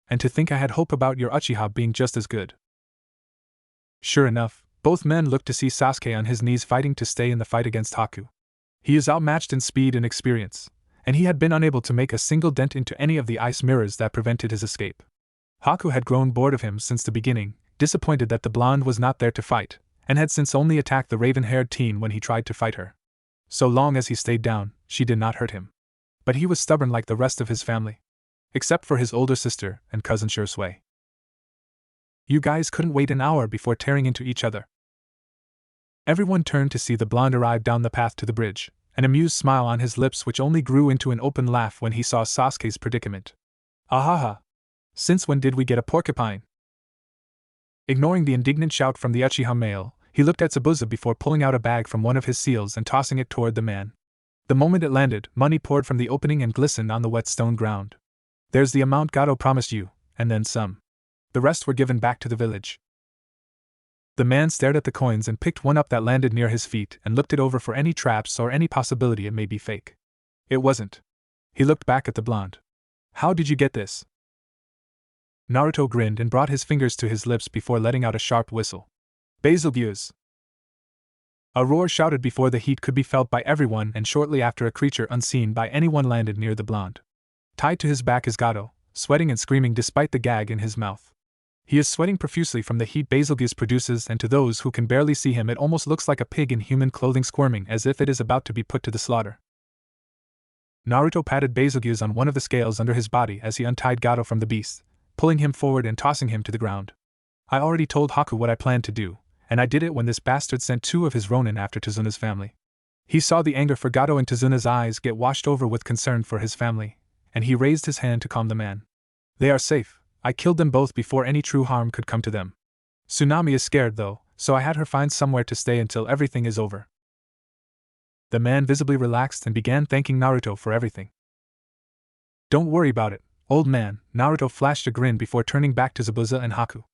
And to think I had hope about your Uchiha being just as good. Sure enough, both men looked to see Sasuke on his knees fighting to stay in the fight against Haku. He is outmatched in speed and experience, and he had been unable to make a single dent into any of the ice mirrors that prevented his escape. Haku had grown bored of him since the beginning, disappointed that the blonde was not there to fight, and had since only attacked the raven-haired teen when he tried to fight her. So long as he stayed down, she did not hurt him. But he was stubborn like the rest of his family. Except for his older sister and cousin Shursui. You guys couldn't wait an hour before tearing into each other. Everyone turned to see the blonde arrive down the path to the bridge, an amused smile on his lips which only grew into an open laugh when he saw Sasuke's predicament. Ahaha! Since when did we get a porcupine? Ignoring the indignant shout from the Uchiha male, he looked at Zabuza before pulling out a bag from one of his seals and tossing it toward the man. The moment it landed, money poured from the opening and glistened on the wet stone ground. There's the amount Gato promised you, and then some. The rest were given back to the village. The man stared at the coins and picked one up that landed near his feet and looked it over for any traps or any possibility it may be fake. It wasn't. He looked back at the blonde. How did you get this? Naruto grinned and brought his fingers to his lips before letting out a sharp whistle. Basiluse! A roar shouted before the heat could be felt by everyone, and shortly after a creature unseen by anyone landed near the blonde. Tied to his back is Gato, sweating and screaming despite the gag in his mouth. He is sweating profusely from the heat Basiluse produces, and to those who can barely see him it almost looks like a pig in human clothing squirming as if it is about to be put to the slaughter. Naruto patted Basiluse on one of the scales under his body as he untied Gato from the beast, pulling him forward and tossing him to the ground. I already told Haku what I planned to do, and I did it when this bastard sent 2 of his Ronin after Tazuna's family. He saw the anger for Gato in Tazuna's eyes get washed over with concern for his family, and he raised his hand to calm the man. They are safe. I killed them both before any true harm could come to them. Tsunami is scared though, so I had her find somewhere to stay until everything is over. The man visibly relaxed and began thanking Naruto for everything. Don't worry about it, old man. Naruto flashed a grin before turning back to Zabuza and Haku.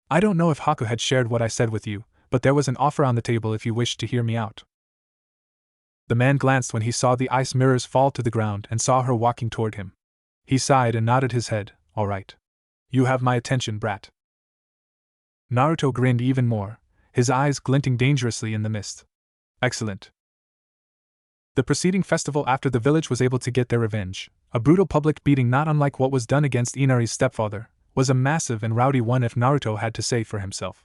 I don't know if Haku had shared what I said with you, but there was an offer on the table if you wished to hear me out. The man glanced when he saw the ice mirrors fall to the ground and saw her walking toward him. He sighed and nodded his head. All right. You have my attention, brat. Naruto grinned even more, his eyes glinting dangerously in the mist. Excellent. The preceding festival after the village was able to get their revenge, a brutal public beating not unlike what was done against Inari's stepfather, was a massive and rowdy one if Naruto had to say for himself.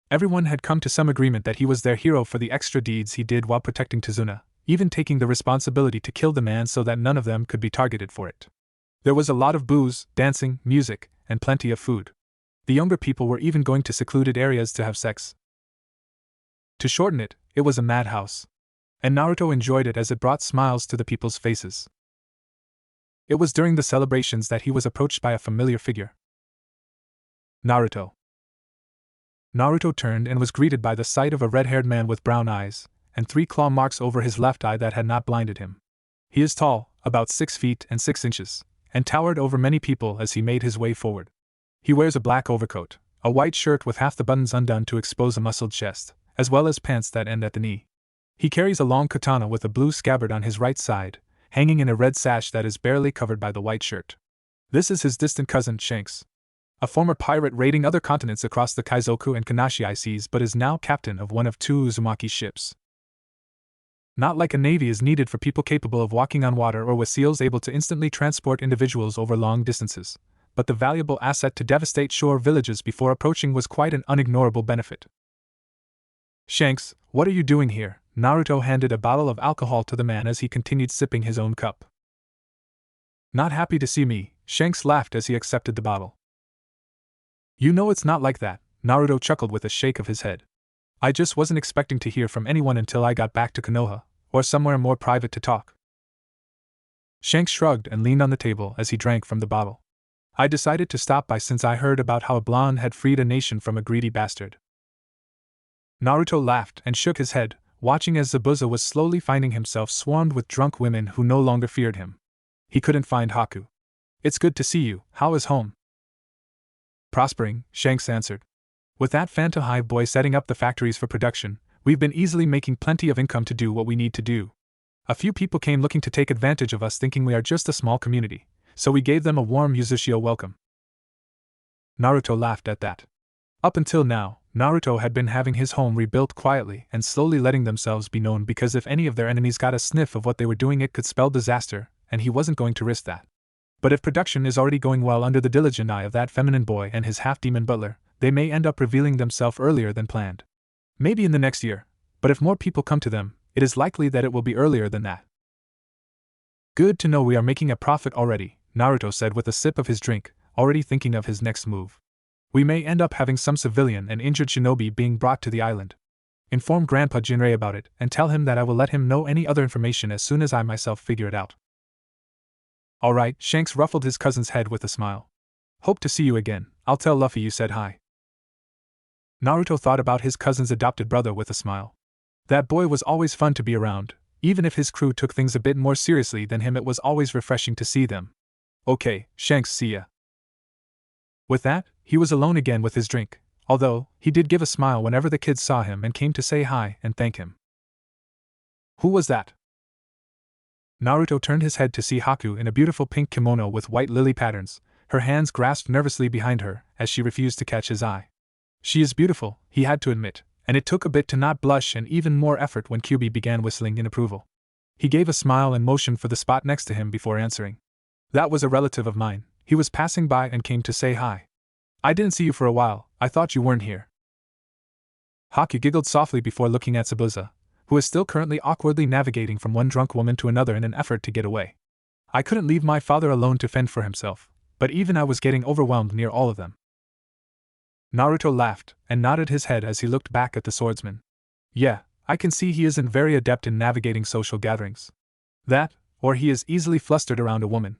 Everyone had come to some agreement that he was their hero for the extra deeds he did while protecting Tazuna, even taking the responsibility to kill the man so that none of them could be targeted for it. There was a lot of booze, dancing, music, and plenty of food. The younger people were even going to secluded areas to have sex. To shorten it, it was a madhouse. And Naruto enjoyed it as it brought smiles to the people's faces. It was during the celebrations that he was approached by a familiar figure. Naruto. Naruto turned and was greeted by the sight of a red-haired man with brown eyes, and 3 claw marks over his left eye that had not blinded him. He is tall, about 6 feet and 6 inches, and towered over many people as he made his way forward. He wears a black overcoat, a white shirt with half the buttons undone to expose a muscled chest, as well as pants that end at the knee. He carries a long katana with a blue scabbard on his right side, hanging in a red sash that is barely covered by the white shirt. This is his distant cousin, Shanks. A former pirate raiding other continents across the Kaizoku and Kanashii seas, but is now captain of one of 2 Uzumaki ships. Not like a navy is needed for people capable of walking on water or with seals able to instantly transport individuals over long distances, but the valuable asset to devastate shore villages before approaching was quite an unignorable benefit. Shanks, what are you doing here? Naruto handed a bottle of alcohol to the man as he continued sipping his own cup. Not happy to see me, Shanks laughed as he accepted the bottle. You know it's not like that, Naruto chuckled with a shake of his head. I just wasn't expecting to hear from anyone until I got back to Konoha, or somewhere more private to talk. Shanks shrugged and leaned on the table as he drank from the bottle. I decided to stop by since I heard about how a blonde had freed a nation from a greedy bastard. Naruto laughed and shook his head, watching as Zabuza was slowly finding himself swarmed with drunk women who no longer feared him. He couldn't find Haku. It's good to see you, how is home? Prospering, Shanks answered. With that Phantom Hive boy setting up the factories for production, we've been easily making plenty of income to do what we need to do. A few people came looking to take advantage of us thinking we are just a small community, so we gave them a warm Uzushio welcome. Naruto laughed at that. Up until now, Naruto had been having his home rebuilt quietly and slowly letting themselves be known because if any of their enemies got a sniff of what they were doing it could spell disaster, and he wasn't going to risk that. But if production is already going well under the diligent eye of that feminine boy and his half-demon butler, they may end up revealing themselves earlier than planned. Maybe in the next year, but if more people come to them, it is likely that it will be earlier than that. Good to know we are making a profit already, Naruto said with a sip of his drink, already thinking of his next move. We may end up having some civilian and injured shinobi being brought to the island. Inform Grandpa Jinrei about it and tell him that I will let him know any other information as soon as I myself figure it out. Alright, Shanks ruffled his cousin's head with a smile. Hope to see you again, I'll tell Luffy you said hi. Naruto thought about his cousin's adopted brother with a smile. That boy was always fun to be around, even if his crew took things a bit more seriously than him it was always refreshing to see them. Okay, Shanks, see ya. With that, he was alone again with his drink, although, he did give a smile whenever the kids saw him and came to say hi and thank him. Who was that? Naruto turned his head to see Haku in a beautiful pink kimono with white lily patterns, her hands grasped nervously behind her as she refused to catch his eye. She is beautiful, he had to admit, and it took a bit to not blush and even more effort when Kyuubi began whistling in approval. He gave a smile and motioned for the spot next to him before answering. That was a relative of mine, he was passing by and came to say hi. I didn't see you for a while, I thought you weren't here. Haku giggled softly before looking at Zabuza, who is still currently awkwardly navigating from one drunk woman to another in an effort to get away. I couldn't leave my father alone to fend for himself, but even I was getting overwhelmed near all of them. Naruto laughed and nodded his head as he looked back at the swordsman. Yeah, I can see he isn't very adept in navigating social gatherings. That, or he is easily flustered around a woman.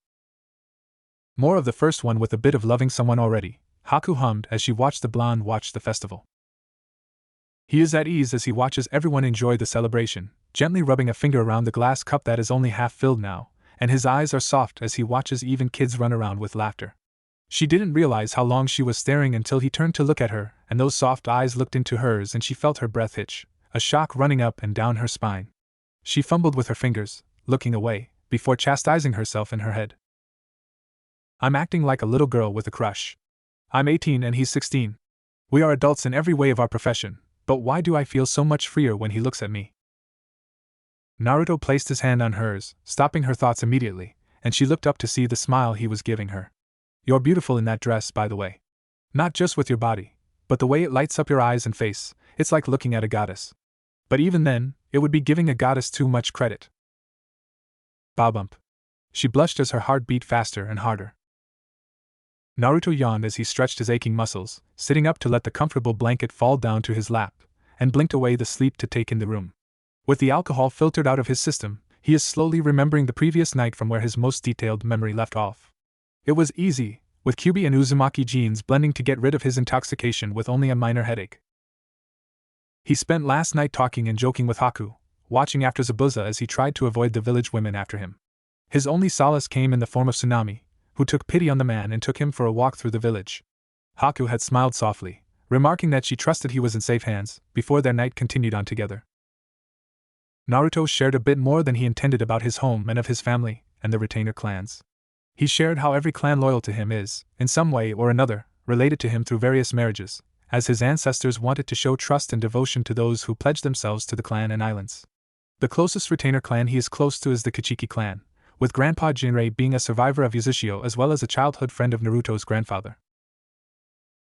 More of the first one with a bit of loving someone already, Haku hummed as she watched the blonde watch the festival. He is at ease as he watches everyone enjoy the celebration, gently rubbing a finger around the glass cup that is only half filled now, and his eyes are soft as he watches even kids run around with laughter. She didn't realize how long she was staring until he turned to look at her, and those soft eyes looked into hers and she felt her breath hitch, a shock running up and down her spine. She fumbled with her fingers, looking away, before chastising herself in her head. I'm acting like a little girl with a crush. I'm 18 and he's 16. We are adults in every way of our profession, but why do I feel so much freer when he looks at me? Naruto placed his hand on hers, stopping her thoughts immediately, and she looked up to see the smile he was giving her. You're beautiful in that dress, by the way. Not just with your body, but the way it lights up your eyes and face, it's like looking at a goddess. But even then, it would be giving a goddess too much credit. Bow bump. She blushed as her heart beat faster and harder. Naruto yawned as he stretched his aching muscles, sitting up to let the comfortable blanket fall down to his lap, and blinked away the sleep to take in the room. With the alcohol filtered out of his system, he is slowly remembering the previous night from where his most detailed memory left off. It was easy, with Kyuubi and Uzumaki genes blending to get rid of his intoxication with only a minor headache. He spent last night talking and joking with Haku, watching after Zabuza as he tried to avoid the village women after him. His only solace came in the form of Tsunami, who took pity on the man and took him for a walk through the village. Haku had smiled softly, remarking that she trusted he was in safe hands, before their night continued on together. Naruto shared a bit more than he intended about his home and of his family, and the retainer clans. He shared how every clan loyal to him is, in some way or another, related to him through various marriages, as his ancestors wanted to show trust and devotion to those who pledged themselves to the clan and islands. The closest retainer clan he is close to is the Kuchiki clan, with Grandpa Jinrei being a survivor of Uzushio as well as a childhood friend of Naruto's grandfather.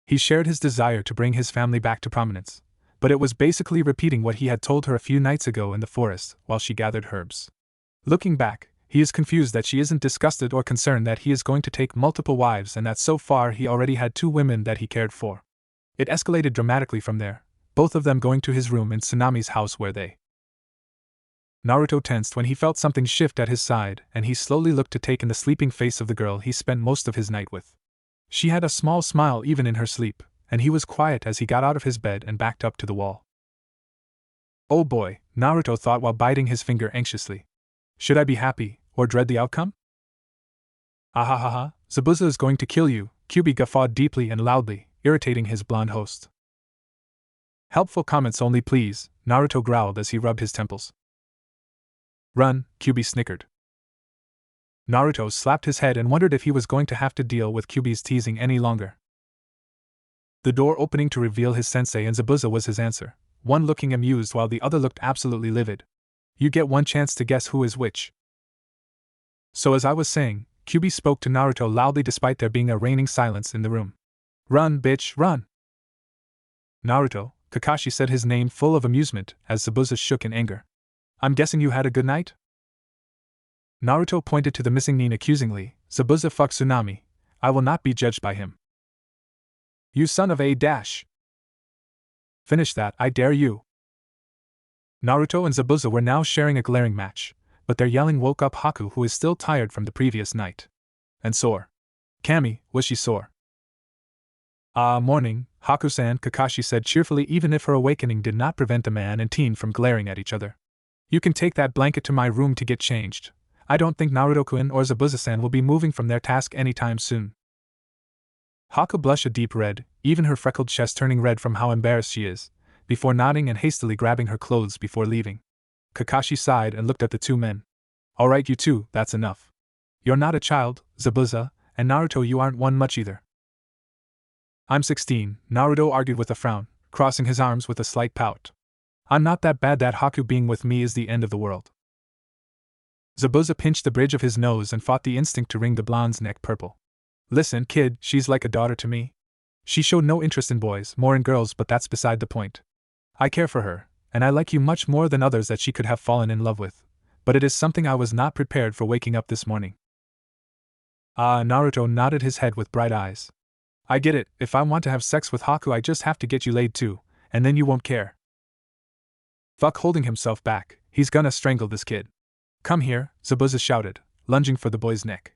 He shared his desire to bring his family back to prominence, but it was basically repeating what he had told her a few nights ago in the forest while she gathered herbs. Looking back, he is confused that she isn't disgusted or concerned that he is going to take multiple wives and that so far he already had 2 women that he cared for. It escalated dramatically from there, both of them going to his room in Tsunami's house where they. Naruto tensed when he felt something shift at his side, and he slowly looked to take in the sleeping face of the girl he spent most of his night with. She had a small smile even in her sleep, and he was quiet as he got out of his bed and backed up to the wall. Oh boy, Naruto thought while biting his finger anxiously. Should I be happy, or dread the outcome? Ahahaha, Zabuza is going to kill you, Kyubi guffawed deeply and loudly, irritating his blonde host. Helpful comments only please, Naruto growled as he rubbed his temples. Run, Kyubi snickered. Naruto slapped his head and wondered if he was going to have to deal with Kyubi's teasing any longer. The door opening to reveal his sensei and Zabuza was his answer, one looking amused while the other looked absolutely livid. You get one chance to guess who is which. So as I was saying, Kyubi spoke to Naruto loudly despite there being a reigning silence in the room. Run, bitch, run! Naruto, Kakashi said his name full of amusement as Zabuza shook in anger. I'm guessing you had a good night? Naruto pointed to the missing nin accusingly. Zabuza fuck Tsunami. I will not be judged by him. You son of a dash! Finish that, I dare you! Naruto and Zabuza were now sharing a glaring match, but their yelling woke up Haku, who is still tired from the previous night. And sore. Kami, was she sore? Morning, Haku-san, Kakashi said cheerfully, even if her awakening did not prevent the man and teen from glaring at each other. You can take that blanket to my room to get changed. I don't think Naruto-kun or Zabuza-san will be moving from their task anytime soon. Haku blushed a deep red, even her freckled chest turning red from how embarrassed she is, before nodding and hastily grabbing her clothes before leaving. Kakashi sighed and looked at the 2 men. Alright you two, that's enough. You're not a child, Zabuza, and Naruto you aren't one much either. I'm 16, Naruto argued with a frown, crossing his arms with a slight pout. I'm not that bad that Haku being with me is the end of the world. Zabuza pinched the bridge of his nose and fought the instinct to wring the blonde's neck purple. Listen, kid, she's like a daughter to me. She showed no interest in boys, more in girls, but that's beside the point. I care for her, and I like you much more than others that she could have fallen in love with, but it is something I was not prepared for waking up this morning. Naruto nodded his head with bright eyes. I get it, if I want to have sex with Haku I just have to get you laid too, and then you won't care. Fuck, holding himself back, he's gonna strangle this kid. Come here, Zabuza shouted, lunging for the boy's neck.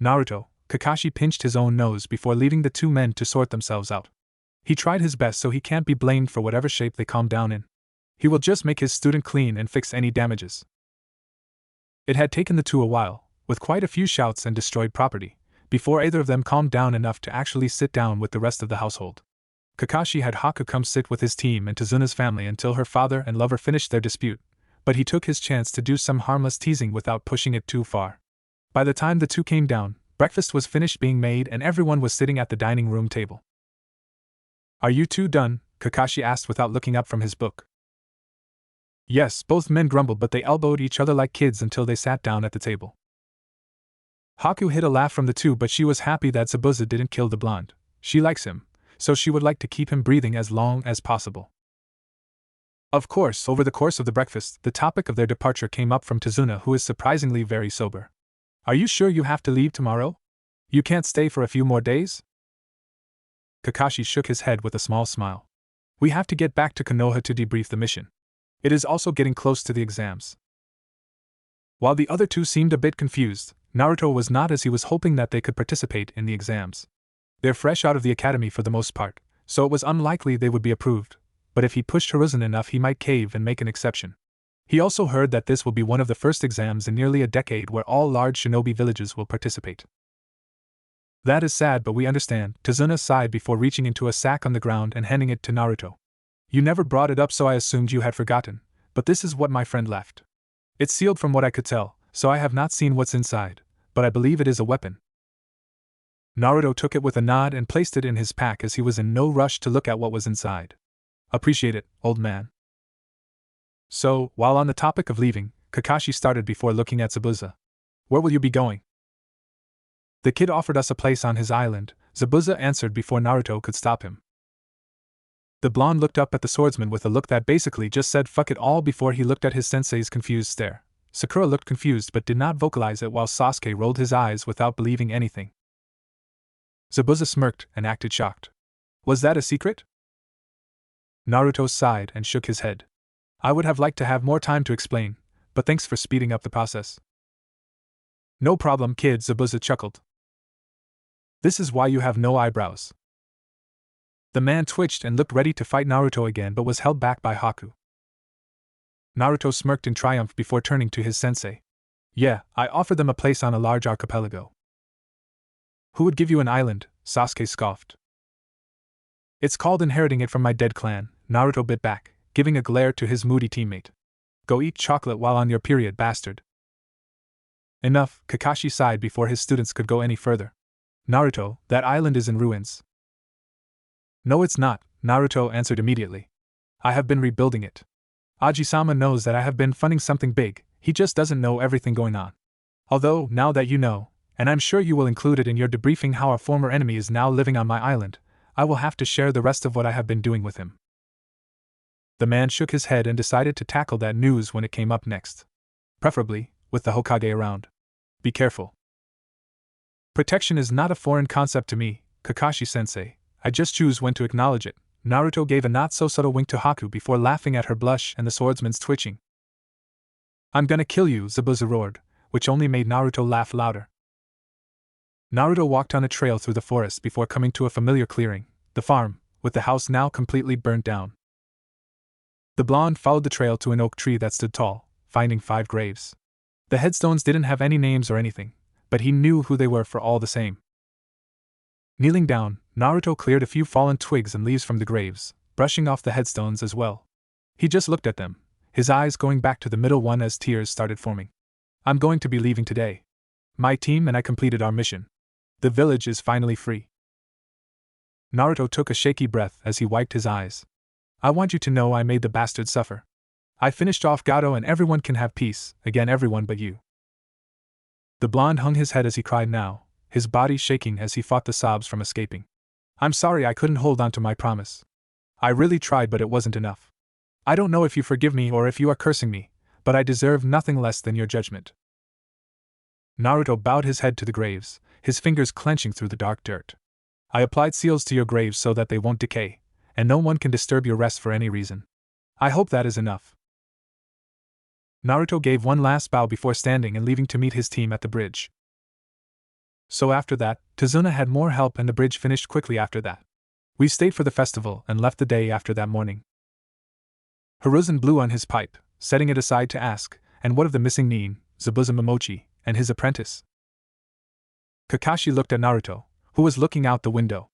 Naruto, Kakashi pinched his own nose before leaving the 2 men to sort themselves out. He tried his best so he can't be blamed for whatever shape they calm down in. He will just make his student clean and fix any damages. It had taken the 2 a while, with quite a few shouts and destroyed property, before either of them calmed down enough to actually sit down with the rest of the household. Kakashi had Haku come sit with his team and Tazuna's family until her father and lover finished their dispute, but he took his chance to do some harmless teasing without pushing it too far. By the time the 2 came down, breakfast was finished being made and everyone was sitting at the dining room table. Are you 2 done? Kakashi asked without looking up from his book. Yes, both men grumbled, but they elbowed each other like kids until they sat down at the table. Haku hid a laugh from the 2, but she was happy that Zabuza didn't kill the blonde. She likes him, so she would like to keep him breathing as long as possible. Of course, over the course of the breakfast, the topic of their departure came up from Tazuna, who is surprisingly very sober. Are you sure you have to leave tomorrow? You can't stay for a few more days? Kakashi shook his head with a small smile. We have to get back to Konoha to debrief the mission. It is also getting close to the exams. While the other 2 seemed a bit confused, Naruto was not, as he was hoping that they could participate in the exams. They're fresh out of the academy for the most part, so it was unlikely they would be approved, but if he pushed Hiruzen enough he might cave and make an exception. He also heard that this will be one of the first exams in nearly a decade where all large shinobi villages will participate. That is sad, but we understand, Tazuna sighed before reaching into a sack on the ground and handing it to Naruto. You never brought it up, so I assumed you had forgotten, but this is what my friend left. It's sealed from what I could tell, so I have not seen what's inside, but I believe it is a weapon. Naruto took it with a nod and placed it in his pack as he was in no rush to look at what was inside. Appreciate it, old man. So, while on the topic of leaving, Kakashi started before looking at Zabuza. Where will you be going? The kid offered us a place on his island, Zabuza answered before Naruto could stop him. The blonde looked up at the swordsman with a look that basically just said fuck it all before he looked at his sensei's confused stare. Sakura looked confused but did not vocalize it while Sasuke rolled his eyes without believing anything. Zabuza smirked and acted shocked. Was that a secret? Naruto sighed and shook his head. I would have liked to have more time to explain, but thanks for speeding up the process. No problem, kid, Zabuza chuckled. This is why you have no eyebrows. The man twitched and looked ready to fight Naruto again but was held back by Haku. Naruto smirked in triumph before turning to his sensei. Yeah, I offered them a place on a large archipelago. Who would give you an island? Sasuke scoffed. It's called inheriting it from my dead clan, Naruto bit back, giving a glare to his moody teammate. Go eat chocolate while on your period, bastard. Enough, Kakashi sighed before his students could go any further. Naruto, that island is in ruins. No, it's not, Naruto answered immediately. I have been rebuilding it. Aji-sama knows that I have been funding something big, he just doesn't know everything going on. Although, now that you know, and I'm sure you will include it in your debriefing how a former enemy is now living on my island, I will have to share the rest of what I have been doing with him. The man shook his head and decided to tackle that news when it came up next. Preferably, with the Hokage around. Be careful. Protection is not a foreign concept to me, Kakashi-sensei, I just choose when to acknowledge it. Naruto gave a not-so-subtle wink to Haku before laughing at her blush and the swordsman's twitching. I'm gonna kill you, Zabuza roared, which only made Naruto laugh louder. Naruto walked on a trail through the forest before coming to a familiar clearing, the farm, with the house now completely burnt down. The blonde followed the trail to an oak tree that stood tall, finding 5 graves. The headstones didn't have any names or anything, but he knew who they were for all the same. Kneeling down, Naruto cleared a few fallen twigs and leaves from the graves, brushing off the headstones as well. He just looked at them, his eyes going back to the middle one as tears started forming. I'm going to be leaving today. My team and I completed our mission. The village is finally free. Naruto took a shaky breath as he wiped his eyes. I want you to know I made the bastard suffer. I finished off Gato and everyone can have peace, again everyone but you. The blonde hung his head as he cried now, his body shaking as he fought the sobs from escaping. I'm sorry I couldn't hold on to my promise. I really tried but it wasn't enough. I don't know if you forgive me or if you are cursing me, but I deserve nothing less than your judgment. Naruto bowed his head to the graves, his fingers clenching through the dark dirt. I applied seals to your graves so that they won't decay, and no one can disturb your rest for any reason. I hope that is enough. Naruto gave one last bow before standing and leaving to meet his team at the bridge. So after that, Tazuna had more help and the bridge finished quickly after that. We stayed for the festival and left the day after that morning. Hiruzen blew on his pipe, setting it aside to ask, and what of the missing Nin, Zabuza Momochi, and his apprentice? Kakashi looked at Naruto, who was looking out the window.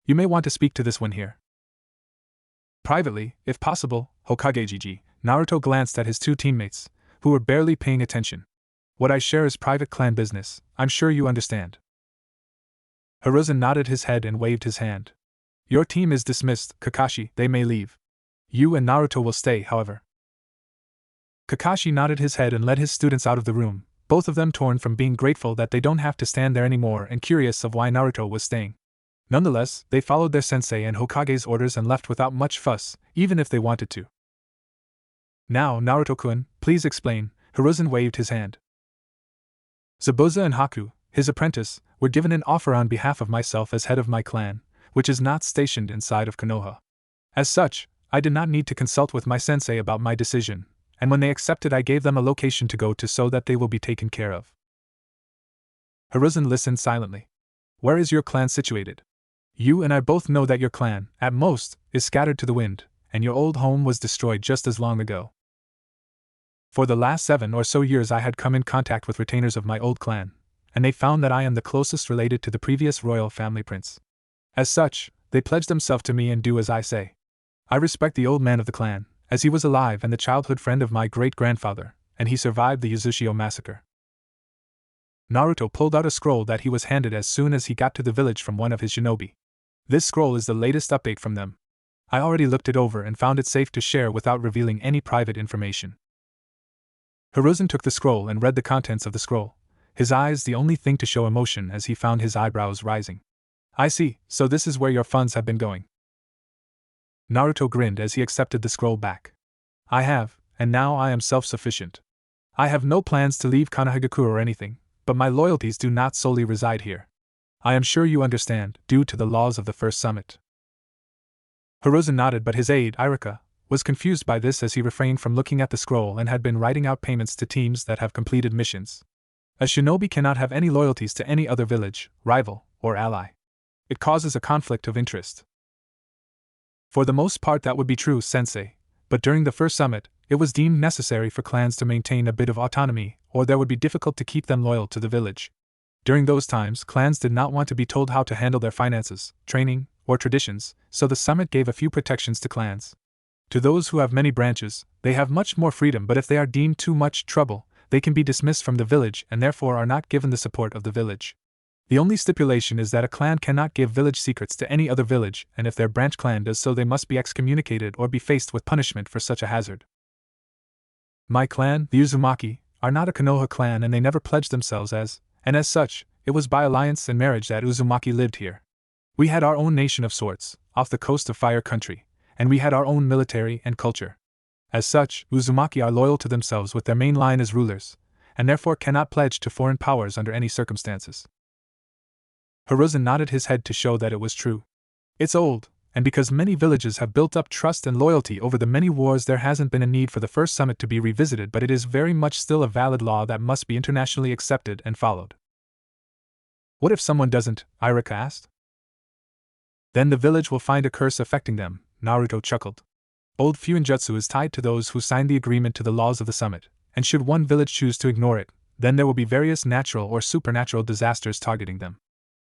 You may want to speak to this one here. Privately, if possible, Hokage Gigi. Naruto glanced at his 2 teammates, who were barely paying attention. What I share is private clan business, I'm sure you understand. Hiruzen nodded his head and waved his hand. Your team is dismissed, Kakashi, they may leave. You and Naruto will stay, however. Kakashi nodded his head and led his students out of the room, both of them torn from being grateful that they don't have to stand there anymore and curious of why Naruto was staying. Nonetheless, they followed their sensei and Hokage's orders and left without much fuss, even if they wanted to. Now, Naruto-kun, please explain, Hiruzen waved his hand. Zabuza and Haku, his apprentice, were given an offer on behalf of myself as head of my clan, which is not stationed inside of Konoha. As such, I did not need to consult with my sensei about my decision, and when they accepted I gave them a location to go to so that they will be taken care of. Hiruzen listened silently. Where is your clan situated? You and I both know that your clan, at most, is scattered to the wind, and your old home was destroyed just as long ago. For the last 7 or so years I had come in contact with retainers of my old clan, and they found that I am the closest related to the previous royal family prince. As such, they pledged themselves to me and do as I say. I respect the old man of the clan, as he was alive and the childhood friend of my great-grandfather, and he survived the Uzushio massacre. Naruto pulled out a scroll that he was handed as soon as he got to the village from one of his shinobi. This scroll is the latest update from them. I already looked it over and found it safe to share without revealing any private information. Hiruzen took the scroll and read the contents of the scroll, his eyes the only thing to show emotion as he found his eyebrows rising. I see, so this is where your funds have been going. Naruto grinned as he accepted the scroll back. I have, and now I am self-sufficient. I have no plans to leave Konohagakure or anything, but my loyalties do not solely reside here. I am sure you understand, due to the laws of the first summit. Hiruzen nodded, but his aide, Irika, was confused by this as he refrained from looking at the scroll and had been writing out payments to teams that have completed missions. A shinobi cannot have any loyalties to any other village, rival, or ally. It causes a conflict of interest. For the most part that would be true, sensei, but during the first summit, it was deemed necessary for clans to maintain a bit of autonomy, or there would be difficult to keep them loyal to the village. During those times, clans did not want to be told how to handle their finances, training, or traditions, so the summit gave a few protections to clans. To those who have many branches, they have much more freedom, but if they are deemed too much trouble, they can be dismissed from the village and therefore are not given the support of the village. The only stipulation is that a clan cannot give village secrets to any other village, and if their branch clan does so, they must be excommunicated or be faced with punishment for such a hazard. My clan, the Uzumaki, are not a Konoha clan, and they never pledged themselves and as such, it was by alliance and marriage that Uzumaki lived here. We had our own nation of sorts, off the coast of Fire Country, and we had our own military and culture. As such, Uzumaki are loyal to themselves with their main line as rulers, and therefore cannot pledge to foreign powers under any circumstances. Hiruzen nodded his head to show that it was true. It's old, and because many villages have built up trust and loyalty over the many wars, there hasn't been a need for the first summit to be revisited, but it is very much still a valid law that must be internationally accepted and followed. What if someone doesn't? Irika asked. Then the village will find a curse affecting them, Naruto chuckled. Old Fuinjutsu is tied to those who signed the agreement to the laws of the summit, and should one village choose to ignore it, then there will be various natural or supernatural disasters targeting them.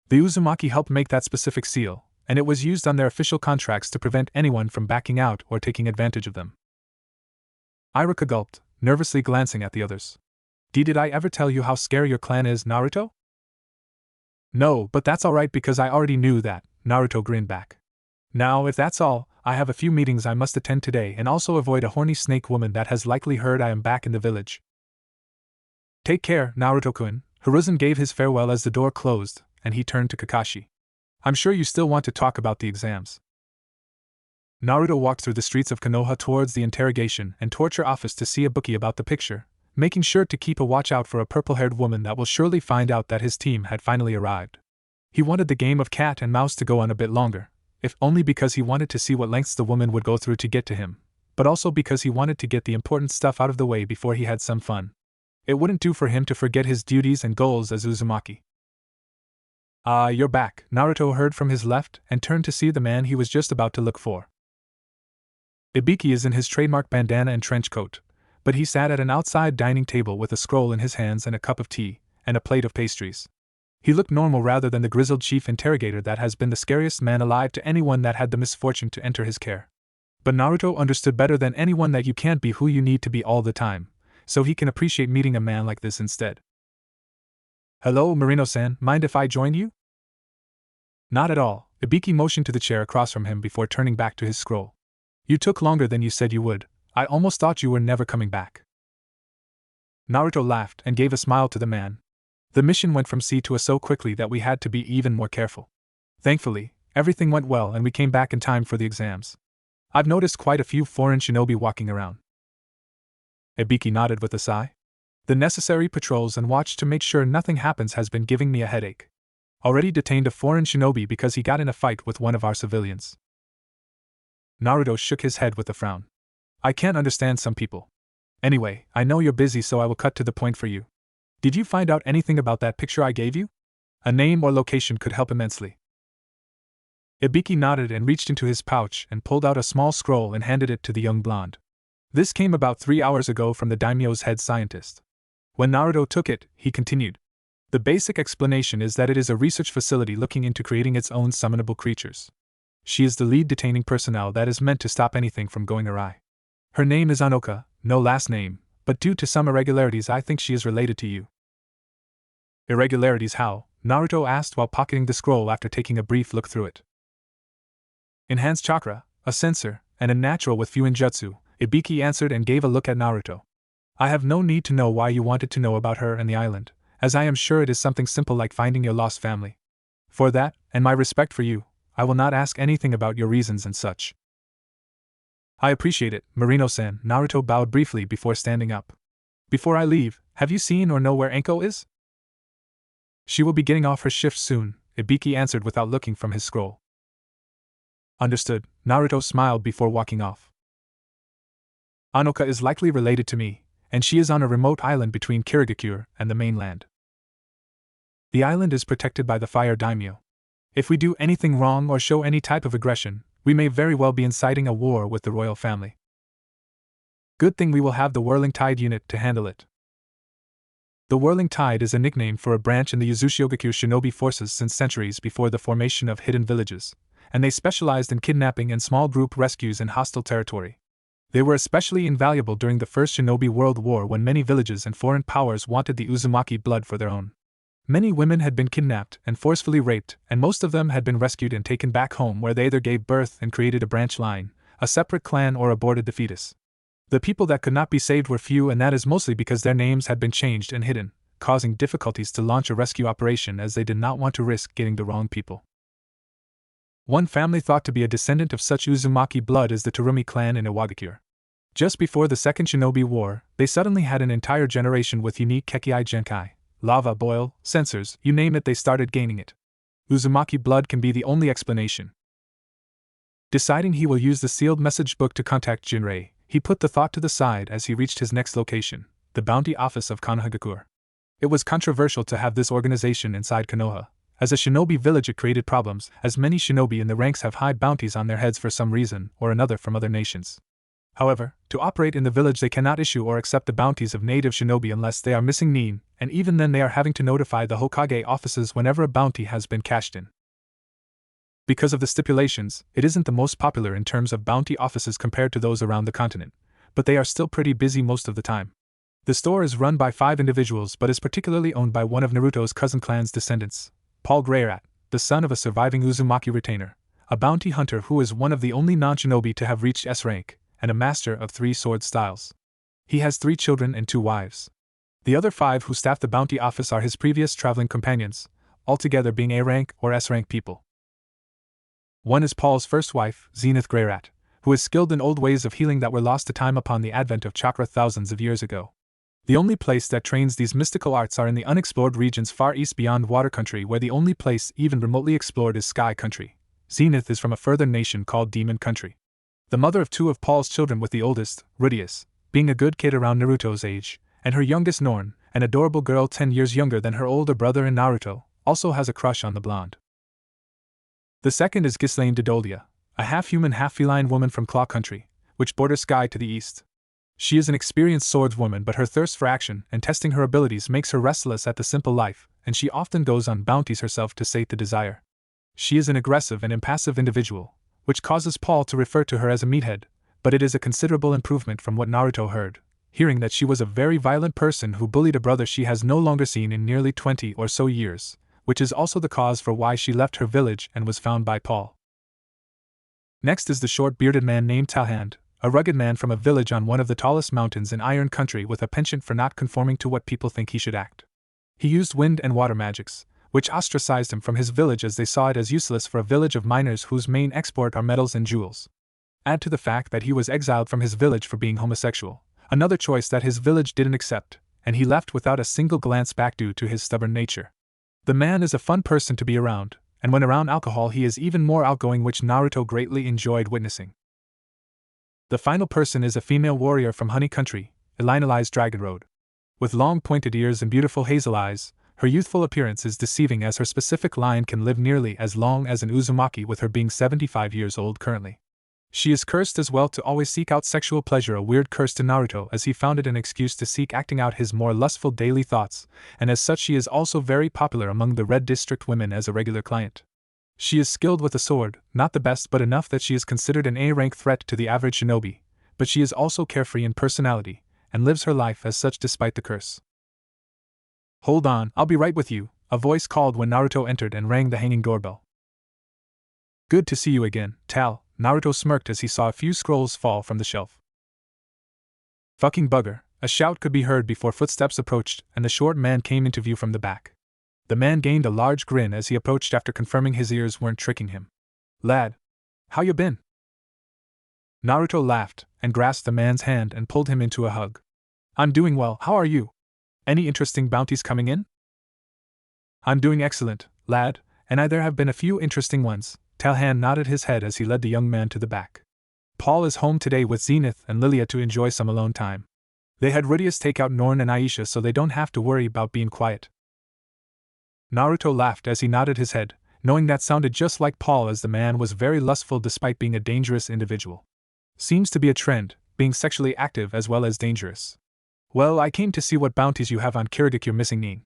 The Uzumaki helped make that specific seal, and it was used on their official contracts to prevent anyone from backing out or taking advantage of them. Irika gulped, nervously glancing at the others. Did I ever tell you how scary your clan is, Naruto? No, but that's alright because I already knew that, Naruto grinned back. Now, if that's all, I have a few meetings I must attend today and also avoid a horny snake woman that has likely heard I am back in the village. Take care, Naruto-kun. Hiruzen gave his farewell as the door closed, and he turned to Kakashi. I'm sure you still want to talk about the exams. Naruto walked through the streets of Konoha towards the interrogation and torture office to see a bookie about the picture, making sure to keep a watch out for a purple-haired woman that will surely find out that his team had finally arrived. He wanted the game of cat and mouse to go on a bit longer, if only because he wanted to see what lengths the woman would go through to get to him, but also because he wanted to get the important stuff out of the way before he had some fun. It wouldn't do for him to forget his duties and goals as Uzumaki. Ah, you're back, Naruto heard from his left and turned to see the man he was just about to look for. Ibiki is in his trademark bandana and trench coat, but he sat at an outside dining table with a scroll in his hands and a cup of tea, and a plate of pastries. He looked normal rather than the grizzled chief interrogator that has been the scariest man alive to anyone that had the misfortune to enter his care. But Naruto understood better than anyone that you can't be who you need to be all the time, so he can appreciate meeting a man like this instead. Hello, Marino-san, mind if I join you? Not at all, Ibiki motioned to the chair across from him before turning back to his scroll. You took longer than you said you would. I almost thought you were never coming back. Naruto laughed and gave a smile to the man. The mission went from C to A so quickly that we had to be even more careful. Thankfully, everything went well and we came back in time for the exams. I've noticed quite a few foreign shinobi walking around. Ibiki nodded with a sigh. The necessary patrols and watch to make sure nothing happens has been giving me a headache. Already detained a foreign shinobi because he got in a fight with one of our civilians. Naruto shook his head with a frown. I can't understand some people. Anyway, I know you're busy, so I will cut to the point for you. Did you find out anything about that picture I gave you? A name or location could help immensely. Ibiki nodded and reached into his pouch and pulled out a small scroll and handed it to the young blonde. This came about 3 hours ago from the daimyo's head scientist. When Naruto took it, he continued. The basic explanation is that it is a research facility looking into creating its own summonable creatures. She is the lead detaining personnel that is meant to stop anything from going awry. Her name is Anoka, no last name, but due to some irregularities I think she is related to you. Irregularities how? Naruto asked while pocketing the scroll after taking a brief look through it. Enhanced chakra, a sensor, and a natural with Fuinjutsu, Ibiki answered and gave a look at Naruto. I have no need to know why you wanted to know about her and the island, as I am sure it is something simple like finding your lost family. For that, and my respect for you, I will not ask anything about your reasons and such. I appreciate it, Marino-san. Naruto bowed briefly before standing up. Before I leave, have you seen or know where Enko is? She will be getting off her shift soon, Ibiki answered without looking from his scroll. Understood, Naruto smiled before walking off. Anoka is likely related to me, and she is on a remote island between Kirigakure and the mainland. The island is protected by the Fire Daimyo. If we do anything wrong or show any type of aggression, we may very well be inciting a war with the royal family. Good thing we will have the Whirling Tide unit to handle it. The Whirling Tide is a nickname for a branch in the Uzushiogakure shinobi forces since centuries before the formation of hidden villages, and they specialized in kidnapping and small group rescues in hostile territory. They were especially invaluable during the First Shinobi World War when many villages and foreign powers wanted the Uzumaki blood for their own. Many women had been kidnapped and forcefully raped, and most of them had been rescued and taken back home where they either gave birth and created a branch line, a separate clan, or aborted the fetus. The people that could not be saved were few, and that is mostly because their names had been changed and hidden, causing difficulties to launch a rescue operation as they did not want to risk getting the wrong people. One family thought to be a descendant of such Uzumaki blood is the Terumi clan in Iwagakure. Just before the Second Shinobi War, they suddenly had an entire generation with unique Kekei Genkai, lava boil, sensors, you name it, they started gaining it. Uzumaki blood can be the only explanation. Deciding he will use the sealed message book to contact Jinrei, he put the thought to the side as he reached his next location, the bounty office of Konohagakure. It was controversial to have this organization inside Konoha. As a shinobi village it created problems, as many shinobi in the ranks have high bounties on their heads for some reason or another from other nations. However, to operate in the village they cannot issue or accept the bounties of native shinobi unless they are missing nin, and even then they are having to notify the Hokage offices whenever a bounty has been cashed in. Because of the stipulations, it isn't the most popular in terms of bounty offices compared to those around the continent, but they are still pretty busy most of the time. The store is run by 5 individuals but is particularly owned by one of Naruto's cousin clan's descendants, Paul Greyrat, the son of a surviving Uzumaki retainer, a bounty hunter who is one of the only non-shinobi to have reached S rank, and a master of 3 sword styles. He has 3 children and 2 wives. The other 5 who staff the bounty office are his previous traveling companions, altogether being A rank or S rank people. One is Paul's first wife, Zenith Greyrat, who is skilled in old ways of healing that were lost to time upon the advent of chakra thousands of years ago. The only place that trains these mystical arts are in the unexplored regions far east beyond Water Country, where the only place even remotely explored is Sky Country. Zenith is from a further nation called Demon Country. The mother of 2 of Paul's children, with the oldest, Rudius, being a good kid around Naruto's age, and her youngest Norn, an adorable girl 10 years younger than her older brother in Naruto, also has a crush on the blonde. The second is Ghislaine Dodolia, a half-human half-feline woman from Claw Country, which borders Sky to the east. She is an experienced swordswoman, but her thirst for action and testing her abilities makes her restless at the simple life, and she often goes on bounties herself to sate the desire. She is an aggressive and impassive individual, which causes Paul to refer to her as a meathead, but it is a considerable improvement from what Naruto heard, hearing that she was a very violent person who bullied a brother she has no longer seen in nearly 20 or so years, which is also the cause for why she left her village and was found by Paul. Next is the short-bearded man named Talhand, a rugged man from a village on one of the tallest mountains in Iron Country with a penchant for not conforming to what people think he should act. He used wind and water magics, which ostracized him from his village as they saw it as useless for a village of miners whose main export are metals and jewels. Add to the fact that he was exiled from his village for being homosexual, another choice that his village didn't accept, and he left without a single glance back due to his stubborn nature. The man is a fun person to be around, and when around alcohol he is even more outgoing, which Naruto greatly enjoyed witnessing. The final person is a female warrior from Honey Country, Elinalize Dragonroad. With long pointed ears and beautiful hazel eyes, her youthful appearance is deceiving as her specific line can live nearly as long as an Uzumaki, with her being 75 years old currently. She is cursed as well to always seek out sexual pleasure, a weird curse to Naruto as he found it an excuse to seek acting out his more lustful daily thoughts, and as such she is also very popular among the Red District women as a regular client. She is skilled with a sword, not the best but enough that she is considered an A-rank threat to the average shinobi, but she is also carefree in personality, and lives her life as such despite the curse. "Hold on, I'll be right with you," a voice called when Naruto entered and rang the hanging doorbell. "Good to see you again, Tal," Naruto smirked as he saw a few scrolls fall from the shelf. "Fucking bugger," a shout could be heard before footsteps approached and the short man came into view from the back. The man gained a large grin as he approached after confirming his ears weren't tricking him. "Lad, how you been?" Naruto laughed, and grasped the man's hand and pulled him into a hug. I'm doing well, how are you? Any interesting bounties coming in? I'm doing excellent, lad, and there have been a few interesting ones. Talhan nodded his head as he led the young man to the back. Paul is home today with Zenith and Lilia to enjoy some alone time. They had Rudius take out Norn and Aisha so they don't have to worry about being quiet. Naruto laughed as he nodded his head, knowing that sounded just like Paul, as the man was very lustful despite being a dangerous individual. Seems to be a trend, being sexually active as well as dangerous. Well, I came to see what bounties you have on Kirigaki missing Nin.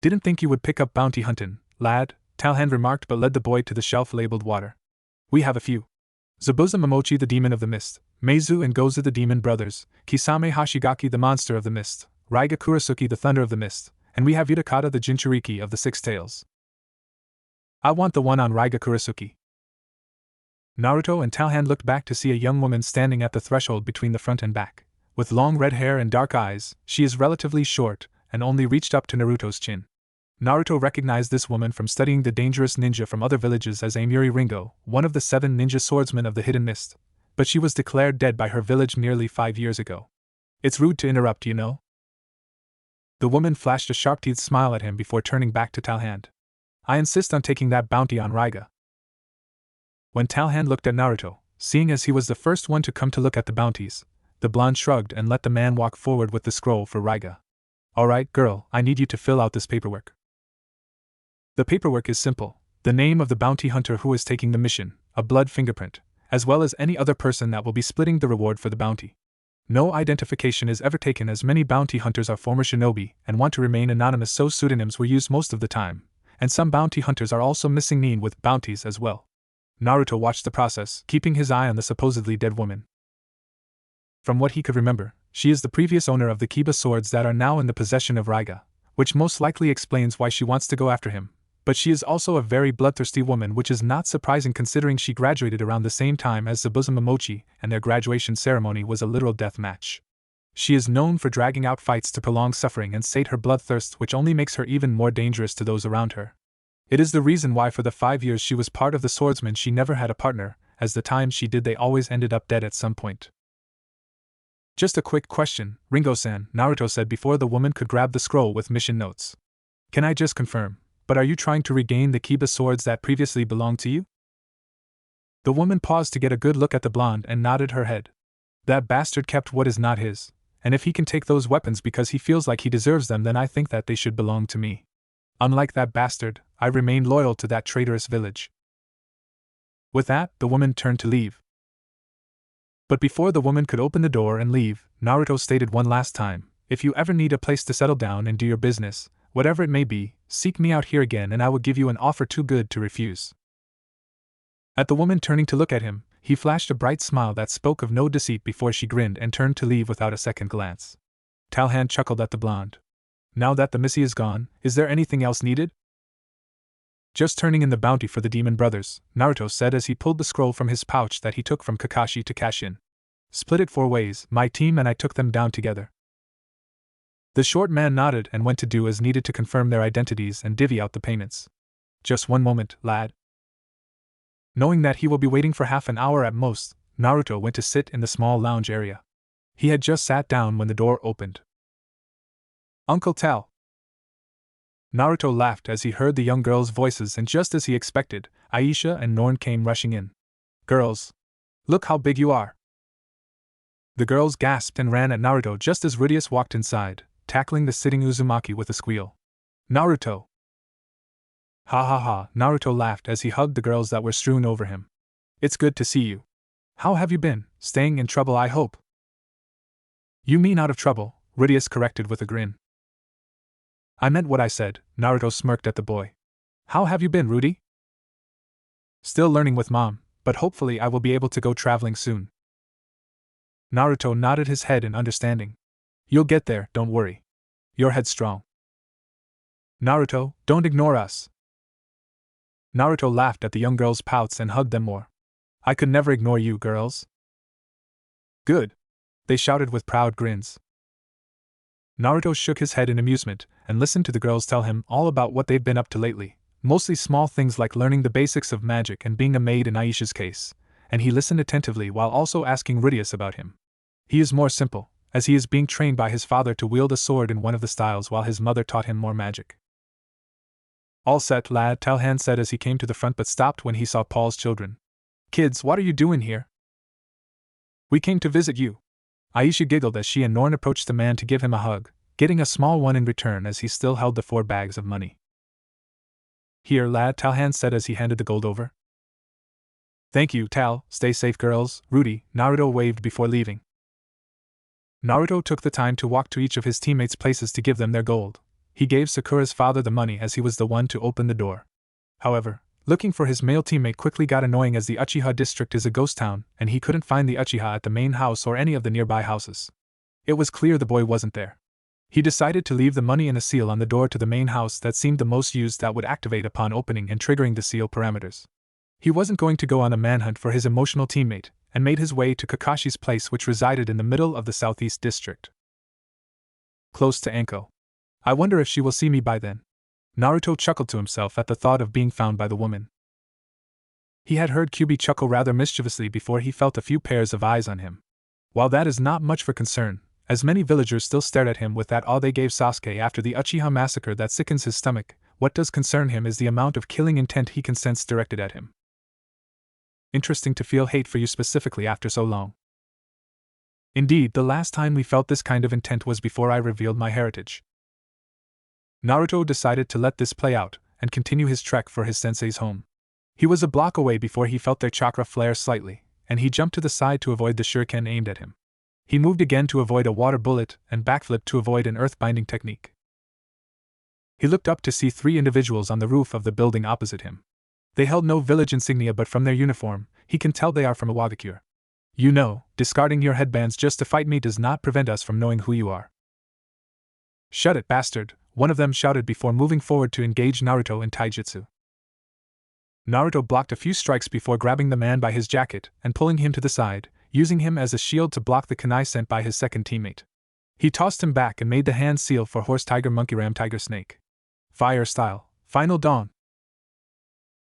Didn't think you would pick up bounty huntin', lad, Talhan remarked, but led the boy to the shelf labeled water. We have a few. Zabuza Momochi the Demon of the Mist, Meizu and Gozu the Demon Brothers, Kisame Hashigaki the Monster of the Mist, Raiga Kurasuki the Thunder of the Mist, and we have Utakata the Jinchuriki of the Six Tails. I want the one on Raiga Kurasuki. Naruto and Talhan looked back to see a young woman standing at the threshold between the front and back. With long red hair and dark eyes, she is relatively short and only reached up to Naruto's chin. Naruto recognized this woman from studying the dangerous ninja from other villages as Amiri Ringo, one of the 7 ninja swordsmen of the Hidden Mist, but she was declared dead by her village nearly 5 years ago. It's rude to interrupt, you know? The woman flashed a sharp-teethed smile at him before turning back to Talhan. I insist on taking that bounty on Raiga. When Talhan looked at Naruto, seeing as he was the first one to come to look at the bounties, the blonde shrugged and let the man walk forward with the scroll for Raiga. Alright, girl, I need you to fill out this paperwork. The paperwork is simple: the name of the bounty hunter who is taking the mission, a blood fingerprint, as well as any other person that will be splitting the reward for the bounty. No identification is ever taken, as many bounty hunters are former shinobi and want to remain anonymous, so pseudonyms were used most of the time, and some bounty hunters are also missing Nin with bounties as well. Naruto watched the process, keeping his eye on the supposedly dead woman. From what he could remember, she is the previous owner of the Kiba swords that are now in the possession of Raiga, which most likely explains why she wants to go after him. But she is also a very bloodthirsty woman, which is not surprising considering she graduated around the same time as Zabuza Momochi, and their graduation ceremony was a literal death match. She is known for dragging out fights to prolong suffering and sate her bloodthirst, which only makes her even more dangerous to those around her. It is the reason why for the 5 years she was part of the swordsmen she never had a partner, as the times she did they always ended up dead at some point. Just a quick question, Ringo-san, Naruto said before the woman could grab the scroll with mission notes. Can I just confirm, but are you trying to regain the Kiba swords that previously belonged to you? The woman paused to get a good look at the blonde and nodded her head. That bastard kept what is not his, and if he can take those weapons because he feels like he deserves them, then I think that they should belong to me. Unlike that bastard, I remain loyal to that traitorous village. With that, the woman turned to leave. But before the woman could open the door and leave, Naruto stated one last time, if you ever need a place to settle down and do your business, whatever it may be, seek me out here again and I will give you an offer too good to refuse. At the woman turning to look at him, he flashed a bright smile that spoke of no deceit before she grinned and turned to leave without a second glance. Talhan chuckled at the blonde. Now that the Missy is gone, is there anything else needed? Just turning in the bounty for the Demon Brothers, Naruto said as he pulled the scroll from his pouch that he took from Kakashi to cash in. Split it 4 ways, my team and I took them down together. The short man nodded and went to do as needed to confirm their identities and divvy out the payments. Just one moment, lad. Knowing that he will be waiting for half an hour at most, Naruto went to sit in the small lounge area. He had just sat down when the door opened. Uncle Tal. Naruto laughed as he heard the young girls' voices, and just as he expected, Aisha and Norn came rushing in. Girls! Look how big you are! The girls gasped and ran at Naruto just as Rudius walked inside, tackling the sitting Uzumaki with a squeal. Naruto! Ha ha ha, Naruto laughed as he hugged the girls that were strewn over him. It's good to see you. How have you been? Staying in trouble, I hope. You mean out of trouble, Rudius corrected with a grin. I meant what I said, Naruto smirked at the boy. How have you been, Rudy? Still learning with Mom, but hopefully I will be able to go traveling soon. Naruto nodded his head in understanding. You'll get there, don't worry. You're headstrong. Naruto, don't ignore us. Naruto laughed at the young girls' pouts and hugged them more. I could never ignore you, girls. Good. They shouted with proud grins. Naruto shook his head in amusement and listened to the girls tell him all about what they'd been up to lately, mostly small things like learning the basics of magic and being a maid in Aisha's case, and he listened attentively while also asking Rudius about him. He is more simple, as he is being trained by his father to wield a sword in one of the styles while his mother taught him more magic. All set, lad, Talhan said as he came to the front but stopped when he saw Paul's children. Kids, what are you doing here? We came to visit you. Aisha giggled as she and Norn approached the man to give him a hug, getting a small one in return as he still held the 4 bags of money. Here, lad, Talhan said as he handed the gold over. Thank you, Tal, stay safe girls, Rudy, Naruto waved before leaving. Naruto took the time to walk to each of his teammates' places to give them their gold. He gave Sakura's father the money as he was the one to open the door. However, looking for his male teammate quickly got annoying as the Uchiha district is a ghost town and he couldn't find the Uchiha at the main house or any of the nearby houses. It was clear the boy wasn't there. He decided to leave the money and a seal on the door to the main house that seemed the most used that would activate upon opening and triggering the seal parameters. He wasn't going to go on a manhunt for his emotional teammate, and made his way to Kakashi's place, which resided in the middle of the southeast district, close to Anko. I wonder if she will see me by then. Naruto chuckled to himself at the thought of being found by the woman. He had heard Kyubi chuckle rather mischievously before he felt a few pairs of eyes on him. While that is not much for concern, as many villagers still stared at him with that awe they gave Sasuke after the Uchiha massacre that sickens his stomach, what does concern him is the amount of killing intent he can sense directed at him. Interesting to feel hate for you specifically after so long. Indeed, the last time we felt this kind of intent was before I revealed my heritage. Naruto decided to let this play out and continue his trek for his sensei's home. He was a block away before he felt their chakra flare slightly, and he jumped to the side to avoid the shuriken aimed at him. He moved again to avoid a water bullet and backflipped to avoid an earth-binding technique. He looked up to see 3 individuals on the roof of the building opposite him. They held no village insignia, but from their uniform, he can tell they are from Iwagakure. You know, discarding your headbands just to fight me does not prevent us from knowing who you are. Shut it, bastard, one of them shouted before moving forward to engage Naruto in taijutsu. Naruto blocked a few strikes before grabbing the man by his jacket and pulling him to the side, using him as a shield to block the kunai sent by his second teammate. He tossed him back and made the hand seal for horse tiger monkey ram tiger snake. Fire style, final dawn.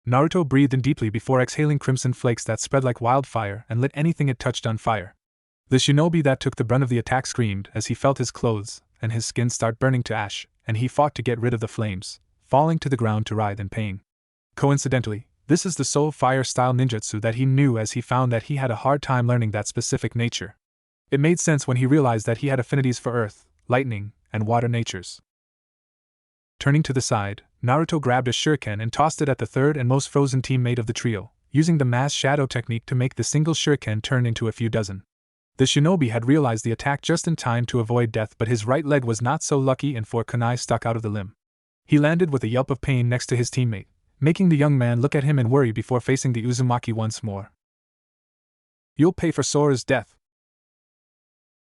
Naruto breathed in deeply before exhaling crimson flakes that spread like wildfire and lit anything it touched on fire. The shinobi that took the brunt of the attack screamed as he felt his clothes and his skin start burning to ash, and he fought to get rid of the flames, falling to the ground to writhe in pain. Coincidentally, this is the sole fire-style ninjutsu that he knew, as he found that he had a hard time learning that specific nature. It made sense when he realized that he had affinities for earth, lightning, and water natures. Turning to the side, Naruto grabbed a shuriken and tossed it at the third and most frozen teammate of the trio, using the mass shadow technique to make the single shuriken turn into a few dozen. The shinobi had realized the attack just in time to avoid death, but his right leg was not so lucky and 4 kunai stuck out of the limb. He landed with a yelp of pain next to his teammate, making the young man look at him in worry before facing the Uzumaki once more. You'll pay for Sora's death.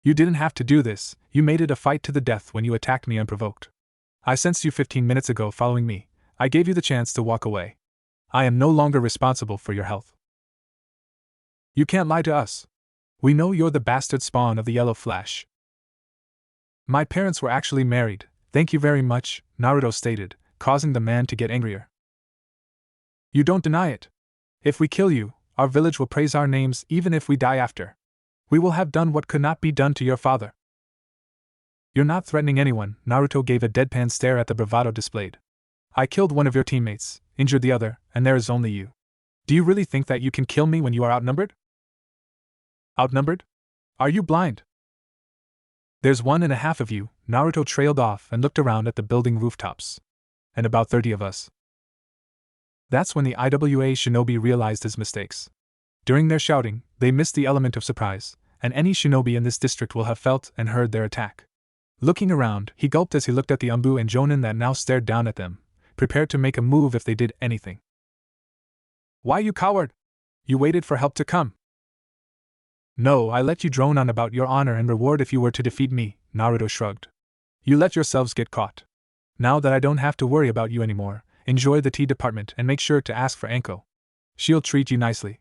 You didn't have to do this, you made it a fight to the death when you attacked me unprovoked. I sensed you 15 minutes ago following me. I gave you the chance to walk away. I am no longer responsible for your health. You can't lie to us. We know you're the bastard spawn of the Yellow Flash. My parents were actually married, thank you very much, Naruto stated, causing the man to get angrier. You don't deny it. If we kill you, our village will praise our names even if we die after. We will have done what could not be done to your father. You're not threatening anyone, Naruto gave a deadpan stare at the bravado displayed. I killed one of your teammates, injured the other, and there is only you. Do you really think that you can kill me when you are outnumbered? Outnumbered? Are you blind? There's 1.5 of you, Naruto trailed off and looked around at the building rooftops. And about 30 of us. That's when the IWA shinobi realized his mistakes. During their shouting, they missed the element of surprise, and any shinobi in this district will have felt and heard their attack. Looking around, he gulped as he looked at the Umbu and Jonin that now stared down at them, prepared to make a move if they did anything. Why, you coward? You waited for help to come. No, I let you drone on about your honor and reward if you were to defeat me, Naruto shrugged. You let yourselves get caught. Now that I don't have to worry about you anymore, enjoy the tea department and make sure to ask for Anko. She'll treat you nicely.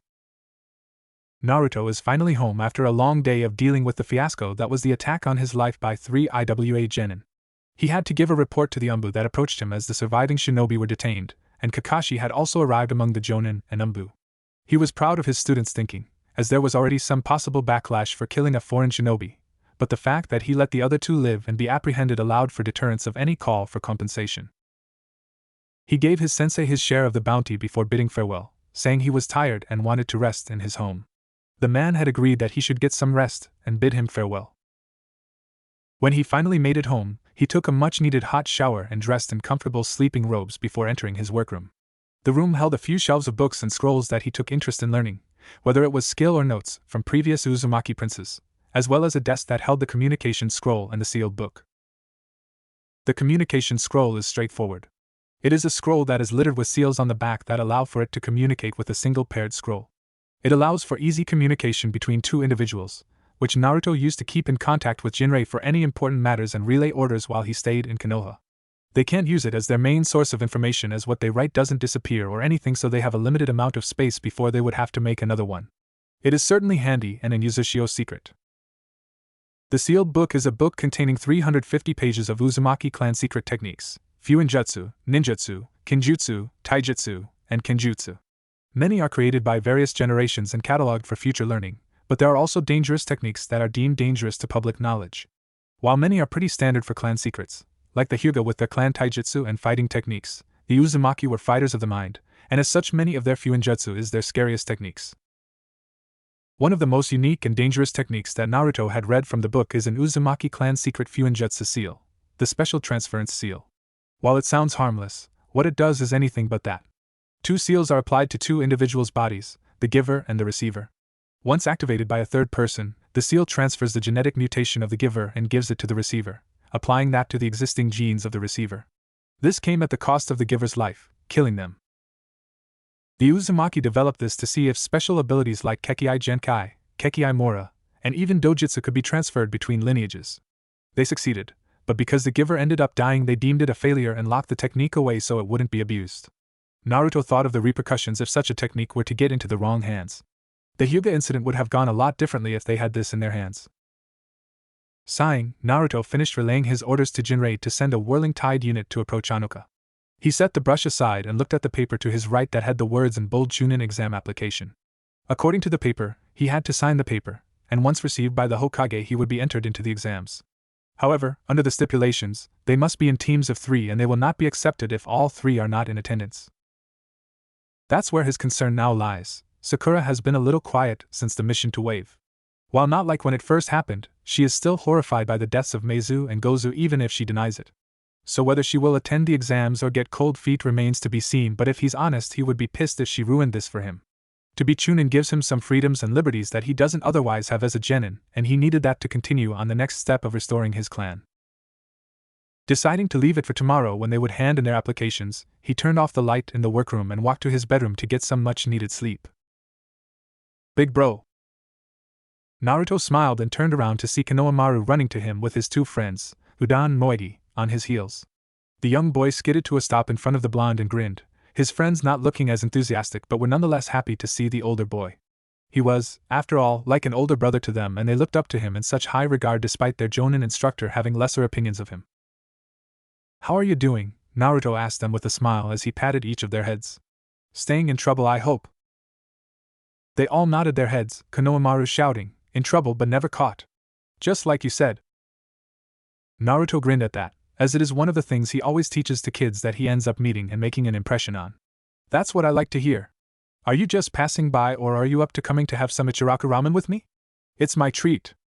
Naruto is finally home after a long day of dealing with the fiasco that was the attack on his life by 3 IWA genin. He had to give a report to the Umbu that approached him as the surviving shinobi were detained, and Kakashi had also arrived among the Jonin and Umbu. He was proud of his students' thinking, as there was already some possible backlash for killing a foreign shinobi, but the fact that he let the other two live and be apprehended allowed for deterrence of any call for compensation. He gave his sensei his share of the bounty before bidding farewell, saying he was tired and wanted to rest in his home. The man had agreed that he should get some rest and bid him farewell. When he finally made it home, he took a much-needed hot shower and dressed in comfortable sleeping robes before entering his workroom. The room held a few shelves of books and scrolls that he took interest in learning, whether it was skill or notes from previous Uzumaki princes, as well as a desk that held the communication scroll and the sealed book. The communication scroll is straightforward. It is a scroll that is littered with seals on the back that allow for it to communicate with a single paired scroll. It allows for easy communication between two individuals, which Naruto used to keep in contact with Jinrei for any important matters and relay orders while he stayed in Konoha. They can't use it as their main source of information as what they write doesn't disappear or anything, so they have a limited amount of space before they would have to make another one. It is certainly handy and an Uzushio's secret. The sealed book is a book containing 350 pages of Uzumaki clan secret techniques, fuinjutsu, ninjutsu, kinjutsu, taijutsu, and kenjutsu. Many are created by various generations and catalogued for future learning, but there are also dangerous techniques that are deemed dangerous to public knowledge. While many are pretty standard for clan secrets, like the Hyuga with their clan taijutsu and fighting techniques, the Uzumaki were fighters of the mind, and as such many of their fuinjutsu is their scariest techniques. One of the most unique and dangerous techniques that Naruto had read from the book is an Uzumaki clan secret fuinjutsu seal, the special transference seal. While it sounds harmless, what it does is anything but that. Two seals are applied to two individuals' bodies, the giver and the receiver. Once activated by a third person, the seal transfers the genetic mutation of the giver and gives it to the receiver, applying that to the existing genes of the receiver. This came at the cost of the giver's life, killing them. The Uzumaki developed this to see if special abilities like Kekkai Genkai, Kekkai Mora, and even Dojutsu could be transferred between lineages. They succeeded, but because the giver ended up dying, they deemed it a failure and locked the technique away so it wouldn't be abused. Naruto thought of the repercussions if such a technique were to get into the wrong hands. The Hyuga incident would have gone a lot differently if they had this in their hands. Sighing, Naruto finished relaying his orders to Jinrei to send a whirling tide unit to approach Anoka. He set the brush aside and looked at the paper to his right that had the words in bold Chunin exam application. According to the paper, he had to sign the paper, and once received by the Hokage he would be entered into the exams. However, under the stipulations, they must be in teams of 3 and they will not be accepted if all 3 are not in attendance. That's where his concern now lies. Sakura has been a little quiet since the mission to Wave. While not like when it first happened, she is still horrified by the deaths of Meizu and Gozu even if she denies it. So whether she will attend the exams or get cold feet remains to be seen, but if he's honest he would be pissed if she ruined this for him. To be Chunin gives him some freedoms and liberties that he doesn't otherwise have as a genin, and he needed that to continue on the next step of restoring his clan. Deciding to leave it for tomorrow when they would hand in their applications, he turned off the light in the workroom and walked to his bedroom to get some much-needed sleep. Big bro. Naruto smiled and turned around to see Konohamaru running to him with his 2 friends, Udan and Moegi, on his heels. The young boy skidded to a stop in front of the blonde and grinned, his friends not looking as enthusiastic but were nonetheless happy to see the older boy. He was, after all, like an older brother to them and they looked up to him in such high regard despite their jonin instructor having lesser opinions of him. How are you doing? Naruto asked them with a smile as he patted each of their heads. Staying in trouble, I hope. They all nodded their heads, Konohamaru shouting, in trouble but never caught. Just like you said. Naruto grinned at that, as it is one of the things he always teaches to kids that he ends up meeting and making an impression on. That's what I like to hear. Are you just passing by or are you up to coming to have some Ichiraku ramen with me? It's my treat.